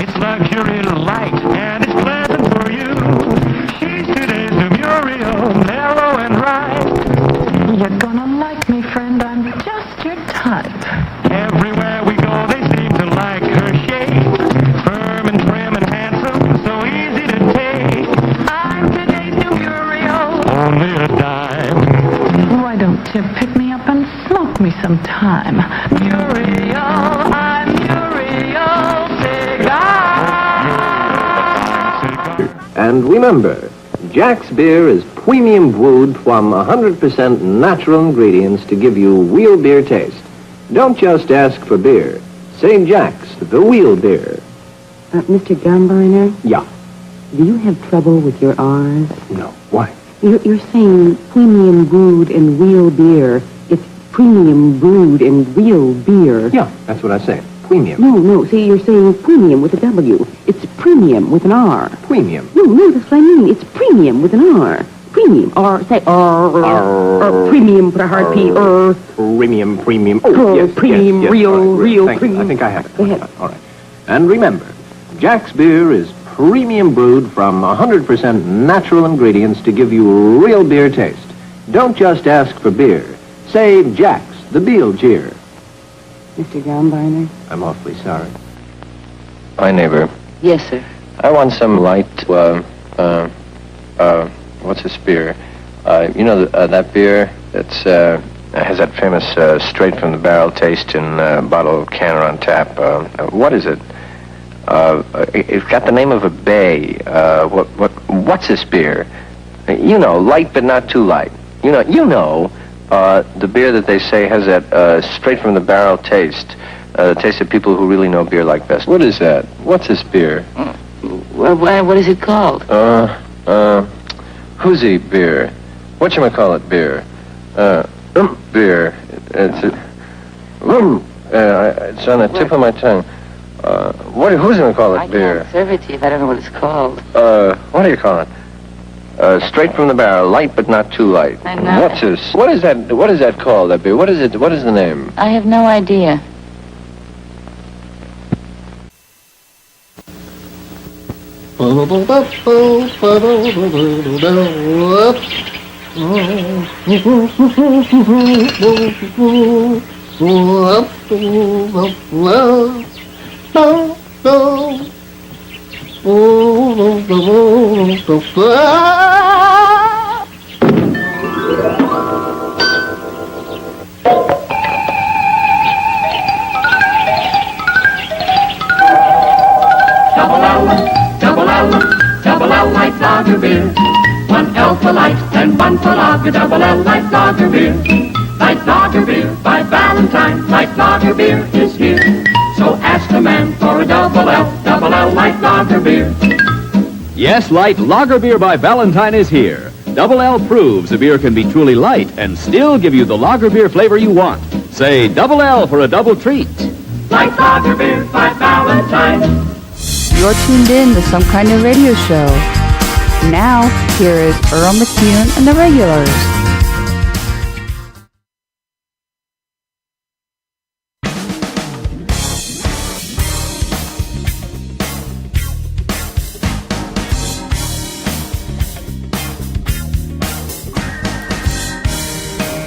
It's luxury light, and it's pleasant for you. She's today's Muriel, narrow and right. You're gonna like me, friend, I'm just your type. Everywhere we go, they seem to like her shape. Firm and trim and handsome, so easy to take. I'm today's new Muriel. Only a dime. Why don't you pick me up and smoke me sometime? Muriel, I'm Muriel Cigar. And remember, Jack's beer is premium brewed from 100% natural ingredients to give you real beer taste. Don't just ask for beer. Say Jack's, the real beer. Mr. Gumbiner, Yeah. do you have trouble with your R's? No. Why? You're saying premium brewed in real beer. It's premium brewed in real beer. Yeah, that's what I say. Premium. No. See, you're saying premium with a W. It's premium with an R. Premium. No, that's what I mean. It's premium with an R. Premium. Or say R. Or premium, put a hard P. Premium. Oh, yes, premium, yes, real, all right, real, thank you. premium. I think I have it. Go ahead. All right. And remember, Jack's beer is premium brewed from 100% natural ingredients to give you real beer taste. Don't just ask for beer. Say Jack's, the Beal Cheer. Mr. Gumbiner? I'm awfully sorry. Hi, neighbor. Yes, sir. I want some light, what's this beer? That beer that's, has that famous straight from the barrel taste in a bottle of can or on tap. What is it? It's got the name of a bay. What's this beer? Light but not too light. The beer that they say has that straight from the barrel taste. The taste of people who really know beer like best. What is that? What's this beer? Well, what is it called? Whoozy beer. Whatchamacallit beer? Beer. It's on the tip of my tongue. Who's going to call it beer? I can't serve it to you if I don't know what it's called. What do you call it? Straight from the barrel, light but not too light. I know. What's this? What is that? What is that called? That beer? What is it? What is the name? I have no idea. Double L light lager beer. 1 L for light and 1 for lager. Double L light lager beer. Light lager beer by Valentine. Light lager beer is here. So ask the man for a double L light lager beer. Yes, light lager beer by Valentine is here. Double L proves a beer can be truly light and still give you the lager beer flavor you want. Say double L for a double treat. Light lager beer by Valentine. You're tuned in to Some Kind of Radio Show. Now, here is Earl McCune and the Regulars.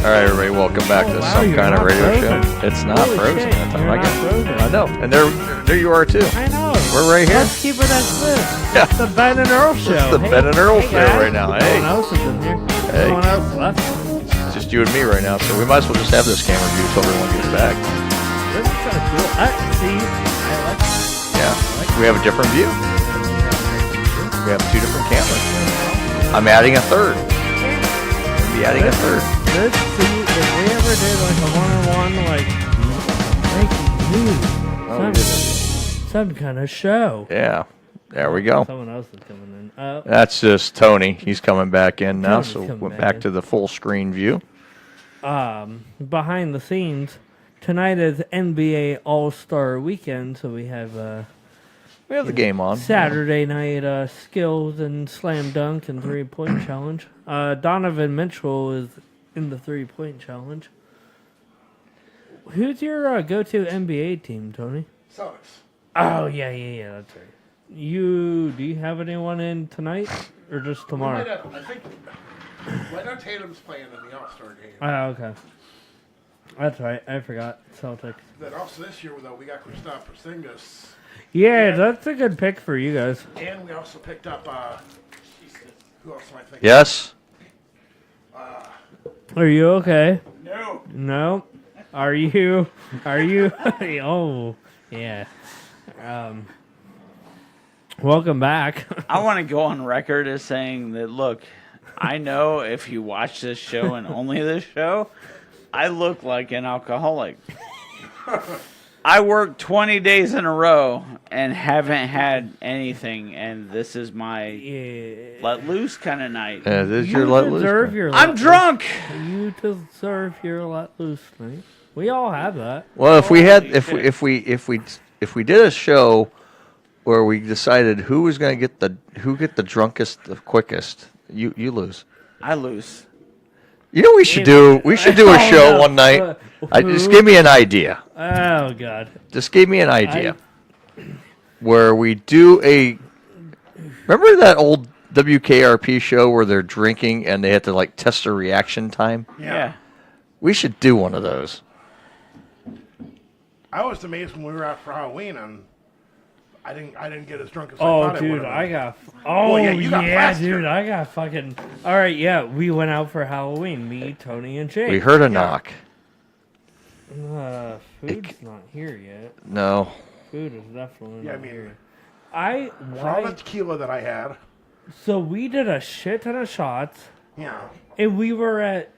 All right, everybody, welcome back to Some Kind of Radio Show. It's not frozen that time. I know, and there you are too. I know. We're right here. Let's keep it as this. It's the Ben and Earl Show. It's the Ben and Earl Show guys. right now. Hey. No one else is in here. Hey. No one else left. It's just you and me right now, so we might as well just have this camera view until everyone gets back. This is kind of cool. See, I like it. Yeah, we have a different view. We have 2 different cameras. I'm adding a third. We'll be adding a third. If we ever did like a one-on-one, like breaking news, some kind of show. Yeah, there we go. Someone else is coming in. That's just Tony. He's coming back in now, Tony's so coming we're back back in. to the full screen view. Behind the scenes, tonight is NBA All-Star Weekend, so we have the game on. Saturday night skills and slam dunk and 3-point challenge. Donovan Mitchell is in the 3-point challenge. Who's your go-to NBA team, Tony? Celtics. Oh yeah, that's right. Do you have anyone in tonight or just tomorrow? I think Leonard Tatum's playing in the All-Star game. Oh, okay. That's right. I forgot Celtics. Then also this year, though, we got Kristaps Porzingis. Yeah, that's a good pick for you guys. And we also picked up, who else am I thinking? Yes. Are you okay? No. No. Are you? Oh, yeah. Welcome back. I want to go on record as saying that, look, I know if you watch this show and only this show, I look like an alcoholic. I worked 20 days in a row and haven't had anything, and this is my let loose kind of night. Yeah, this is your let loose. I'm drunk. You deserve your let loose night. We all have that. Well, if we did a show where we decided who was going to get the drunkest the quickest, you lose. I lose. You know what we should do? We should do a show one night. Just give me an idea. Oh God! Just give me an idea. Where we do a. Remember that old WKRP show where they're drinking and they had to like test their reaction time? Yeah. We should do one of those. I was amazed when we were out for Halloween and I didn't get as drunk as I thought I would. Dude, I got. Oh, well, you got plastered. Dude, I got fucking. All right, yeah, we went out for Halloween. Me, Tony, and Jake. We heard a knock. Food's not here yet. No. Food is definitely not here. For all the tequila that I had. So we did a shit ton of shots. Yeah. And we were at.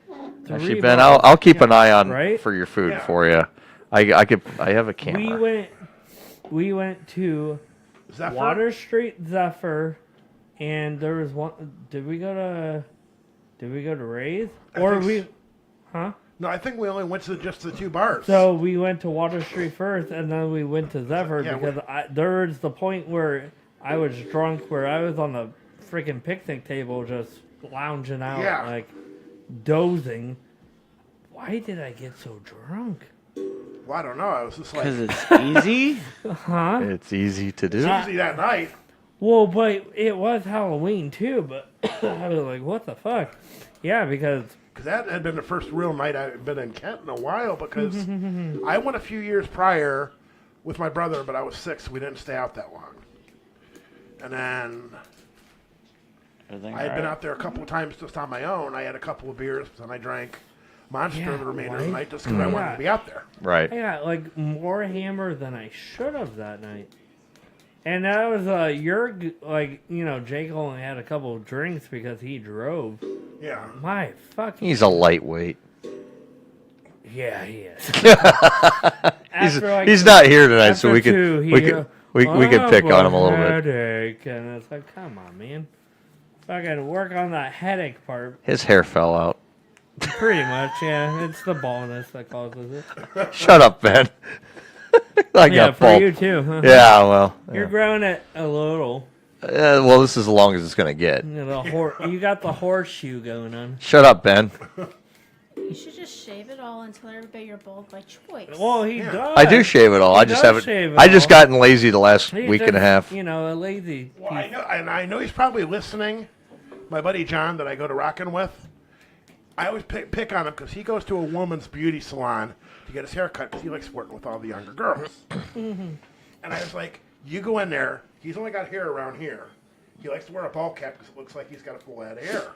Actually, Ben, I'll keep an eye on right? for your food for you. I have a camera. We went to Zephyr? Water Street Zephyr, and there was one. Did we go to Ray's? Huh? No, I think we only went to just the 2 bars. So we went to Water Street first, and then we went to Zephyr Yeah, because there was the point where I was drunk, where I was on the freaking picnic table just lounging out, Yeah. like dozing. Why did I get so drunk? Well, I don't know. I was just like... Because it's easy? Huh? It's easy to do. It's easy that night. Well, but it was Halloween too, but I was like, what the fuck? Yeah, because that had been the first real night I've been in Kent in a while, because I went a few years prior with my brother, but I was 6, so we didn't stay out that long. And then I had been out there a couple of times just on my own. I had a couple of beers, and I drank Monster the remainder of the night just because I wanted to be out there. Right. I got like more hammer than I should have that night. And that was Jake only had a couple of drinks because he drove. Yeah. My fucking. He's a lightweight. Yeah, he is. he's not here tonight, so we can pick on him a little bit. Headache, and it's like, come on, man. Fucking work on that headache part. His hair fell out. Pretty much, yeah. It's the baldness that causes it. Shut up, Ben. I got for bald. you too. Huh? Yeah, well. You're growing it a little. Well, this is as long as it's going to get. You got the horseshoe going on. Shut up, Ben. You should just shave it all and tell everybody you're bald by choice. Well, he does. I do shave it all. I just haven't. I just gotten lazy the last week and a half. You know, a lazy. Well, I know he's probably listening. My buddy John that I go to Rockin' with. I always pick on him because he goes to a woman's beauty salon to get his hair cut because he likes flirting with all the younger girls. And I was like, you go in there. He's only got hair around here. He likes to wear a ball cap because it looks like he's got a full head of hair.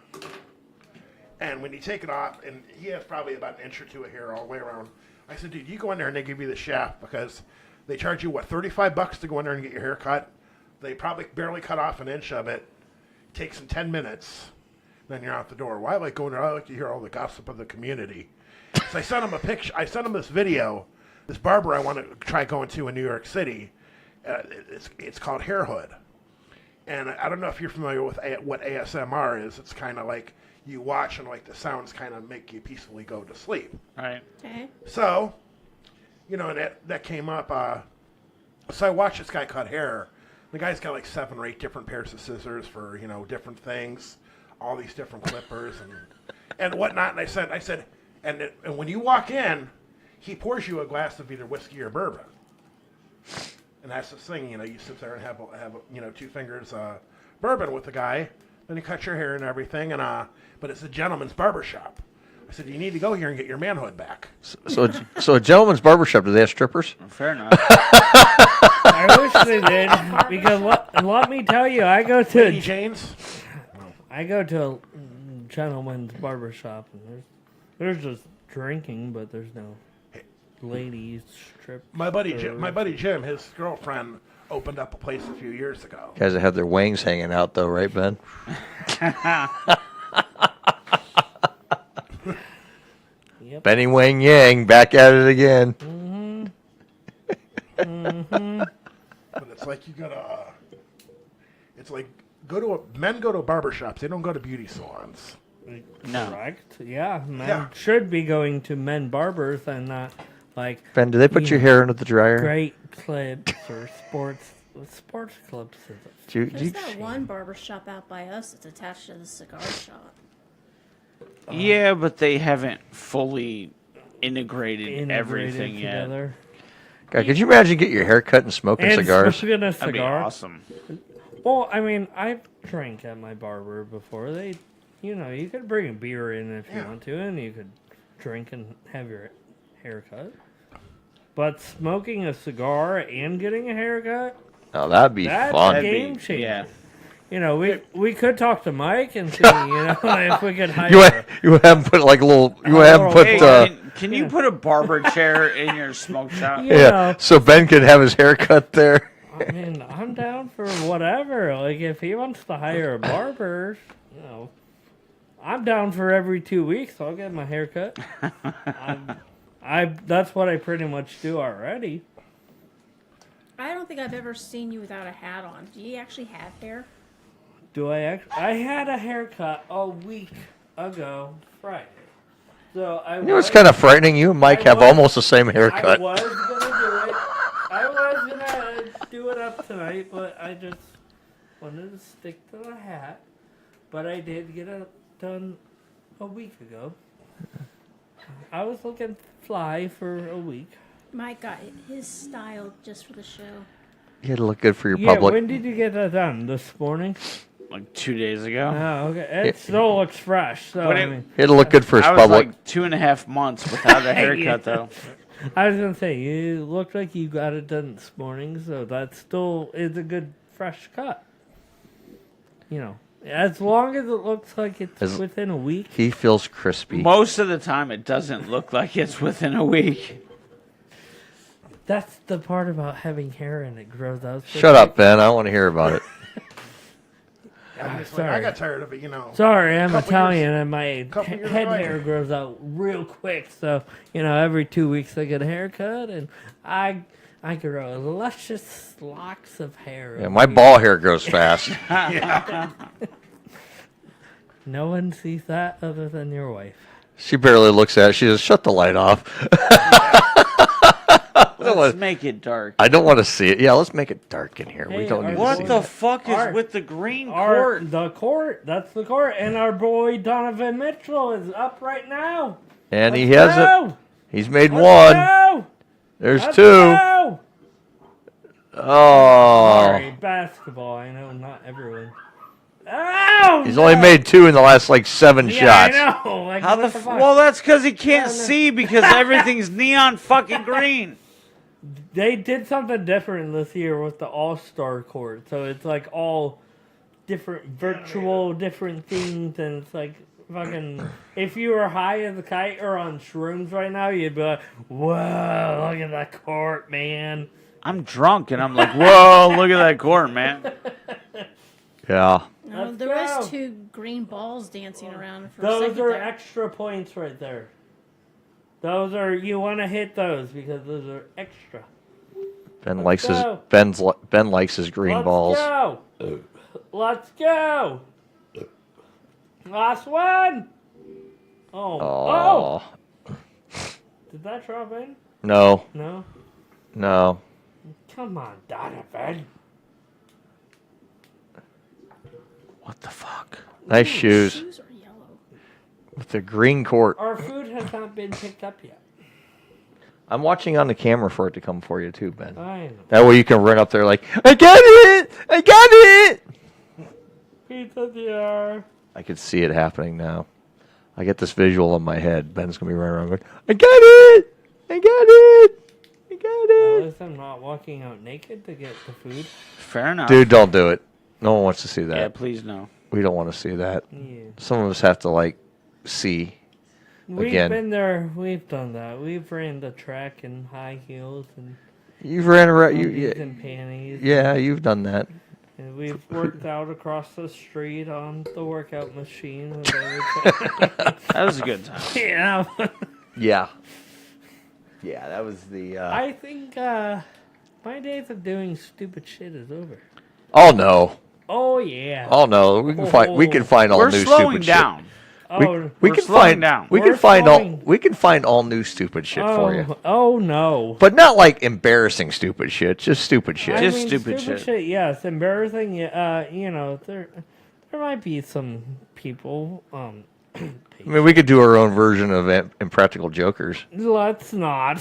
And when you take it off, and he has probably about an inch or 2 of hair all the way around, I said, dude, you go in there and they give you the shaft because they charge you, $35 to go in there and get your hair cut. They probably barely cut off an inch of it. Takes them 10 minutes. Then you're out the door. Why I like going there? I like to hear all the gossip of the community. So I sent him a picture. I sent him this video. This barber I want to try going to in New York City. It's called Hair Hood. And I don't know if you're familiar with what ASMR is. It's kind of like you watch and like the sounds kind of make you peacefully go to sleep. All right. Okay. So, and that came up. So I watched this guy cut hair. The guy's got like 7 or 8 different pairs of scissors for, different things. All these different clippers and whatnot. And I said, and when you walk in, he pours you a glass of either whiskey or bourbon. And that's the thing, you sit there and have 2 fingers bourbon with the guy. Then he cuts your hair and everything. But it's a gentleman's barbershop. I said, you need to go here and get your manhood back. So a gentleman's barbershop, do they have strippers? Fair enough. I wish they did because let me tell you, I go to Lady Jane's. I go to a gentleman's barbershop, and there's just drinking, but there's no ladies strip. My buddy Jim, his girlfriend opened up a place a few years ago. Guys that have their wings hanging out, though, right, Ben? Yep. Benny Wang Yang, back at it again. But it's like you gotta. It's like men go to barbershops. They don't go to beauty salons. No. Correct. Yeah, men should be going to men barbers and not like. Ben, do they put your hair under the dryer? Great clips or sports clips. There's that one barber shop out by us that's attached to the cigar shop. Yeah, but they haven't fully integrated everything together. God, could you imagine getting your hair cut and smoking cigars? Smoking a That'd be cigar. awesome. Well, I mean, I've drank at my barber before. You could bring a beer in if you want to, and you could drink and have your haircut. But smoking a cigar and getting a haircut, oh, that'd be fun. That's a game changer. Yeah. We could talk to Mike and see, if we could hire. You haven't put like a little. You haven't put. Can you put a barber chair in your smoke shop? Yeah, so Ben can have his haircut there. I mean, I'm down for whatever. Like, if he wants to hire a barber, I'm down for every 2 weeks. I'll get my hair cut. That's what I pretty much do already. I don't think I've ever seen you without a hat on. Do you actually have hair? Do I? I had a haircut a week ago Friday. So I You know what's kind of frightening? You and Mike have almost the same haircut. I was gonna do it. I was gonna do it up tonight, but I just wanted to stick to the hat. But I did get it done a week ago. I was looking fly for a week. Mike got his style just for the show. You had to look good for your Yeah, public. when did you get that done? This morning? Like 2 days ago. Oh, okay. It still looks fresh. So, But I mean, He had to look good for his I was public. like 2.5 months without a haircut, Yeah. though. I was gonna say you looked like you got it done this morning, so that still is a good fresh cut. You know, as long as it looks like it's within a week. He feels crispy. Most of the time, it doesn't look like it's within a week. That's the part about having hair and it grows out. so Shut quick. up, Ben. I want to hear about it. I got tired of it, you know. Sorry, I'm Couple Italian years- and my couple years head later. hair grows out real quick. So, every 2 weeks I get a haircut and I grow luscious locks of hair. Yeah, my ball hair grows fast. No one sees that other than your wife. She barely looks at it. She just shut the light off. Let's make it dark. I don't want to see it. Yeah, let's make it dark in here. We Hey, don't need to What see the it. fuck is with the green Our- court? The court. That's the court. And our boy Donovan Mitchell is up right now. And he Let's has it. go. He's made Let's one. go. There's Let's two. go. Oh. Sorry, basketball. I know not everyone. Oh, He's only made two in the last, 7 shots. I know. Like, How what the the fuck? well, that's because he can't see because everything's neon fucking green. They did something different this year with the All-Star court. So it's like all different virtual, different things. And it's like fucking, if you were high as a kite or on shrooms right now, you'd be like, whoa, look at that court, man. I'm drunk and I'm like, whoa, look at that court, man. Yeah. No, Let's there go. was two green balls dancing around for a Those second are there. extra points right there. Those are, you want to hit those because those are extra. Ben Let's likes go. Ben likes his green Let's balls. Go. Let's go. Last one. Oh. Oh. Did that drop in? No. No. No. Come on, Donovan. What the fuck? Nice shoes. Shoes are yellow. With the green court. Our food has not been picked up yet. I'm watching on the camera for it to come for you too, Ben. I know. That way you can run up there like, I got it! I got it! Pizza DR. I can see it happening now. I get this visual in my head. Ben's going to be running around going, I got it! I got it! I got it! At least I'm not walking out naked to get the food. Fair enough. Dude, don't do it. No one wants to see that. Yeah, please no. We don't want to see that. Yeah. Some of us have to, see. We've Again. been there. We've done that. We've ran the track in high heels and You've ran around. undies and panties. Yeah, you've done that. And we've worked out across the street on the workout machine. With everything. That was a good time. Yeah. Yeah. Yeah, that was the. I think my days of doing stupid shit is over. Oh no. Oh yeah. Oh no. We can find. We can find all We're new slowing stupid down. shit. Oh, We we're can slowing find. down. We We're can find slowing. all. We can find all new stupid shit for you. Oh no. But not like embarrassing stupid shit. Just stupid shit. I mean, stupid shit. Yes, embarrassing. There might be some people. I mean, we could do our own version of Impractical Jokers. Let's not.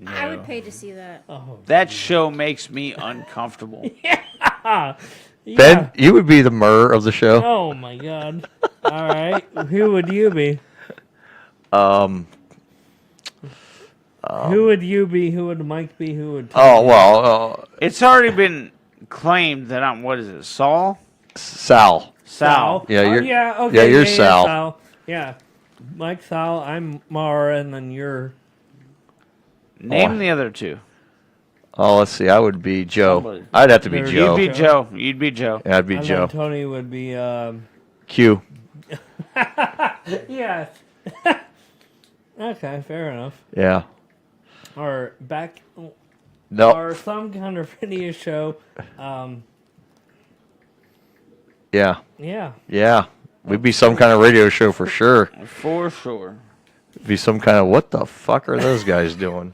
I would pay to see that. Oh, That show makes me uncomfortable. yeah. Ben, you would be the Murr of the show. Oh my god. All right. Who would you be? Who would you be? Who would Mike be? Who would? Oh well. It's already been claimed that I'm, what is it, Saul? Sal. Sal. Yeah, you're. yeah. Okay. Yeah, you're Sal. Sal. Yeah. Mike Sal. I'm Mara, and then you're. Name the other two. Oh, let's see. I would be Joe. Somebody. I'd have to be There Joe. You'd be Joe. You'd be Joe. Yeah, I'd be And Joe. then Tony would be. Q. Yes. Okay, fair enough. Yeah. Or back. No. Or some kind of radio show. Yeah. Yeah. Yeah. We'd be some kind of radio show for sure. For sure. Be some kind of what the fuck are those guys doing?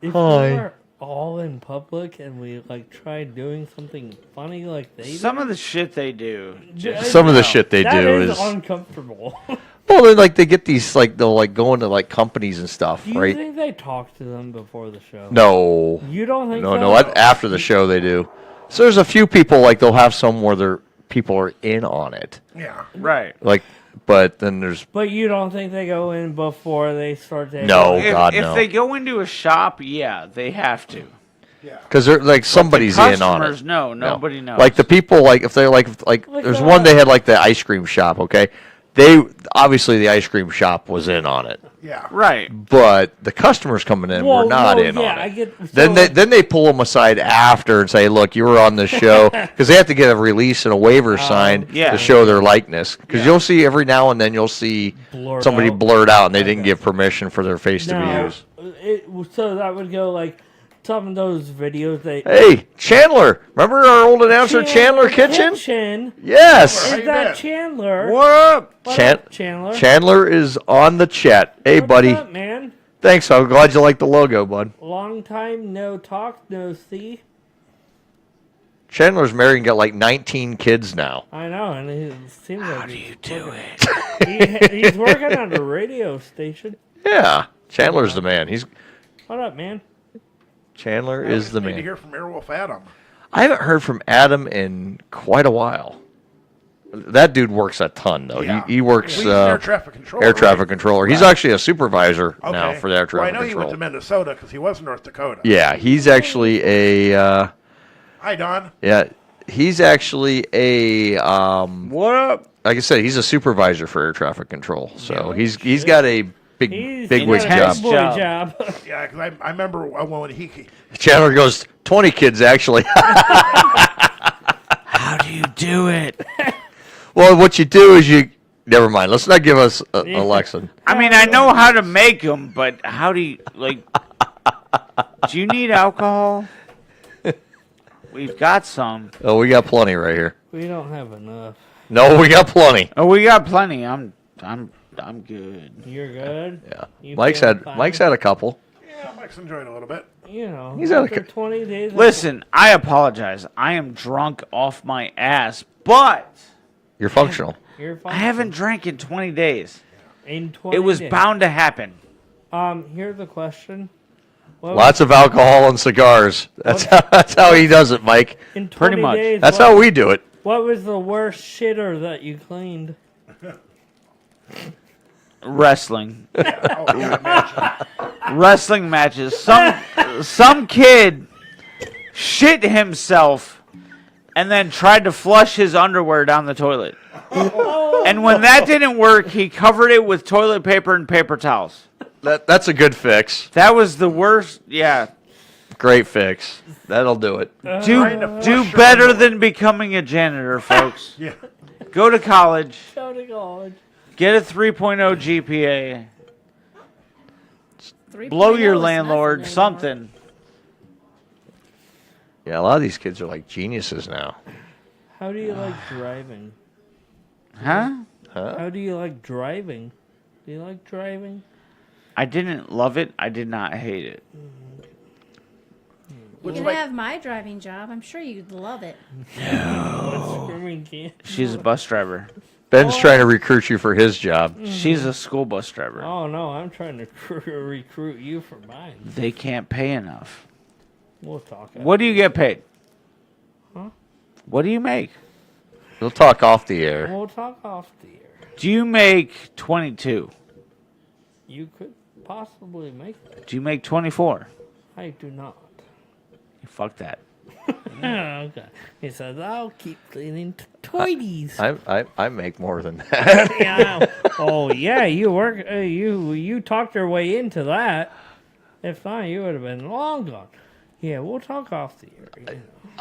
If Hi. we were all in public and we like tried doing something funny like they Some of the shit they do. Some of the shit they that do is is uncomfortable. well, then like they get these like they'll like go into like companies and stuff, Do you right? think they talk to them before the show? No. You don't think no, so? No, after the show they do. So there's a few people like they'll have some where their people are in on it. Yeah. Right. Like, but then there's But you don't think they go in before they start taking No, if, God, if no. they go into a shop, yeah, they have to. because they're like somebody's in on it. Customers, no, nobody knows. Like the people, like if they're like there's one they had like the ice cream shop. Okay, they obviously the ice cream shop was in on it. Yeah. Right. But the customers coming in were not in on it. I get, Then they pull them aside after and say, "Look, you were on this show," because they have to get a release and a waiver signed yeah. to show their likeness. Because you'll see every now and then you'll see Blurred somebody out. blurred out and they didn't give permission for their face to be No, used. so that would go like some of those videos they. Hey, Chandler! Remember our old announcer, Chandler Kitchen? Yes. Is that Chandler? What up? What up, Chandler? Chandler is on the chat. Hey, buddy. What's up, man? Thanks. I'm glad you like the logo, bud. Long time no talk, no see. Chandler's married and got like 19 kids now. I know, and it seems like. How do you do it? He's working on a radio station. Yeah, Chandler's the man. What up, man? Chandler I is the need to man. hear from Airwolf Adam. I haven't heard from Adam in quite a while. That dude works a ton, though. Yeah. He works Well, he's an air traffic controller, Air traffic right? controller. He's Right. actually a supervisor now Okay. for the air Well, traffic I know he control. went to Minnesota because he was in North Dakota. Yeah, he's actually a. Hi, Don. Yeah, he's actually a. What up? Like I said, he's a supervisor for air traffic control. So he's got a big wig job. job. Yeah, because I remember when he. Chandler goes 20 kids actually. How do you do it? Well, what you do is you. Never mind. Let's not give us a lesson. I mean, I know how to make them, but how do you like? Do you need alcohol? We've got some. Oh, we got plenty right here. We don't have enough. No, we got plenty. Oh, we got plenty. I'm good. You're good. Yeah. You Mike's feeling had fine? Mike's had a couple. Yeah, Mike's enjoying it a little bit. You know, He's had a after cou- 20 days. Listen, I apologize. I am drunk off my ass, but You're functional. You're fine. I haven't drank in 20 days. In 20 It was days. bound to happen. Here's the question. What Lots of alcohol and cigars. That's how he does it, Mike. in 20 pretty much. Days, That's what, how we do it. What was the worst shitter that you cleaned? Wrestling. Oh, yeah, imagine. Wrestling matches. Some kid shit himself and then tried to flush his underwear down the toilet. And when that didn't work, he covered it with toilet paper and paper towels. That's a good fix. That was the worst. Yeah. Great fix. That'll do it. Trying to Do flush better your than becoming a janitor, folks. Yeah. Go to college. Go to college. Get a 3.0 GPA. 3.0 Blow your is landlord nothing something. Yeah, a lot of these kids are like geniuses now. How do you like driving? Huh? How do you like driving? Do you like driving? I didn't love it. I did not hate it. You can have my driving job. I'm sure you'd love it. Screaming kid. She's a bus driver. Ben's trying to recruit you for his job. She's a school bus driver. Oh no, I'm trying to recruit you for mine. They can't pay enough. We'll talk. What do you get paid? Huh? What do you make? We'll talk off the air. We'll talk off the air. Do you make 22? You could possibly make that. Do you make 24? I do not. Fuck that. Okay. He says, I'll keep cleaning toities. I make more than that. Yeah. Oh yeah, you work. You talked your way into that. If not, you would have been long gone. Yeah, we'll talk off the air.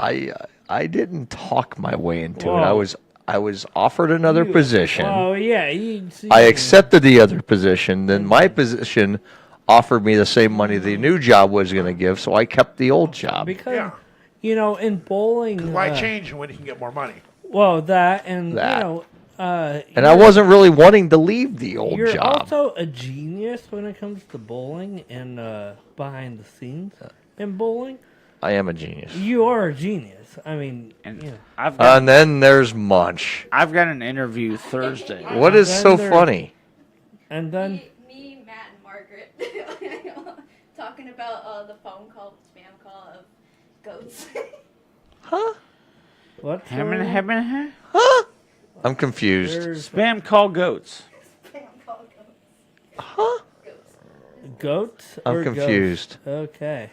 You know. I didn't talk my way into it. Whoa. I was offered another position. Oh yeah, you see. I accepted the other position. Then my position offered me the same money the new job was going to give, so I kept the old job. Because you know, in bowling, Why change when you can get more money? Well, that and That. you know, And I wasn't really wanting to leave the old You're job. also a genius when it comes to bowling and behind the scenes in bowling. I am a genius. You are a genius. I mean, And then there's Munch. I've got an interview Thursday. What is so funny? And then Me, Matt, and Margaret talking about the phone call, spam call of goats. What? Huh? I'm confused. Spam call goats. Huh? Goats? I'm or confused. ghosts? Okay.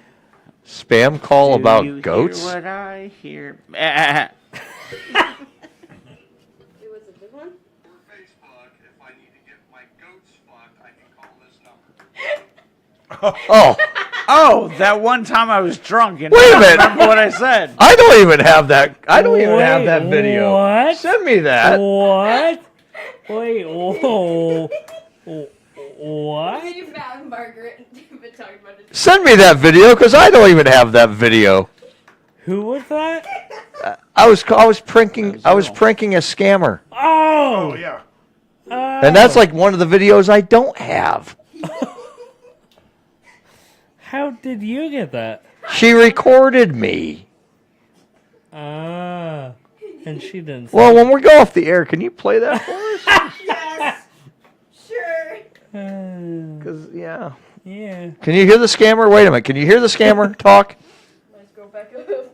Spam call Do about you goats? Hear what I hear. Oh. Oh, that one time I was drunk and Wait a I minute. remember what I said. I don't even have that. I don't even have that Wait, video. What? Send me that. What? Wait, whoa. What? Me, Matt, and Margaret have been talking about it. Send me that video because I don't even have that video. Who was that? I was pranking a scammer, Oh! yeah. and that's like one of the videos I don't have. How did you get that? She recorded me. And she didn't. Well, when we go off the air, can you play that for us? Yes. Sure. Because Yeah. Can you hear the scammer? Wait a minute. Can you hear the scammer talk? Let's go back up.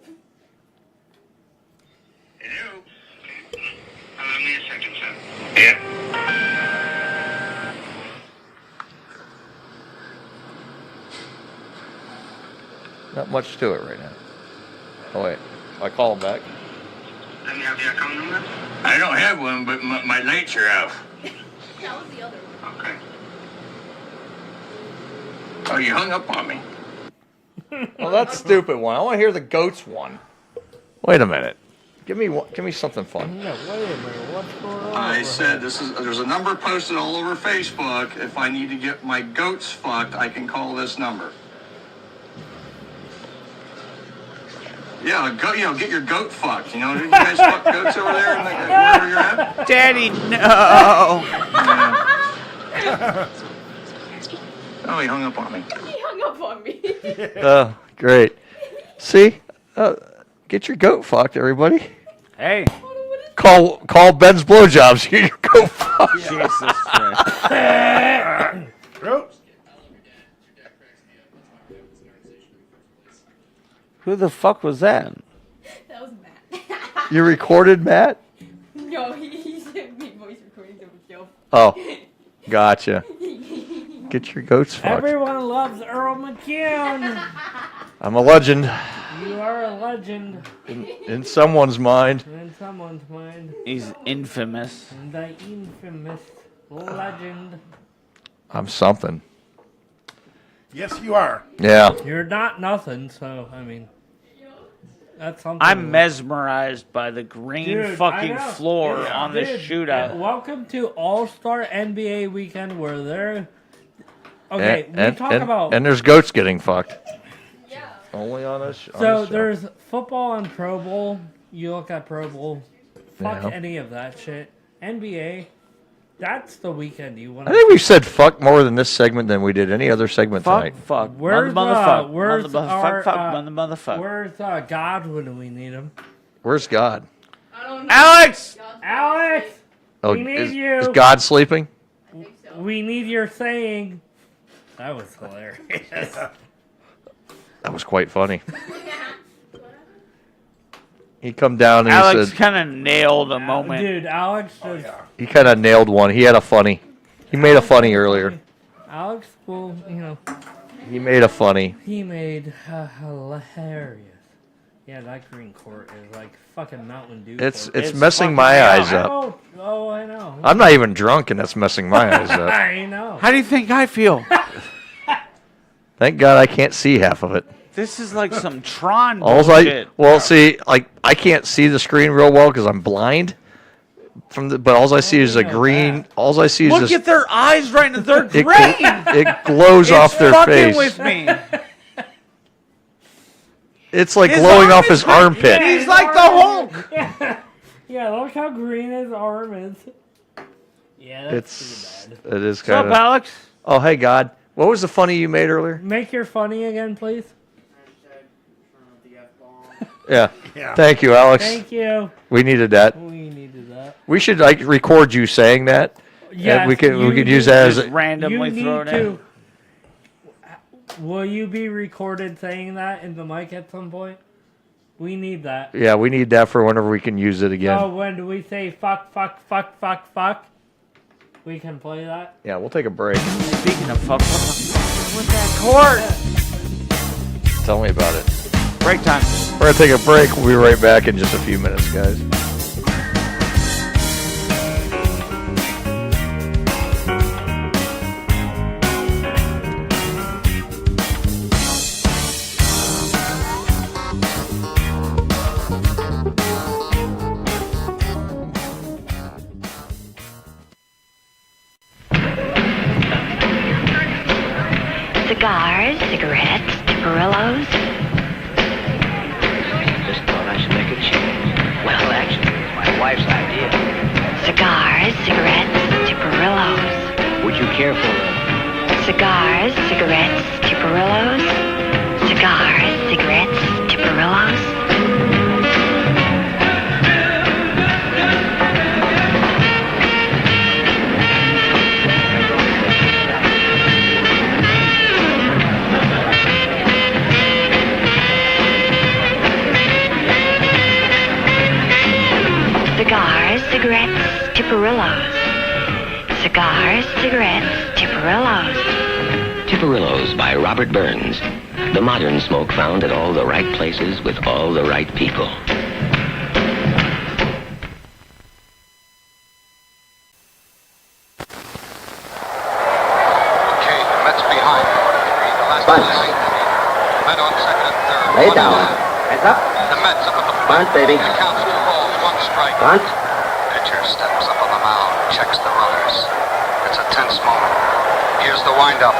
Not much to it right now. Oh wait, I call him back. Let me have your account number. I don't have one, but my lights are off. That was the other one. Okay. Oh, you hung up on me. Well, that's stupid one. I want to hear the goats one. Wait a minute. Give me something fun. No, wait a minute. What's going on? I said there's a number posted all over Facebook. If I need to get my goats fucked, I can call this number. Yeah, get your goat fucked. You know, did you guys fuck goats over there in wherever you're at? Daddy, no. Oh, he hung up on me. He hung up on me. Oh, great. See? Get your goat fucked, everybody. Hey. Call Ben's Blowjobs. Get your goat fucked. Jesus Christ. Gross. Who the fuck was that? That was Matt. You recorded Matt? No, he sent me voice recordings of himself. Oh, gotcha. Get your goats fucked. Everyone loves Earl McCune. I'm a legend You are a legend. in someone's mind. In someone's mind. He's infamous. The infamous legend. I'm something. Yes, you are. Yeah. You're not nothing, so, I mean, that's something. I'm mesmerized by the green Dude, fucking I know. floor Yeah. on this Dude, shootout. Welcome to All-Star NBA weekend where they're... Okay, and, we talk and, about... and there's goats getting fucked. Yeah. Only on this. On So this show. there's football and Pro Bowl. You look at Pro Bowl. Fuck Yeah. any of that shit. NBA, that's the weekend you want I think we've said fuck more than this segment than we did any other segment tonight. Fuck. Where's Motherfuck. where's Motherfuck. our, Motherfuck. Where's God when we need him? Where's God? Alex! Alex! Oh, we need is you. God sleeping? We need your saying. That was hilarious. That was quite funny. He come down and Alex he said kind of nailed a moment. Dude, Alex just... he kind of nailed one. He had a funny. He made a funny earlier. Alex will, He made a funny. he made hilarious. Yeah, that green court is like fucking Mountain Dew. It's court. messing my eyes up. Oh, I know. I'm not even drunk, and that's messing my eyes up. I know. How do you think I feel? Thank God I can't see half of it. This is like some Tron See, like I can't see the screen real well because I'm blind. But all I see is a green. All I see is Look this. at their eyes right now. They're It, gray. it glows off their fucking face. with me. It's like His glowing arm off is his armpit. He's like the Hulk. Yeah, look how green his arm is. Yeah, that's pretty bad. It is What's kind up, of. Alex? Oh, hey, God. What was the funny you made earlier? Make your funny again, please. Yeah. Yeah. Thank you, Alex. Thank you. We needed that. We needed that. We should record you saying that. Yes, And we could you use that as Just a, randomly You thrown need in. to. Will you be recorded saying that in the mic at some point? We need that. yeah. We need that for whenever we can use it again. So when do we say fuck, we can play that? Yeah, we'll take a break. Speaking of fuck with that cord. Tell me about it. Break time. We're gonna take a break. We'll be right back in just a few minutes, guys. Cigars, cigarettes, Cigarillos. Just thought I should make a change. Well, actually, it was my wife's idea. Cigars, cigarettes, Cigarillos. Would you care for Cigars, cigarettes, Cigarillos. Cigars, cigarettes, Cigarillos. Cigars, cigarettes, Cigarillos. Cigars, cigarettes, Cigarillos. Tipperillos by Robert Burns. The modern smoke found at all the right places with all the right people. Okay, the Mets behind. The last of the ninth. Met on second and third. Lay One down. out. Heads up. The Mets up at the Bunt, baby. It counts 2 balls, 1 strike. Bunt. Pitcher steps up on the mound, checks the runners. It's a tense moment. Here's the windup.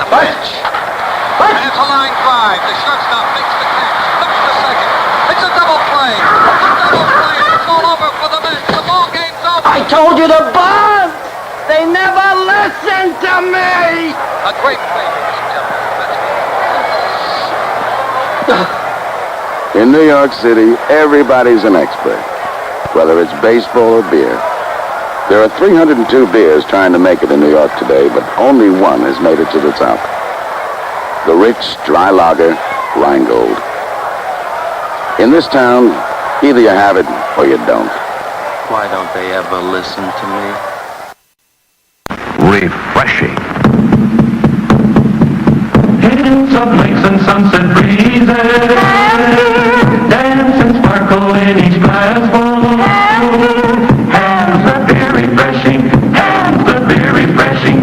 The pitch. And it's a line drive. The shortstop makes the catch. Looks to second. It's a double play. A double play. It's all over for the Mets. The ball game's over. I told you to bunt. They never listen to me. A great play, ladies and gentlemen. In New York City, everybody's an expert, whether it's baseball or beer. There are 302 beers trying to make it in New York today, but only one has made it to the top. The rich, dry lager, Rheingold. In this town, either you have it or you don't. Why don't they ever listen to me? Refreshing. Hints of lakes and sunset breezes dance and sparkle in each glass bowl. Has the beer refreshing, has the beer refreshing,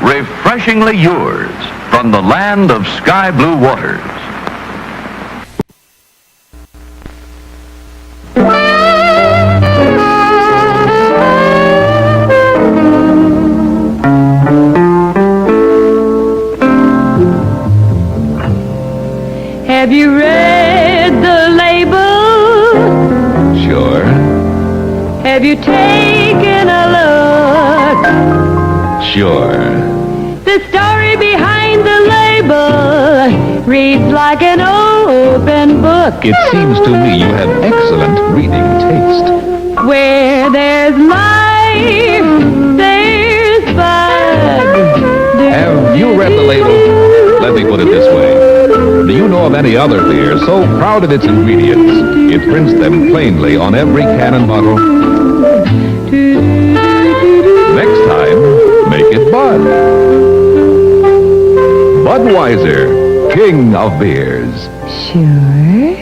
refreshingly yours from the land of sky blue waters. Have you read the label? Sure. Have you taken a look? Sure. The story behind the label reads like an open book. It seems to me you have excellent reading taste. Where there's life, there's bud. Have you read the label? Let me put it this way. Do you know of any other beer so proud of its ingredients, it prints them plainly on every can and bottle? Next time, make it Bud. Budweiser, king of beers. Sure.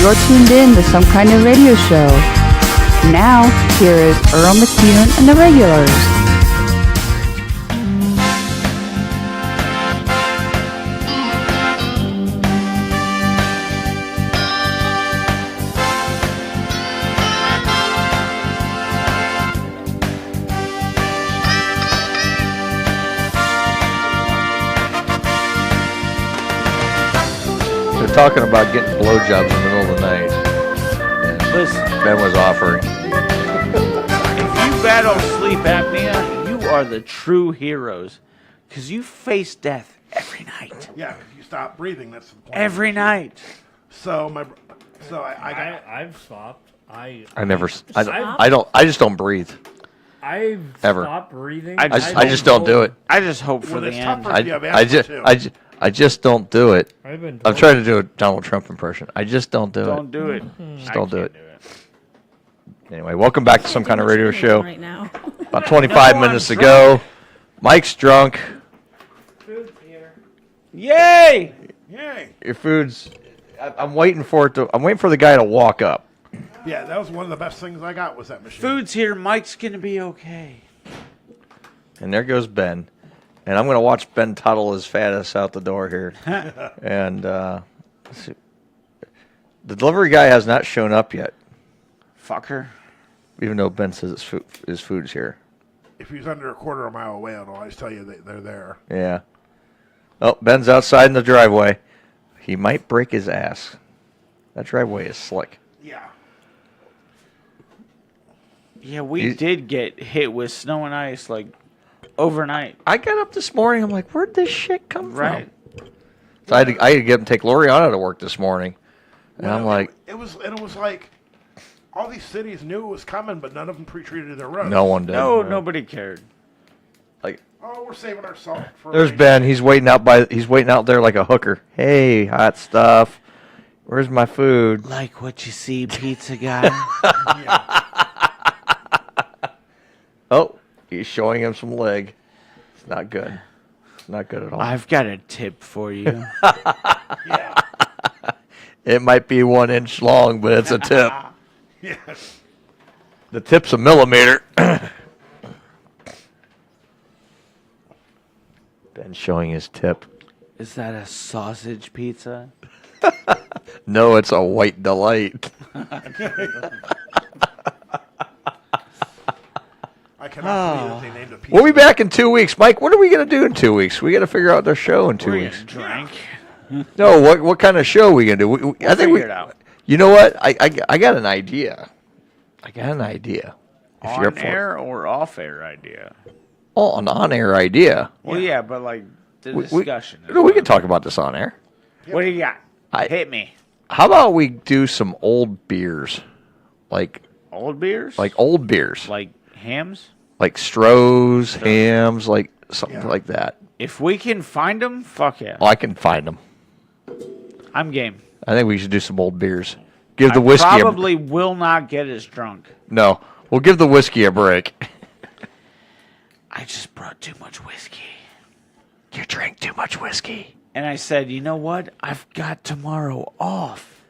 You're tuned in to Some Kind of Radio Show. Now, here is Earl McCune and the Regulars. talking about getting blowjobs in the middle of the night. Listen, Ben was offering. if you battle sleep apnea, you are the true heroes. Because you face death every night. Yeah, if you stop breathing, that's the point. Every night. So I've stopped. I just don't breathe. I've Ever. stopped breathing. I just don't do it. I just hope for the end. I just don't do it. I've been I'm trying to do a Donald Trump impression. I just don't do it. Don't do it. Just don't do it. Anyway, welcome back to Some Kind of Radio Show. Right now. About 25 minutes ago. Mike's drunk. Food's here. Yay! Yay! Your food's. I'm waiting for it to. I'm waiting for the guy to walk up. Yeah, that was one of the best things I got was that machine. Food's here. Mike's going to be okay. And there goes Ben. And I'm going to watch Ben toddle his fat ass out the door here. And let's see. The delivery guy has not shown up yet. Fucker. Even though Ben says his food's here. If he's under a quarter of a mile away, I'll always tell you they're there. Yeah. Oh, Ben's outside in the driveway. He might break his ass. That driveway is slick. Yeah. Yeah, we did get hit with snow and ice like overnight. I got up this morning. I'm like, where'd this shit come Right. from? So I had to get him take Loriana to work this morning, and I'm like, it was like all these cities knew it was coming, but none of them pre-treated their roads. no one did. No, nobody cared. Like, oh, we're saving our salt for. there's Ben. He's waiting out there like a hooker. Hey, hot stuff. Where's my food? Like what you see, pizza guy. Oh, he's showing him some leg. It's not good. It's not good at all. I've got a tip for you. Yeah. It might be 1 inch long, but it's a tip. Yes. The tip's a millimeter. Ben showing his tip. Is that a sausage pizza? No, it's a white delight. I cannot believe that they named a pizza. We'll be back in 2 weeks. Mike, what are we going to do in 2 weeks? We got to figure out their show in 2 weeks. Drink. No, what kind of show are we going to do? I think figure it out. You know what? I got an idea. If you're up On for air it. or off air idea? Oh, an on-air idea. Well, yeah, but like the We- discussion. is we what can I'm- talk about this on air. What do you got? Hit me. How about we do some old beers? Like Old beers? old beers. Like hams? Like Stroh's, hams, like something like that. If we can find them, fuck yeah. Oh, I can find them. I'm game. I think we should do some old beers. Give the whiskey Probably will not get as drunk. No, we'll give the whiskey a break. I just brought too much whiskey. You drank too much whiskey. And I said, you know what? I've got tomorrow off.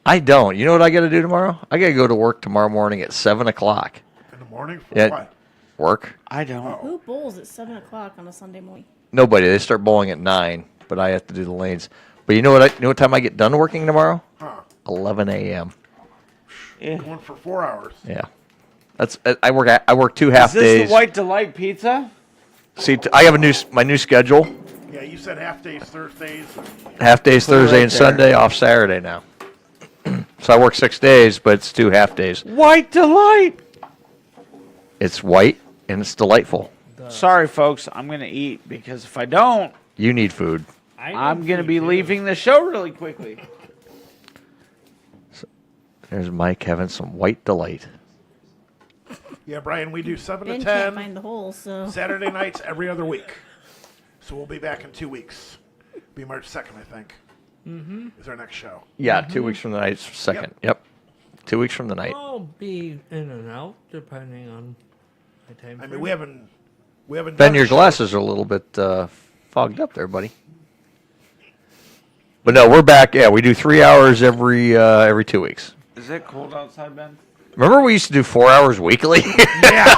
I don't. You know what I got to do tomorrow? I got to go to work tomorrow morning at 7 o'clock. In the morning for Yeah. what? Work? I don't. Who bowls at 7 o'clock on a Sunday morning? Nobody. They start bowling at 9, but I have to do the lanes. But you know what? You know what time I get done working tomorrow? Huh. 11 a.m. Yeah. Going for 4 hours. Yeah. That's I work 2 half Is this days. the White Delight pizza? See, I have my new schedule. Yeah, you said half days Thursdays. Half days Put it Thursday right and there. Sunday, off Saturday now. So I work 6 days, but it's 2 half days. White Delight. It's white and it's delightful. Sorry, folks. I'm going to eat because if I don't, You need food. I'm going to be leaving the show really quickly. There's Mike having some white delight. Yeah, Brian, we do 7 Ben to can't 10. find the hole, so. Saturday nights every other week. So we'll be back in 2 weeks. Be March 2nd, I think. Mm-hmm. Is our next show. Yeah, 2 weeks from the night, second. Yep. 2 weeks from the night. I'll be in and out depending on my time. I mean, we haven't Ben, done your a show. glasses are a little bit fogged up there, buddy. But no, we're back. Yeah, we do 3 hours every 2 weeks. Is it cold outside, Ben? Remember we used to do 4 hours weekly? Yeah.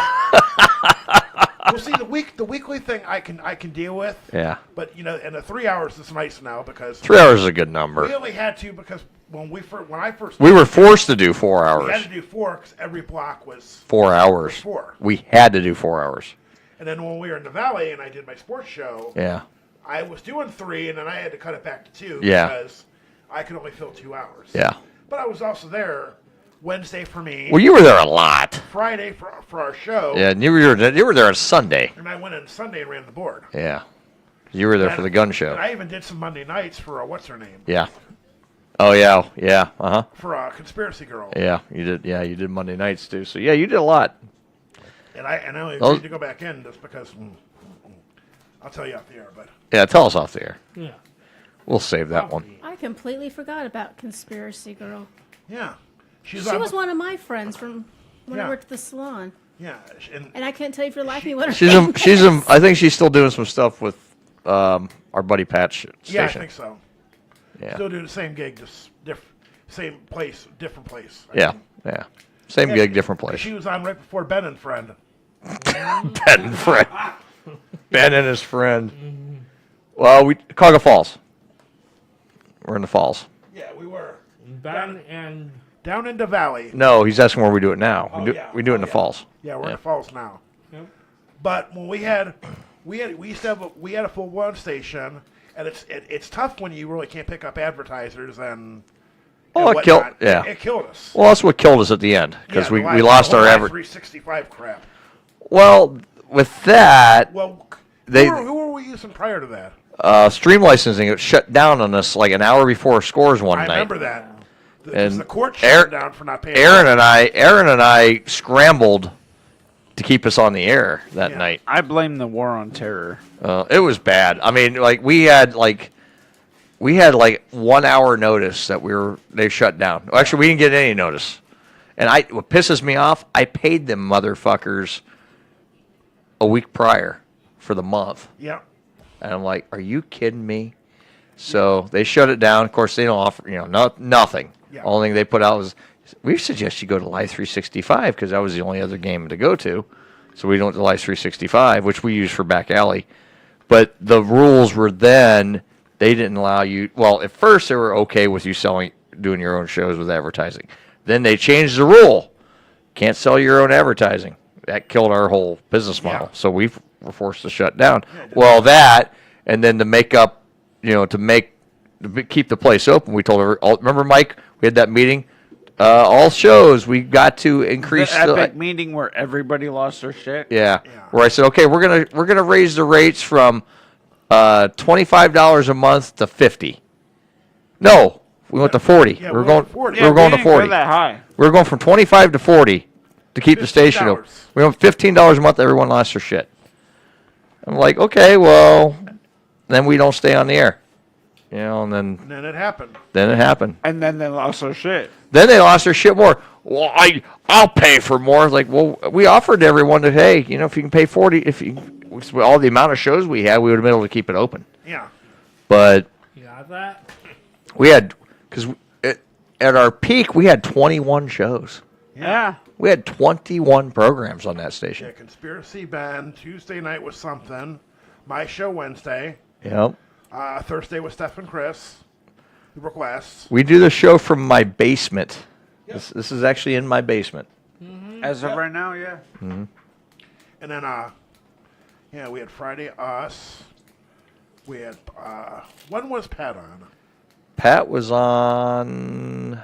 Well, see, the weekly thing I can deal with. Yeah. But and the 3 hours is nice now because 3 hours is a good number. we only had to because when I first We were forced to do 4 we hours. had to do 4 because every block was 4 hours. 4. We had to do 4 hours. And then when we were in the valley and I did my sports show, Yeah. I was doing 3 and then I had to cut it back to 2 Yeah. because I could only fill 2 hours. Yeah. But I was also there Wednesday for me. Well, you were there a lot. Friday for our show. Yeah, and you were there on Sunday. And I went in Sunday and ran the board. Yeah. You were there for the gun show. And I even did some Monday nights for what's her name? Yeah. Oh yeah, yeah, For Conspiracy Girl. Yeah, you did. Yeah, you did Monday nights too. So yeah, you did a lot. And I only agreed to go back in just because. I'll tell you off the air, but. Yeah, tell us off the air. Yeah. We'll save that one. I completely forgot about Conspiracy Girl. Yeah. She was one of my friends from when I worked at the salon. Yeah. And I couldn't tell you for the life of me what her She's name is. I think she's still doing some stuff with our buddy Pat station. Yeah, I think so. Yeah. Still doing the same gig, just same place, different place. Yeah, yeah. Same gig, different place. She was on right before Ben and Friend. Ben and Friend. Ben and his friend. Well, Cuyahoga Falls. We're in the Falls. Yeah, we were. Down in the valley. No, he's asking where we do it now. Oh, We do it in the Falls. Yeah, we're in the Falls now. Yep. But when we had a full one station, and it's tough when you really can't pick up advertisers and. Oh, and it killed. whatnot. Yeah, It killed us. Well, that's what killed us at the end because we lost our 365 crap. Well, with that, Well, they who were we using prior to that? stream licensing. It shut down on us like an hour before scores one I night. remember that. And the court shut down for not paying. Aaron and I scrambled to keep us on the air that night. I blame the war on terror. It was bad. I mean, like we had 1 hour notice that they shut down. Actually, we didn't get any notice. And what pisses me off, I paid them motherfuckers a week prior for the month. Yeah. And I'm like, are you kidding me? So they shut it down. Of course, they don't offer, nothing. Yeah. Only thing they put out was, we suggest you go to Live 365 because that was the only other game to go to. So we went to Live 365, which we use for Back Alley. But the rules were then, they didn't allow you, well, at first they were okay with you doing your own shows with advertising. Then they changed the rule. Can't sell your own advertising. That killed our whole business model. So we were forced to shut down. Well, that, and then to make up, to keep the place open, we told her, remember, Mike, we had that meeting? All shows, we got to increase the epic meeting where everybody lost their shit. Yeah. Where I said, okay, we're gonna raise the rates from $25 a month to $50. No, we went to 40. Yeah, we're we going went to 40. we're Yeah, going we to didn't go 40. that high. We're going from 25 to 40 to keep the station open. We went $15 a month. Everyone lost their shit. I'm like, okay, well, then we don't stay on the air, and then. And then it happened. Then it happened. And then they lost their shit. Then they lost their shit more. Well, I'll pay for more. It's like, well, we offered everyone to, hey, if you can pay 40, with all the amount of shows we had, we would have been able to keep it open. Yeah. But You got that? we had, because at our peak, we had 21 shows. Yeah. We had 21 programs on that station. Yeah, Conspiracy Band. Tuesday night was something. My show Wednesday. Yep. Thursday was Steph and Chris. The requests. We do the show from my basement. Yep. This is actually in my basement. As of right now, yeah. Mm-hmm. And then, we had Friday Us. We had, when was Pat on? Pat was on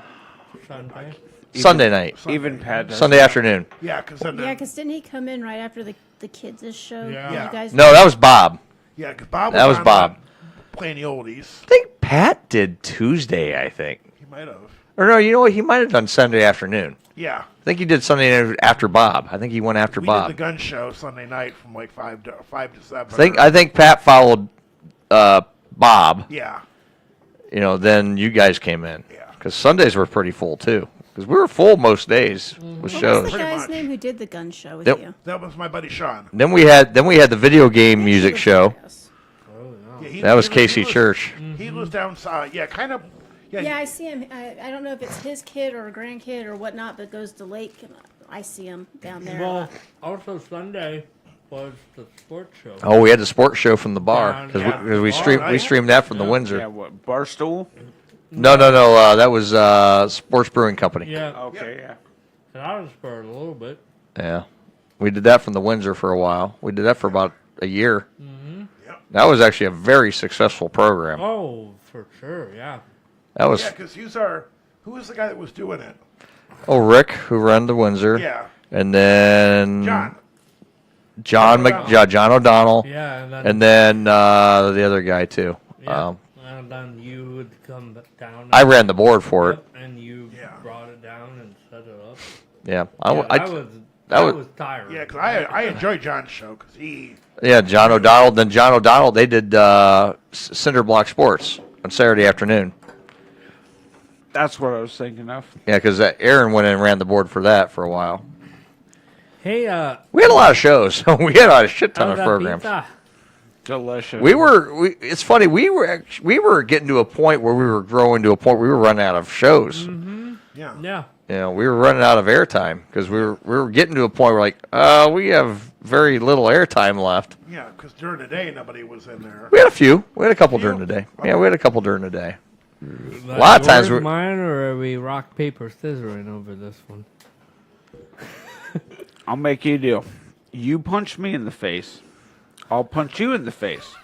Sunday. night. Even Pat does Sunday that. afternoon. Yeah, because didn't he come in right after the kids' show? Yeah. You guys No, that was Bob. Yeah, because Bob was That was on Bob. playing the oldies. I think Pat did Tuesday, I think. He might have. Or no, you know what? He might have done Sunday afternoon. Yeah. I think he did Sunday after Bob. I think he went after We Bob. did the gun show Sunday night from like 5 to 7. I think Pat followed Bob. Yeah. Then you guys came in. Yeah. Because Sundays were pretty full too. Because we were full most days with What shows. was the guy's name who did the gun show with Yep. you? That was my buddy Sean. Then we had the video game music show. Yeah, That was Casey Church. He was down, kind of. Yeah, I see him. I don't know if it's his kid or a grandkid or whatnot, but goes to Lake, and I see him down there. Well, also Sunday was the sports show. Oh, we had the sports show from the bar because Yeah. we streamed that from the Windsor. Yeah, what, Barstool? No. That was Sports Brewing Company. Yeah. Okay, yeah. And I was for a little bit. Yeah, we did that from the Windsor for a while. We did that for about a year. Mm-hmm. That was actually a very successful program. Oh, for sure, yeah. That was because who was the guy that was doing it? Rick, who ran the Windsor. Yeah. And then John O'Donnell. Yeah, and then the other guy too. Yeah. And then you would come down. I ran the board for it. And you brought it down and set it up. Yeah, that was tiring. Yeah, because I enjoyed John's show because he. Yeah, John O'Donnell. Then John O'Donnell. They did Cinder Block Sports on Saturday afternoon. That's what I was thinking of. Yeah, because Aaron went in and ran the board for that for a while. Hey, we had a lot of shows. We had a shit ton of programs. Pizza? Delicious. It's funny. We were getting to a point where we were growing to a point where we were running out of shows. Mm-hmm. Yeah. Yeah. You know, we were running out of airtime because we were getting to a point where we have very little airtime left. Yeah, because during the day nobody was in there. We had a few. We had a couple during the day. Yeah, we had a couple during the day. A lot of times mine, or are we rock paper scissoring over this one? I'll make you a deal. You punch me in the face, I'll punch you in the face.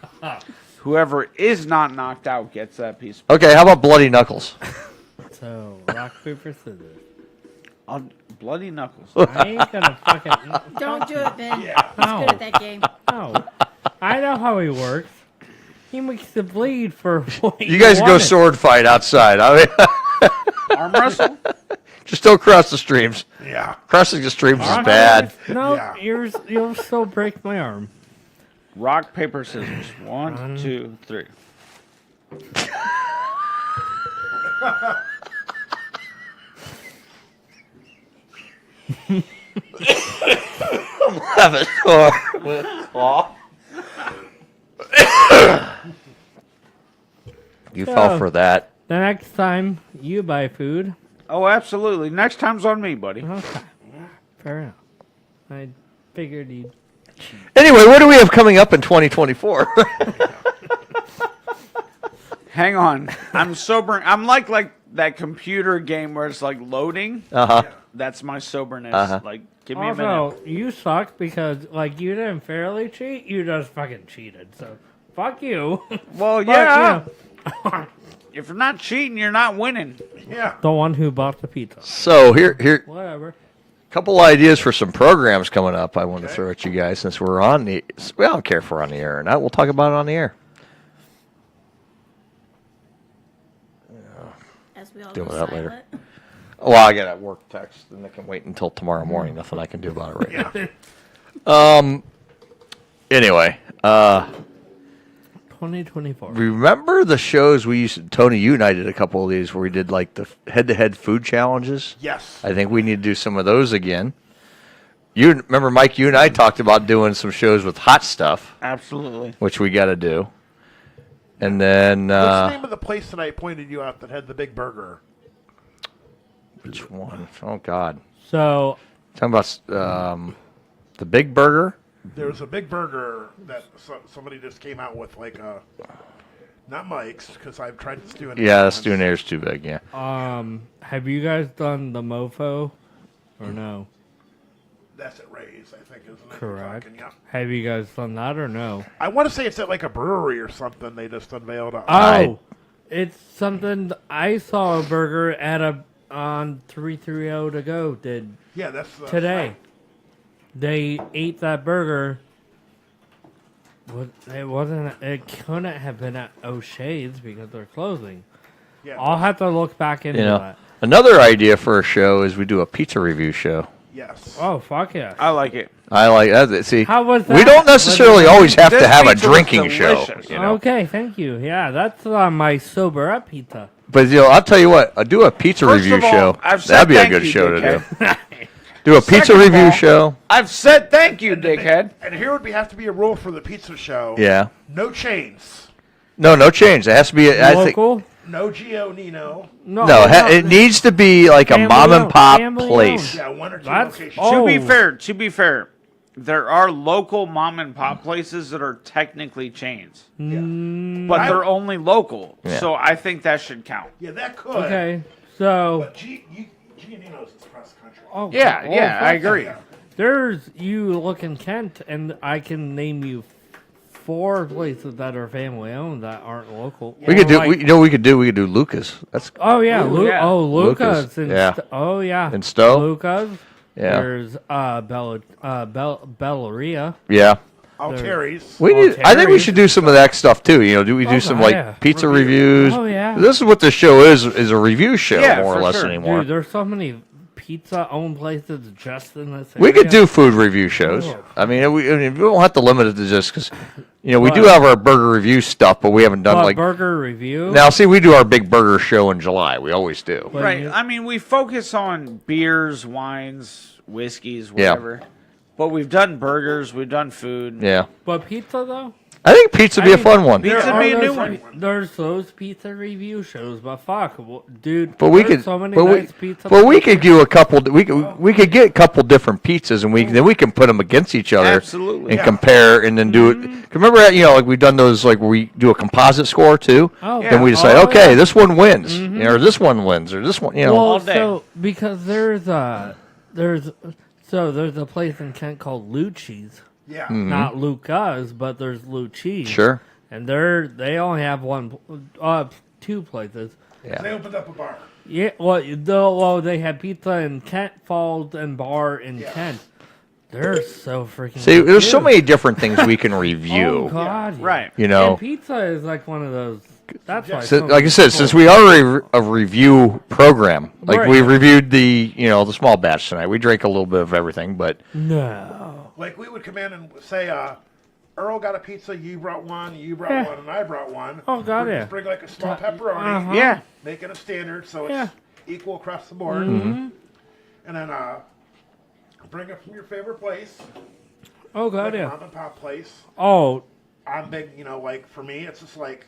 Whoever is not knocked out gets that piece. Okay, how about bloody knuckles? So rock paper scissors. Bloody knuckles. I ain't gonna fucking. Don't do it, Ben. Yeah. He's good at that game. No. I know how he works. He makes the bleed for what You guys go sword fight outside. I mean, arm wrestle. Just don't cross the streams. Yeah. Crossing the streams is bad. No, you'll still break my arm. Rock, paper, scissors. 1, 2, 3. I'm having with claw. You fell for that. The next time you buy food. Oh, absolutely. Next time's on me, buddy. Okay. Fair enough. I figured you'd. Anyway, what do we have coming up in 2024? Hang on. I'm sobering. I'm like that computer game where it's like loading. Uh-huh. That's my soberness. Uh-huh. Like, give me a minute. Also, you suck because you didn't fairly cheat. You just fucking cheated. So fuck you. Well, But, yeah. you know, If you're not cheating, you're not winning. Yeah. the one who bought the pizza. So here, Whatever. couple ideas for some programs coming up. I want to throw at you guys since we're on the. Well, I don't care if we're on the air or not. We'll talk about it on the air. As we all Deal go with that silent. later. Well, I got a work text, and I can wait until tomorrow morning. Nothing I can do about it right now. Anyway, 2024. remember the shows we used to, Tony, you and I did a couple of these where we did like the head-to-head food challenges? Yes. I think we need to do some of those again. You remember, Mike, you and I talked about doing some shows with hot stuff, Absolutely. which we got to do. And then, What's the name of the place that I pointed you out that had the big burger? which one? Oh, God. So, Talking about the Big Burger? There was a big burger that somebody just came out with, not Mike's, because I've tried to do it. Yeah, the stew in there is too big, yeah. have you guys done the mofo or no? That's at Ray's, I think, isn't it? Correct. Talking, yeah. Have you guys done that or no? I want to say it's at a brewery or something they just unveiled. Oh, it's something I saw a burger at on 330 to go did. Yeah, that's today. They ate that burger. It wasn't. It couldn't have been at O'Shea's because they're closing. Yeah. I'll have to look back into that. Another idea for a show is we do a pizza review show. Yes. Oh fuck yeah! I like it. I like that. See, How was we that? don't necessarily always have to This have a pizza was drinking show. delicious. You know? Okay, thank you. Yeah, that's on my sober up pizza. But I'll tell you what, do a pizza First review of all, show. I've said That'd be a thank good you, show to dickhead. do. Do a pizza Second of review all, show. I've said thank you, dickhead. And here would have to be a rule for the pizza show. Yeah. No chains. No change. It has to be. I think. Local? No Gio Nino. No, it needs to be like a mom and pop place. Yeah, one or two That's- locations. oh. To be fair, there are local mom and pop places that are technically chains, but they're only local. Yeah. So I think that should count. Yeah, that could. Okay, so But Nino's is across the country. oh, Yeah, oh, yeah, I fuck agree. yeah. There's you look in Kent, and I can name you 4 places that are family owned that aren't local. We could do. Like- We could do Lucas. That's. Oh yeah, Lucas. Lucas, yeah. Oh yeah. In Stowe? Lucas. Yeah. There's Bellaria. Yeah. Terry's. We need, I think we should do some of that stuff too. You know, do we do some like yeah. pizza reviews? Oh, yeah. This is what the show is a review show more or less anymore. Dude, there's so many pizza-owned places just in this area. We could do food review shows. Oh. I mean, we don't have to limit it to just because, you know, we do have our burger review stuff, but we haven't done like burger review. Now, see, we do our big burger show in July. We always do. Right. I mean, we focus on beers, wines, whiskeys, whatever. But we've done burgers, we've done food. Yeah. But pizza, though? I think pizza would be a fun one. Pizza would be a new one. There's those pizza review shows, but fuck, dude. But we there's could, so many but nice pizza. we could do a couple. We could get a couple different pizzas, and then we can put them against each other, Absolutely. and compare, and then do it. Remember, you know, like we've done those, like where we do a composite score too. Oh, Then we decide, okay, this one wins, you know, or this one wins, or this one, you know. Well, so because there's a place in Kent called Lucci's. Yeah. Not Luca's, but there's Lucci's. Sure. And they only have two places. Yeah. They opened up a bar. Yeah. Well, they have pizza in Kent Falls and bar in Kent. They're so freaking. See, there's so good. many different things we can review. Oh God. Yeah. Right. You know. And pizza is like one of those. That's why. So, like I said, since we are a review program, like we reviewed the small batch tonight, we drank a little bit of everything, but no. Like we would come in and say, Earl got a pizza, you brought one, and I brought one. Oh, God, We'd yeah. just bring like a small pepperoni. Yeah. Make it a standard so it's equal across the board. Mm-hmm. And then bring it from your favorite place. Oh, God, like yeah. a mom and pop place. Oh. I'm big, like for me, it's just like,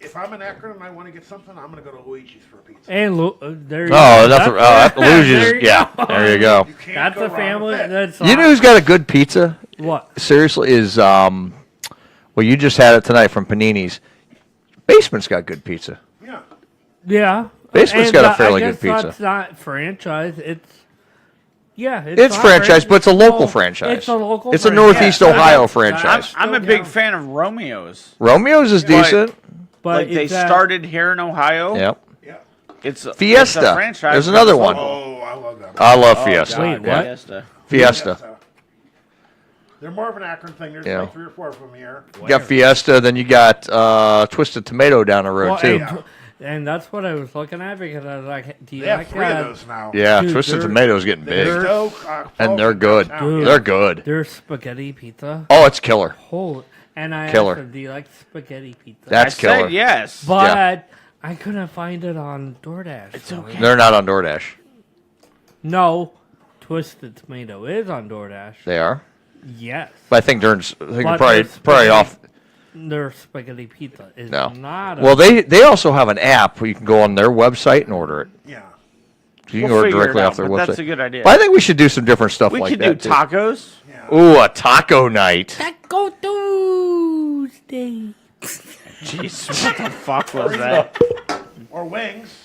if I'm in Akron and I want to get something, I'm going to go to Luigi's for a pizza. And there you go. That's Luigi's. Yeah, there you go. That's a family. That's You know who's got a good pizza? What? Seriously, is well, you just had it tonight from Panini's. Basement's got good pizza. Yeah. Yeah. Basement's got a fairly good pizza. That's not franchise. It's it's franchise, but it's a local franchise. It's a local. It's a Northeast Ohio franchise. I'm a big fan of Romeo's. Romeo's is decent. But they started here in Ohio. Yep. It's Fiesta. It's a franchise. There's another one. Oh, I love that. I love Fiesta. Wait, what? Fiesta. They're more of an Akron thing. There's like 3 or 4 of them here. You got Fiesta, then you got Twisted Tomato down the road too. And that's what I was looking at because I was like, do you They have like 3 of those now. Yeah, Twisted Tomato's getting big, and they're good. They're good. Their spaghetti pizza. Oh, it's killer. Holy. And I Killer. asked them, do you like spaghetti pizza? That's killer. Said yes. But I couldn't find it on DoorDash. It's okay. They're not on DoorDash. No, Twisted Tomato is on DoorDash. They are. Yes. But I think they're But probably off. Their spaghetti pizza is No. not. Well, they also have an app where you can go on their website and order it. Yeah. So you can We'll order figure it directly out, off their but website. that's a good idea. But I think we should do some different stuff We like could that. do tacos. Ooh, a taco night. Taco Tuesday. Jeez, what the fuck was that? Or wings.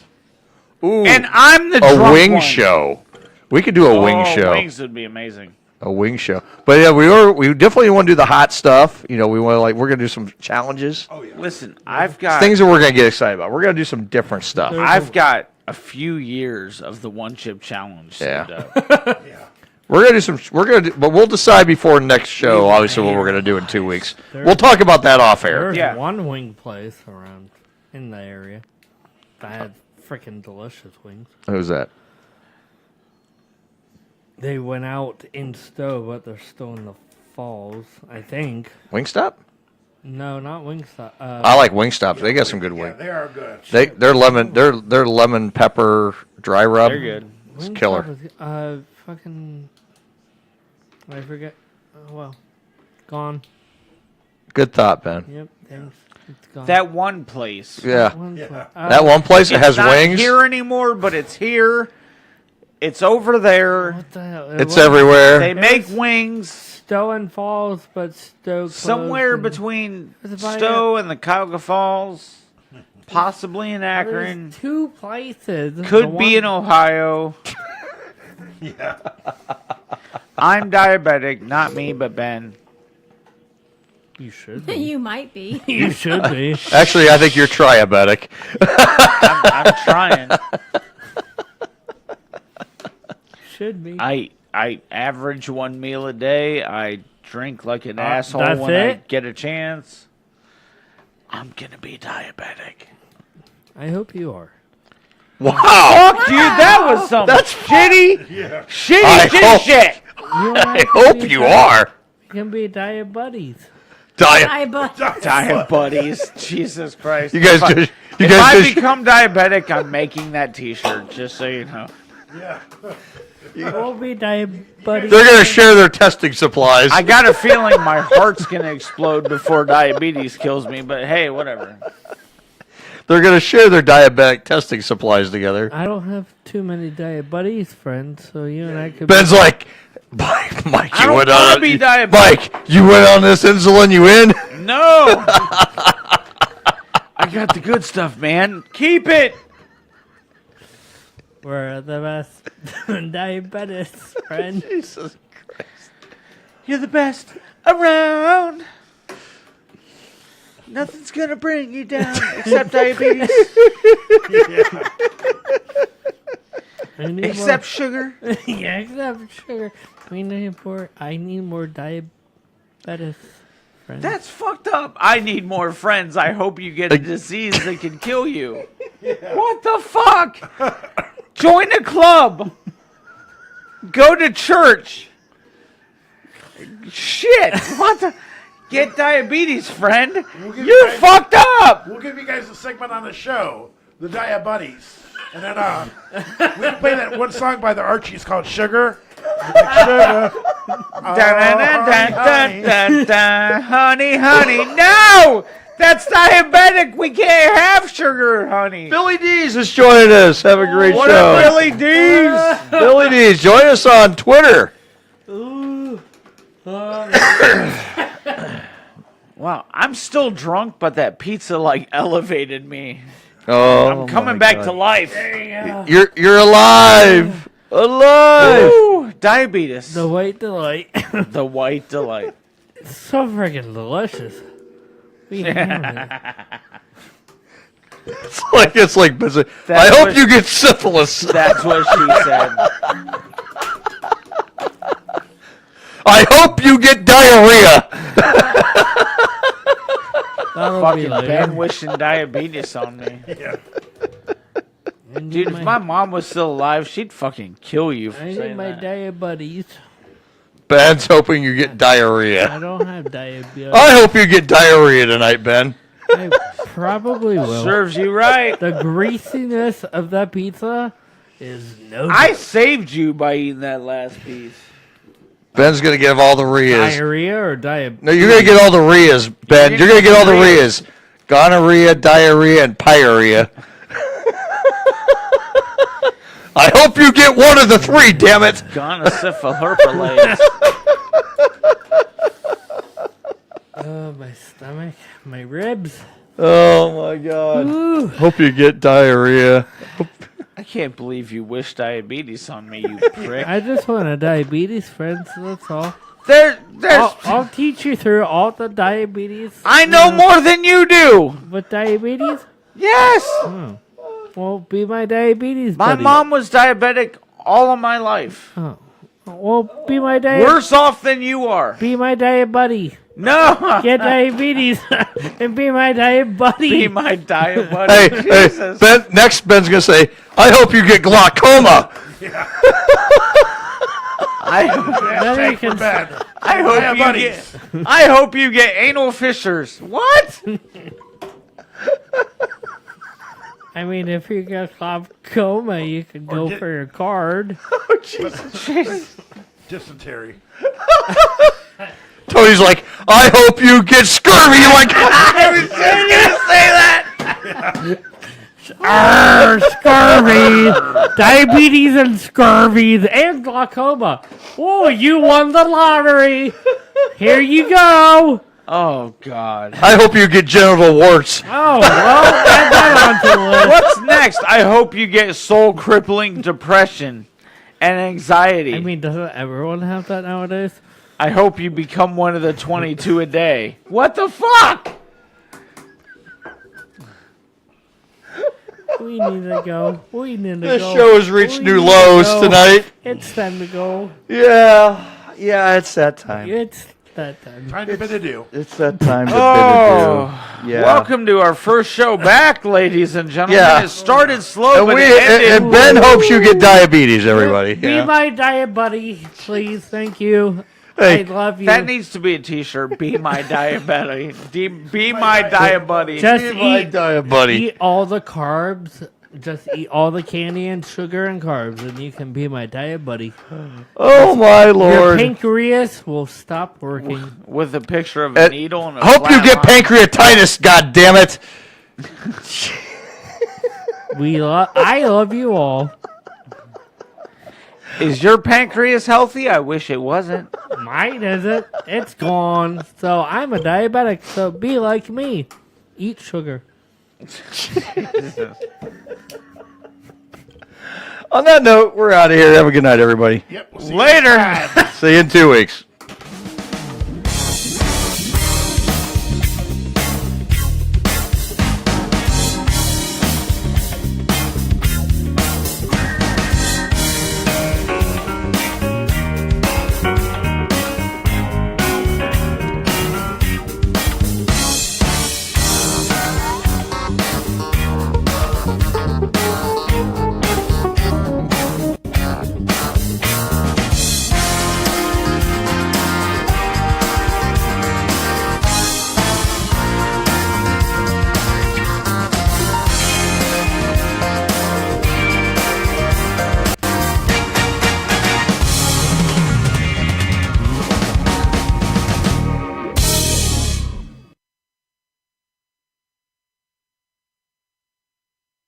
Ooh, And I'm the a drunk wing one. show. We could do a wing show. Wings would be amazing. A wing show. But yeah, we definitely want to do the hot stuff. You know, we're gonna do some challenges. Oh yeah. Listen, I've got Things that we're gonna get excited about. We're gonna do some different stuff. I've got a few years of the one chip challenge. Yeah. saved up. We're gonna do some. But we'll decide before next show. Obviously, what we're gonna do in 2 weeks. We'll talk about that off air. There's one wing place around in the area that had freaking delicious wings. Who's that? They went out in Stowe, but they're still in the falls, I think. Wingstop? No, not Wingstop. I like Wingstops. They got some good wings. They are good. They're lemon pepper dry rub. They're good. It's Wingstop killer. is, fucking. I forget. Oh, well, gone. Good thought, Ben. Yep, thanks. It's gone. That one place. Yeah. That one pla- That one place that has It's not wings. here anymore, but it's here. It's over there. What the hell? It's everywhere. They make wings Stowe and Falls, but Stowe closed somewhere and- between It's about Stowe and the Cuyahoga Falls, possibly in Akron. There's 2 places. Could be in Ohio. Yeah. I'm diabetic, not me, but Ben. You should be. You might be. You should be. Actually, I think you're triabetic. I'm trying. Should be. I average one meal a day. I drink like an that's asshole when I it? get a chance. I'm gonna be diabetic. I hope you are. Wow. Fuck, dude, that was some shitty, shitty shit. I hope you are. You can be diet buddies. Diet buddies. Jesus Christ. You guys If I become diabetic, I'm making that T-shirt. Just so you know. Yeah. We'll be diet buddies. They're going to share their testing supplies. I got a feeling my heart's gonna explode before diabetes kills me. But hey, whatever. They're going to share their diabetic testing supplies together. I don't have too many diet buddies, friends, so you and I could. Ben's be... like, Mike, I you don't went wanna on. be diabetic. Mike, you went on this insulin. You in? No. I got the good stuff, man. Keep it. We're the best diabetes, friend. Jesus Christ. You're the best around. Nothing's gonna bring you down except diabetes. Except sugar. Yeah, except sugar. I need more diabetes friends. That's fucked up. I need more friends. I hope you get a disease that can kill you. What the fuck? Join a club. Go to church. Shit. What the? Get diabetes, friend. You're fucked up. We'll give you guys a segment on the show, the Diet Buddies. And then we can play that one song by the Archies called Sugar. Sugar. Honey, honey. No! That's diabetic. We can't have sugar, honey. Billy D's is joining us. Have a great What show. up, Billy D's? Billy D's, join us on Twitter. Wow, I'm still drunk, but that pizza like elevated me. Oh, I'm coming my back God. to life. You're alive. Alive. Ooh, diabetes. The white delight. The white delight. It's so freaking delicious. We have it. It's like busy. That's I hope what- you get syphilis. That's what she said. I hope you get diarrhea. That'll be Fucking later. Ben wishing diabetes on me. Yeah. Dude, if my mom was still alive, she'd fucking kill you for I need saying my that. diet buddies. Ben's hoping you get diarrhea. I don't have diabetes. I hope you get diarrhea tonight, Ben. I probably will. Serves you right. The greasiness of that pizza is no I good. saved you by eating that last piece. Ben's gonna give all the rheas. Diarrhea or diabetes? No, you're gonna get all the rheas, Ben. You're gonna get all the rheas. Gonorrhea, diarrhea, and pyorrhea. I hope you get one of the three, damn it. Gonosyphilis. Oh, my stomach, my ribs. Oh my God. Ooh. Hope you get diarrhea. I can't believe you wish diabetes on me, you prick. I just want a diabetes friend, so that's all. There's. I'll teach you through all the diabetes. I know more than you do. With diabetes? Yes. Oh. Well, be my diabetes My buddy. mom was diabetic all of my life. Oh. Well, be my diet. Worse off than you are. Be my diet buddy. No. Get diabetes and be my diet buddy. Be my diet buddy. Hey, Jesus. Ben. Next, Ben's gonna say, "I hope you get glaucoma." I hope you get anal fissures. What? I mean, if you get glaucoma, you can go for your card. Oh, Jesus. Dysentery. Tony's like, "I hope you get scurvy." You're like, I was just gonna say that. Scurvy, diabetes and scurvy and glaucoma. Oh, you won the lottery. Here you go. Oh God. I hope you get genital warts. Oh, well, add that onto the list. What's next? I hope you get soul crippling depression and anxiety. I mean, doesn't everyone have that nowadays? I hope you become one of the 22 a day. What the fuck? We need to go. We need to This go. show has reached We new need to lows go. tonight. It's time to go. Yeah, it's that time. It's that time. Time to bid adieu. It's that time to Oh, bid adieu. Yeah. welcome to our first show back, ladies and gentlemen. Yeah. It started slow, And, but we, it ended. and Ben hopes you get diabetes, everybody. Be Yeah. my diet buddy, please. Thank you. Hey, I love you. That needs to be a T-shirt. Be my diet buddy. Be my diet buddy. Just Be my diet buddy. Eat all the carbs. Just eat all the candy and sugar and carbs, and you can be my diet buddy. Oh my Your Lord! pancreas will stop working. With a picture of a needle and a Hope you flat get arm. pancreatitis. God damn it! I love you all. Is your pancreas healthy? I wish it wasn't. Mine isn't. It's gone. So I'm a diabetic. So be like me. Eat sugar. On that note, we're out of here. Have a good night, everybody. Yep. We'll see Later. you. See you in 2 weeks.